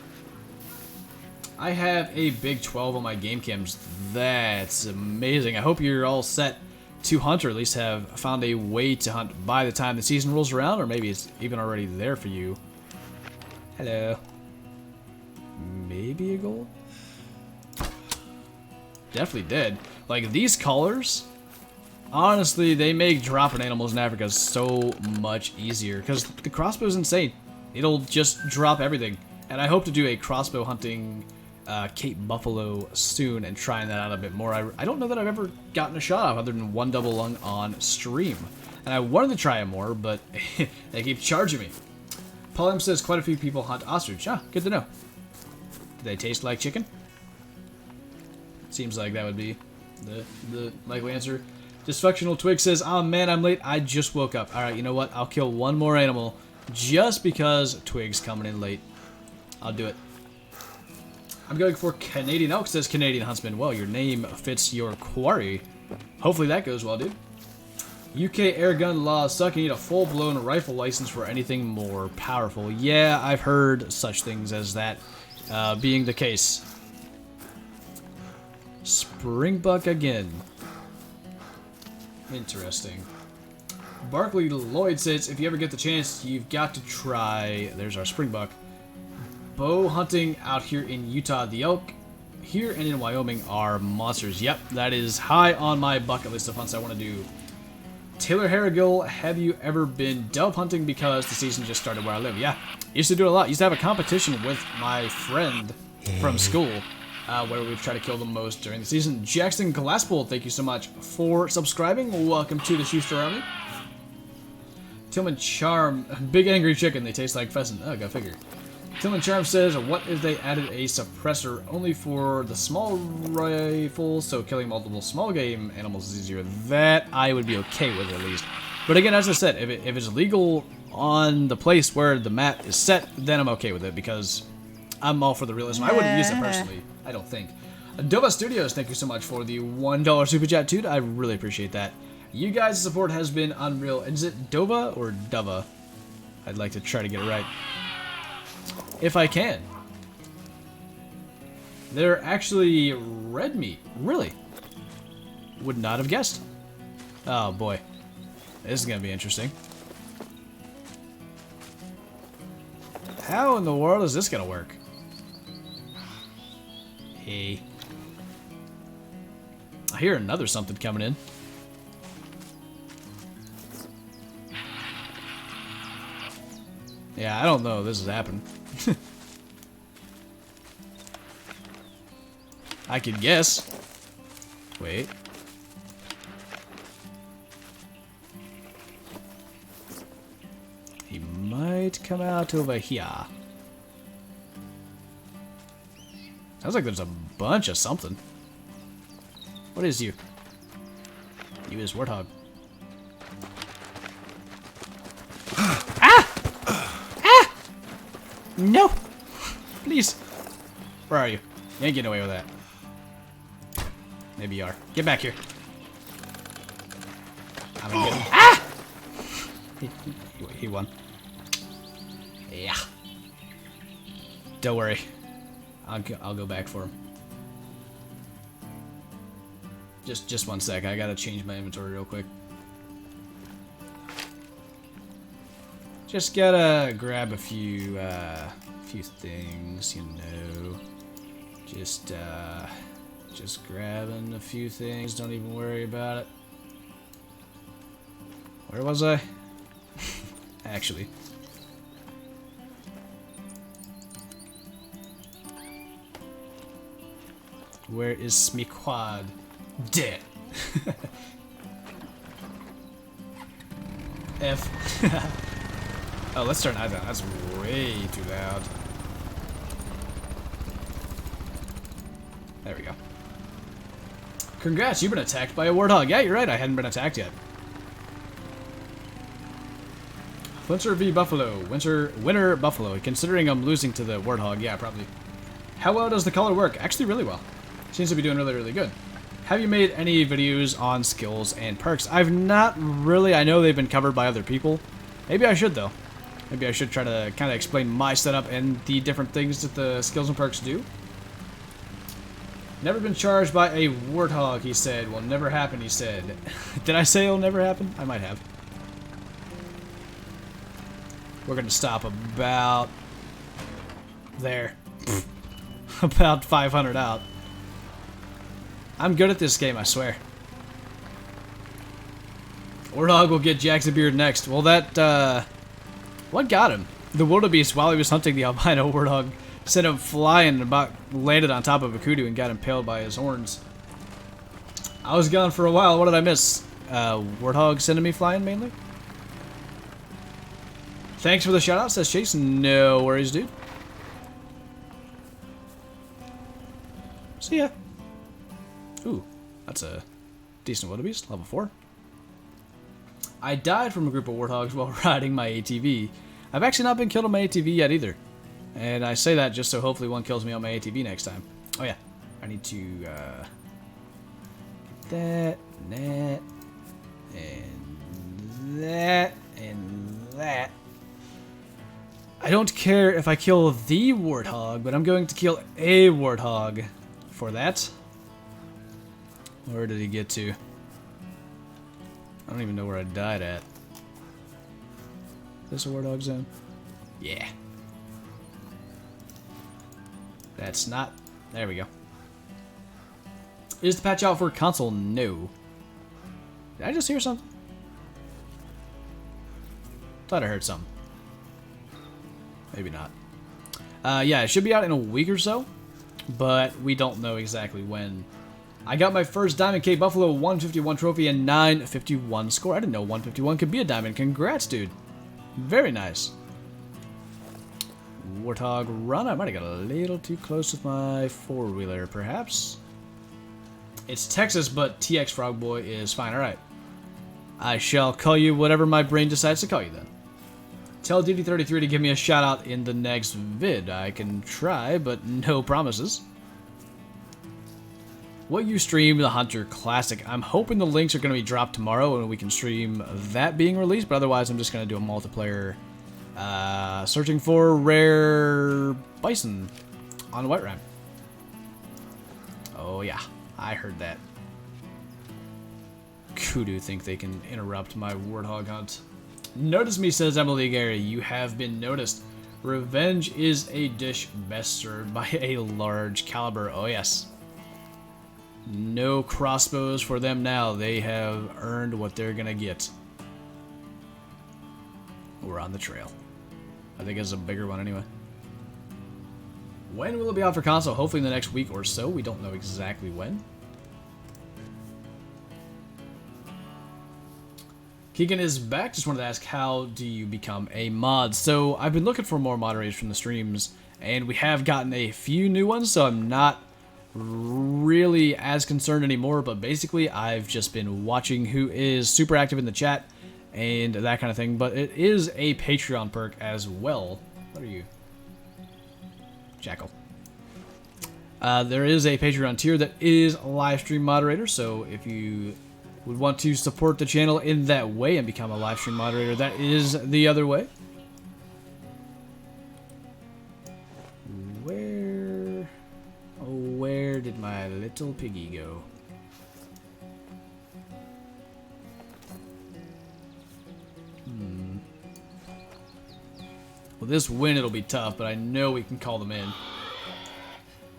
I have a big 12 on my game cams. That's amazing. I hope you're all set to hunt, or at least have found a way to hunt by the time the season rolls around, or maybe it's even already there for you. Hello. Maybe a gold? Definitely dead. Like, these collars, honestly, they make dropping animals in Africa so much easier, because the crossbow is insane. It'll just drop everything. And I hope to do a crossbow hunting Cape Buffalo soon and trying that out a bit more. I don't know that I've ever gotten a shot off other than one double lung on stream. And I wanted to try it more, but they keep charging me. Paul M says quite a few people hunt ostrich. Ah, good to know. Do they taste like chicken? Seems like that would be the likely answer. Dysfunctional Twig says, "Oh man, I'm late. I just woke up. Alright, you know what? I'll kill one more animal just because Twig's coming in late. I'll do it." I'm going for Canadian Elk, says Canadian Huntsman. Well, your name fits your quarry. Hopefully that goes well, dude. UK airgun laws suck. You need a full-blown rifle license for anything more powerful. Yeah, I've heard such things as that being the case. Springbok again. Interesting. Barkley Lloyd says, if you ever get the chance, you've got to try, there's our Springbok, bow hunting out here in Utah. The elk here and in Wyoming are monsters. Yep, that is high on my bucket list of hunts I want to do. Taylor Harrigill, have you ever been dove hunting? Because the season just started where I live. Yeah, used to do it a lot. Used to have a competition with my friend from school where we've tried to kill the most during the season. Jackson Glasspool, thank you so much for subscribing. Welcome to the Schuster Army. Tillman Charm, big angry chicken. They taste like pheasant. Oh, go figure. Tillman Charm says, what if they added a suppressor only for the small rifle, so killing multiple small game animals is easier? That I would be okay with, at least. But again, as I said, if it's legal on the place where the map is set, then I'm okay with it, because I'm all for the realism. I wouldn't use it personally, I don't think. Dova Studios, thank you so much for the $1 super chat, dude. I really appreciate that. You guys' support has been unreal. Is it Dova or Dova? I'd like to try to get it right. If I can. They're actually red meat. Really? Would not have guessed. Oh boy. This is going to be interesting. How in the world is this going to work? Hey. I hear another something coming in. Yeah, I don't know if this has happened. I could guess. Wait. He might come out over here. Sounds like there's a bunch of something. What is you? You is Warthog. Ah! Ah! No! Please. Where are you? You ain't getting away with that. Maybe you are. Get back here. I'm gonna get him. Ah! He won. Yeah. Don't worry. I'll go back for him. Just one sec. I gotta change my inventory real quick. Just gotta grab a few things, you know. Just grabbing a few things. Don't even worry about it. Where was I? Actually. Where is me quad? Dead. F. Oh, let's turn that down. That's way too loud. There we go. Congrats, you've been attacked by a warthog. Yeah, you're right, I hadn't been attacked yet. Flinter v Buffalo. Winner Buffalo. Considering I'm losing to the warthog, yeah, probably. How well does the color work? Actually, really well. Seems to be doing really, really good. Have you made any videos on skills and perks? I've not really. I know they've been covered by other people. Maybe I should, though. Maybe I should try to kind of explain my setup and the different things that the skills and perks do. Never been charged by a warthog, he said. Will never happen, he said. Did I say it'll never happen? I might have. We're going to stop about there. About 500 out. I'm good at this game, I swear. Warthog will get Jackson Beard next. Well, that, what got him? The wildebeest, while he was hunting the albino warthog, sent him flying and about landed on top of a kudu and got impaled by his horns. I was gone for a while. What did I miss? Warthog sending me flying, mainly? Thanks for the shout-out, says Chase. No worries, dude. See ya. Ooh, that's a decent wildebeest, level 4. I died from a group of warthogs while riding my ATV. I've actually not been killed on my ATV yet either. And I say that just so hopefully one kills me on my ATV next time. Oh yeah, I need to get that, and that, and that. I don't care if I kill the warthog, but I'm going to kill a warthog for that. Where did he get to? I don't even know where I died at. Is this a warthog zone? Yeah. That's not... There we go. Is the patch out for console? No. Did I just hear something? Thought I heard something. Maybe not. Yeah, it should be out in a week or so, but we don't know exactly when. I got my first Diamond K Buffalo 151 trophy and 951 score. I didn't know 151 could be a diamond. Congrats, dude. Very nice. Warthog run. I might have got a little too close with my four-wheeler, perhaps. It's Texas, but TX Frog Boy is fine. All right. I shall call you whatever my brain decides to call you then. Tell DD33 to give me a shout out in the next vid. I can try, but no promises. Will you stream the Hunter Classic? I'm hoping the links are going to be dropped tomorrow and we can stream that being released, but otherwise I'm just going to do a multiplayer searching for rare bison on White Ram. Oh yeah, I heard that. Kudu think they can interrupt my warthog hunt. Notice me, says Emily Gary. You have been noticed. Revenge is a dish best served by a large caliber. Oh yes. No crossbows for them now. They have earned what they're gonna get. We're on the trail. I think it's a bigger one anyway. When will it be out for console? Hopefully in the next week or so. We don't know exactly when. Keegan is back. Just wanted to ask, how do you become a mod? So I've been looking for more moderators from the streams, and we have gotten a few new ones, so I'm not really as concerned anymore, but basically I've just been watching who is super active in the chat and that kind of thing. But it is a Patreon perk as well. What are you? Jackal. There is a Patreon tier that is a live stream moderator, so if you would want to support the channel in that way and become a live stream moderator, that is the other way. Where did my little piggy go? Well, this win, it'll be tough, but I know we can call them in.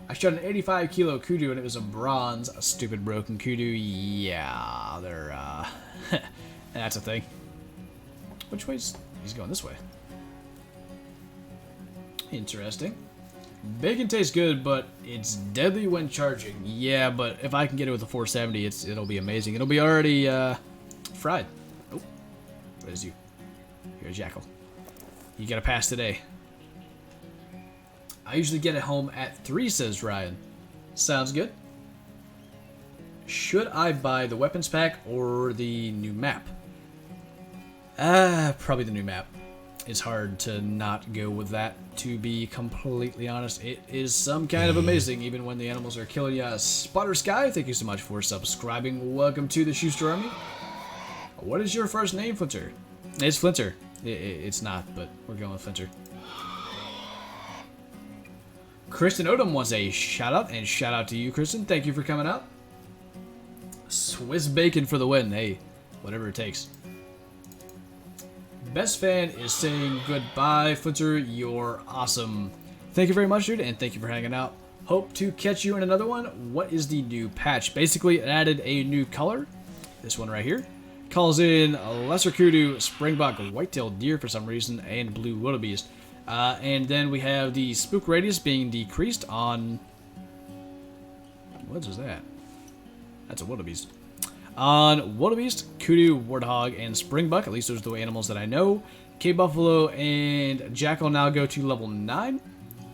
I shot an 85 kilo kudu and it was a bronze, a stupid broken kudu. Yeah, they're, that's a thing. Which way's, he's going this way. Interesting. Bacon tastes good, but it's deadly when charging. Yeah, but if I can get it with a 470, it'll be amazing. It'll be already fried. Oh, what is you? You're a jackal. You gotta pass today. I usually get it home at 3, says Ryan. Sounds good. Should I buy the weapons pack or the new map? Probably the new map. It's hard to not go with that, to be completely honest. It is some kind of amazing, even when the animals are killing ya. Spotter Sky, thank you so much for subscribing. Welcome to the Schuster Army. What is your first name, Flinter? It's Flinter. It's not, but we're going with Flinter. Kristen Odom wants a shout out, and shout out to you, Kristen. Thank you for coming out. Swiss bacon for the win. Hey, whatever it takes. Best fan is saying goodbye, Flinter. You're awesome. Thank you very much, dude, and thank you for hanging out. Hope to catch you in another one. What is the new patch? Basically, it added a new color. This one right here. Calls in a lesser Kudu, Springbok, Whitetail deer for some reason, and blue wildebeest. And then we have the spook radius being decreased on... What is that? That's a wildebeest. On wildebeest, Kudu, warthog, and Springbok, at least those are the animals that I know. Buffalo and jackal now go to level 9.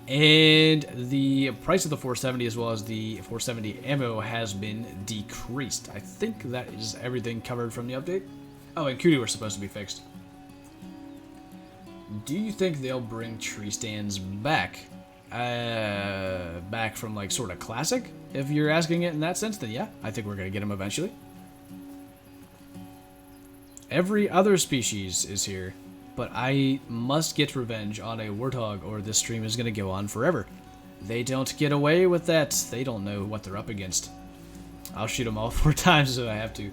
And the price of the 470 as well as the 470 ammo has been decreased. I think that is everything covered from the update. Oh, and Kudu are supposed to be fixed. Do you think they'll bring tree stands back? Back from like sort of classic? If you're asking it in that sense, then yeah, I think we're going to get them eventually. Every other species is here, but I must get revenge on a warthog or this stream is going to go on forever. They don't get away with that. They don't know what they're up against. I'll shoot them all 4 times if I have to.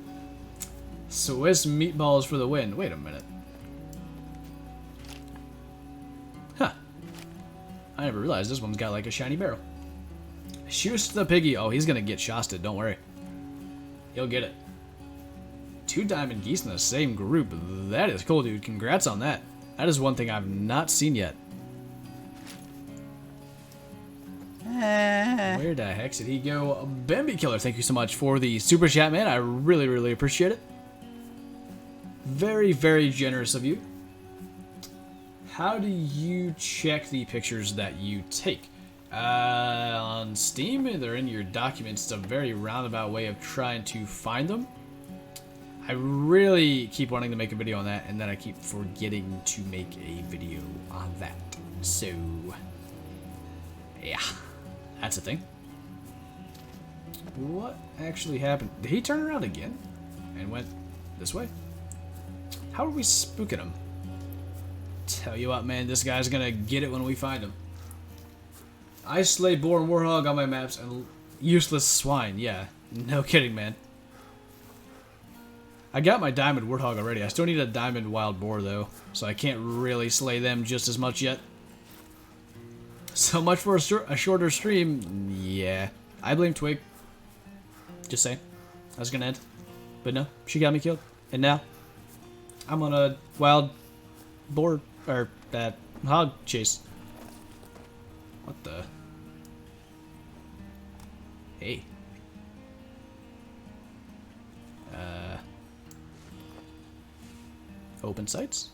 Swiss meatballs for the win. Wait a minute. Huh. I never realized this one's got like a shiny barrel. Shoots the piggy. Oh, he's going to get shosted. Don't worry. He'll get it. 2 diamond geese in the same group. That is cool, dude. Congrats on that. That is one thing I've not seen yet. Where the heck did he go? Bambi Killer, thank you so much for the super chat, man. I really, really appreciate it. Very, very generous of you. How do you check the pictures that you take? On Steam, they're in your documents. It's a very roundabout way of trying to find them. I really keep wanting to make a video on that, and then I keep forgetting to make a video on that. So, yeah, that's a thing. What actually happened? Did he turn around again and went this way? How are we spooking him? Tell you what, man, this guy's gonna get it when we find him. I slay boar and warthog on my maps and useless swine. Yeah, no kidding, man. I got my diamond warthog already. I still need a diamond wild boar, though, so I can't really slay them just as much yet. So much for a shorter stream. Yeah, I blame Twig. Just saying. I was gonna end. But no, she got me killed. And now, I'm on a wild boar, or hog chase. What the? Hey. Open sights.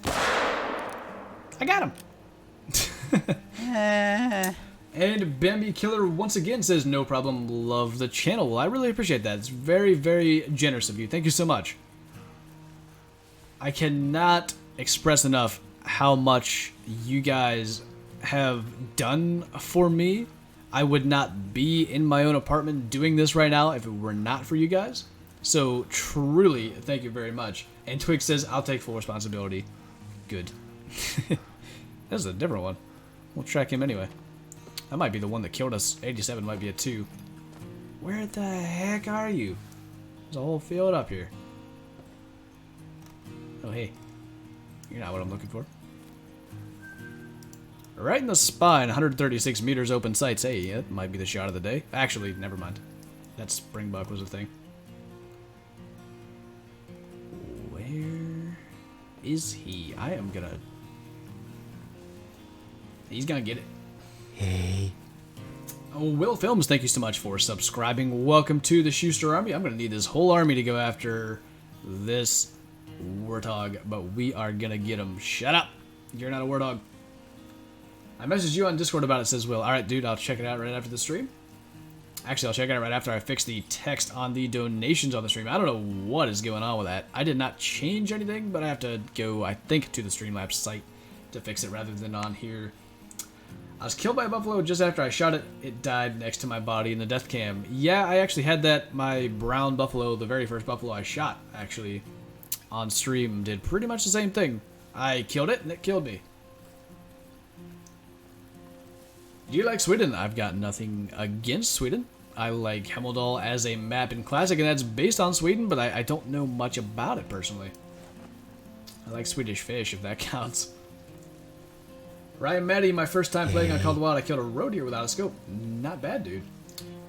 I got him. And Bambi Killer once again says, no problem, love the channel. Well, I really appreciate that. It's very, very generous of you. Thank you so much. I cannot express enough how much you guys have done for me. I would not be in my own apartment doing this right now if it were not for you guys. So, truly, thank you very much. And Twig says, I'll take full responsibility. Good. That's a different one. We'll track him anyway. That might be the one that killed us. 87 might be a 2. Where the heck are you? There's a whole field up here. Oh, hey. You're not what I'm looking for. Right in the spine, 136 meters open sights. Hey, that might be the shot of the day. Actually, never mind. That Springbok was a thing. Where is he? I am gonna... He's gonna get it. Hey. Oh, Will Films, thank you so much for subscribing. Welcome to the Schuster Army. I'm gonna need this whole army to go after this warthog, but we are gonna get him. Shut up! You're not a warthog. I messaged you on Discord about it, says Will. Alright, dude, I'll check it out right after the stream. Actually, I'll check it out right after I fix the text on the donations on the stream. I don't know what is going on with that. I did not change anything, but I have to go, I think, to the Streamlabs site to fix it rather than on here. I was killed by a buffalo just after I shot it. It died next to my body in the death cam. Yeah, I actually had that. My brown buffalo, the very first buffalo I shot, actually, on stream, did pretty much the same thing. I killed it, and it killed me. Do you like Sweden? I've got nothing against Sweden. I like Hemmeldal as a map in Classic, and that's based on Sweden, but I don't know much about it personally. I like Swedish fish, if that counts. Ryan Maddie, my first time playing on Call of the Wild, I killed a roe deer without a scope. Not bad, dude.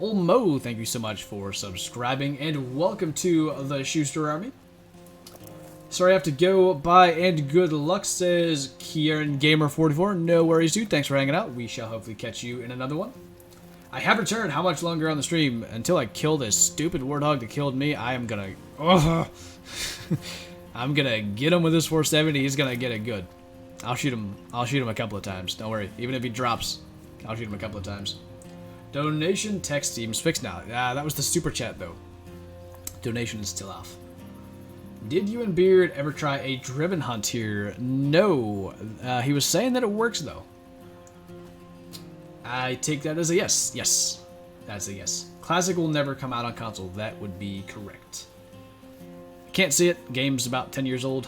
Old Mo, thank you so much for subscribing, and welcome to the Schuster Army. Sorry I have to go. Bye and good luck, says Kieran Gamer 44. No worries, dude. Thanks for hanging out. We shall hopefully catch you in another one. I have returned. How much longer on the stream? Until I kill this stupid warthog that killed me, I am gonna... I'm gonna get him with this 470. He's gonna get it good. I'll shoot him a couple of times. Don't worry. Even if he drops, I'll shoot him a couple of times. Donation text seems fixed now. That was the super chat, though. Donation is still off. Did you and Beard ever try a driven hunt here? No. He was saying that it works, though. I take that as a yes. Yes. That's a yes. Classic will never come out on console. That would be correct. Can't see it. Game's about 10 years old.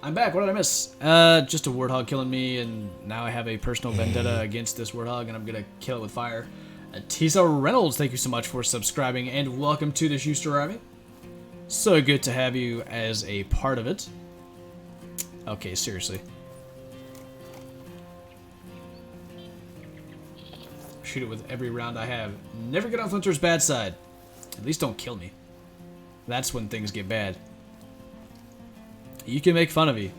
I'm back. What did I miss? Just a warthog killing me, and now I have a personal vendetta against this warthog, and I'm going to kill it with fire. Tisa Reynolds, thank you so much for subscribing, and welcome to the Schuster Army. So good to have you as a part of it. Okay, seriously. Shoot it with every round I have. Never get on Flinter's bad side. At least don't kill me. That's when things get bad. You can make fun of me.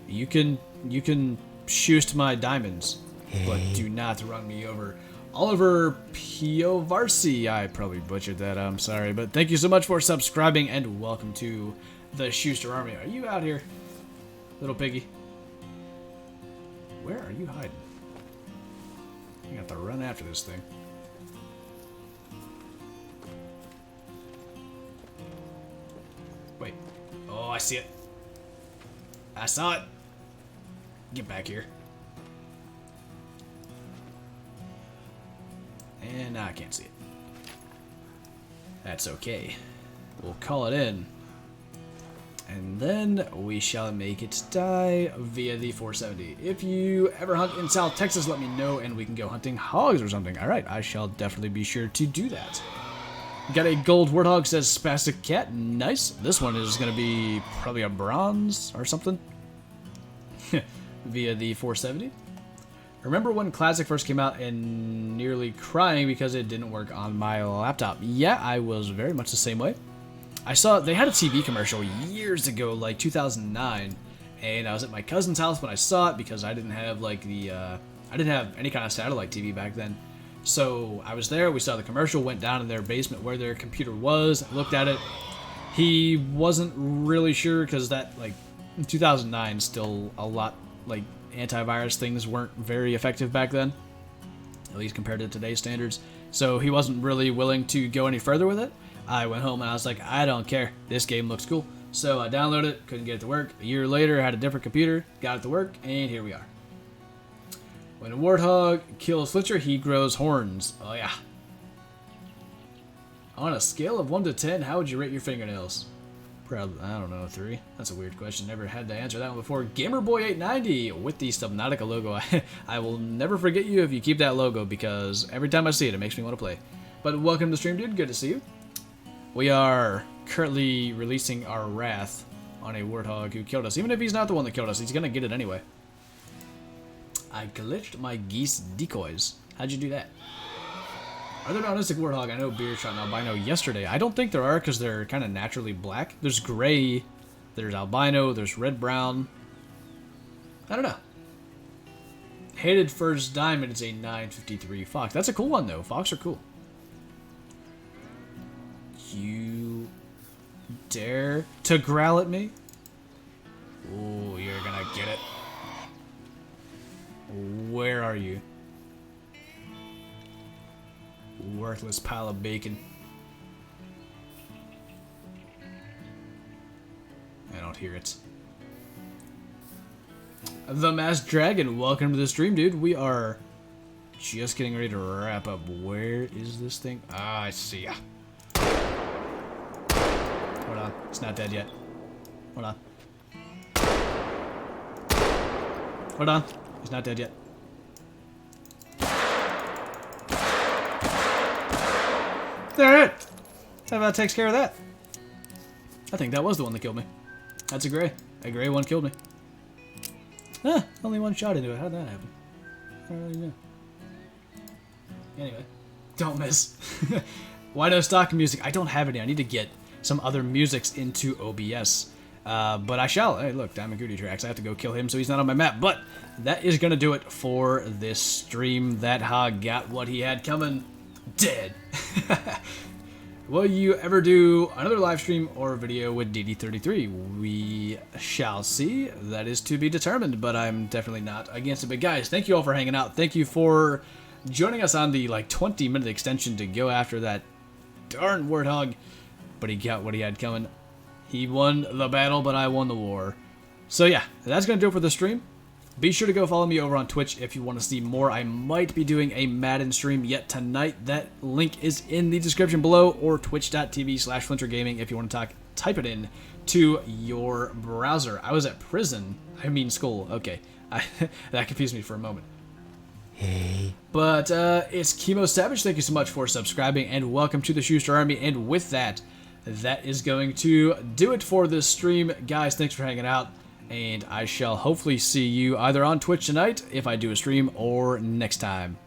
You can shoot my diamonds, but do not run me over. Oliver Piovarsi, I probably butchered that, I'm sorry, but thank you so much for subscribing and welcome to the Schuster Army. Are you out here, little piggy? Where are you hiding? You have to run after this thing. Wait. Oh, I see it. I saw it. Get back here. And now I can't see it. That's okay. We'll call it in. And then we shall make it die via the 470. If you ever hunt in South Texas, let me know and we can go hunting hogs or something. Alright, I shall definitely be sure to do that. Got a gold warthog, says Spastic Cat. Nice. This one is going to be probably a bronze or something. Via the 470. Remember when Classic first came out and nearly crying because it didn't work on my laptop? Yeah, I was very much the same way. I saw they had a TV commercial years ago, like 2009, and I was at my cousin's house when I saw it because I didn't have like I didn't have any kind of satellite TV back then. So I was there, we saw the commercial, went down in their basement where their computer was, looked at it. He wasn't really sure because that, like, in 2009, still a lot, like, antivirus things weren't very effective back then, at least compared to today's standards. So he wasn't really willing to go any further with it. I went home and I was like, I don't care. This game looks cool. So I downloaded it, couldn't get it to work. A year later, I had a different computer, got it to work, and here we are. When a warthog kills Flinter, he grows horns. Oh yeah. On a scale of 1 to 10, how would you rate your fingernails? Probably, I don't know, 3. That's a weird question. Never had to answer that one before. Gamerboy890 with the Subnautica logo. I will never forget you if you keep that logo because every time I see it, it makes me want to play. But welcome to the stream, dude. Good to see you. We are currently releasing our wrath on a warthog who killed us. Even if he's not the one that killed us, he's going to get it anyway. I glitched my geese decoys. How'd you do that? Are there autistic warthog? I know Beer shot an albino yesterday. I don't think there are because they're kind of naturally black. There's gray, there's albino, there's red-brown. I don't know. Hated first diamond is a 953 fox. That's a cool one though. Fox are cool. You dare to growl at me? Ooh, you're gonna get it. Where are you? worthless pile of bacon. I don't hear it. The Masked Dragon, welcome to the stream, dude. We are just getting ready to wrap up. Where is this thing? Ah, I see ya. Hold on. It's not dead yet. Hold on. Hold on. He's not dead yet. There it! How about takes care of that? I think that was the one that killed me. That's a gray. A gray one killed me. Ah, only one shot into it. How'd that happen? I don't really know. Anyway, don't miss. Why no stock music? I don't have any. I need to get some other musics into OBS. But I shall. Hey, look, Diamond Kudu tracks. I have to go kill him so he's not on my map. But that is going to do it for this stream. That hog got what he had coming. Dead. Will you ever do another live stream or video with DD33? We shall see. That is to be determined, but I'm definitely not against it. But guys, thank you all for hanging out. Thank you for joining us on the 20-minute extension to go after that darn warthog. But he got what he had coming. He won the battle, but I won the war. So yeah, that's going to do it for the stream. Be sure to go follow me over on Twitch if you want to see more. I might be doing a Madden stream yet tonight. That link is in the description below, or twitch.tv/FlinterGaming if you want to type it in to your browser. I was at prison. I mean school. Okay. That confused me for a moment. Hey. But it's Chemo Savage. Thank you so much for subscribing, and welcome to the Schuster Army. And with that, that is going to do it for this stream. Guys, thanks for hanging out. And I shall hopefully see you either on Twitch tonight, if I do a stream, or next time.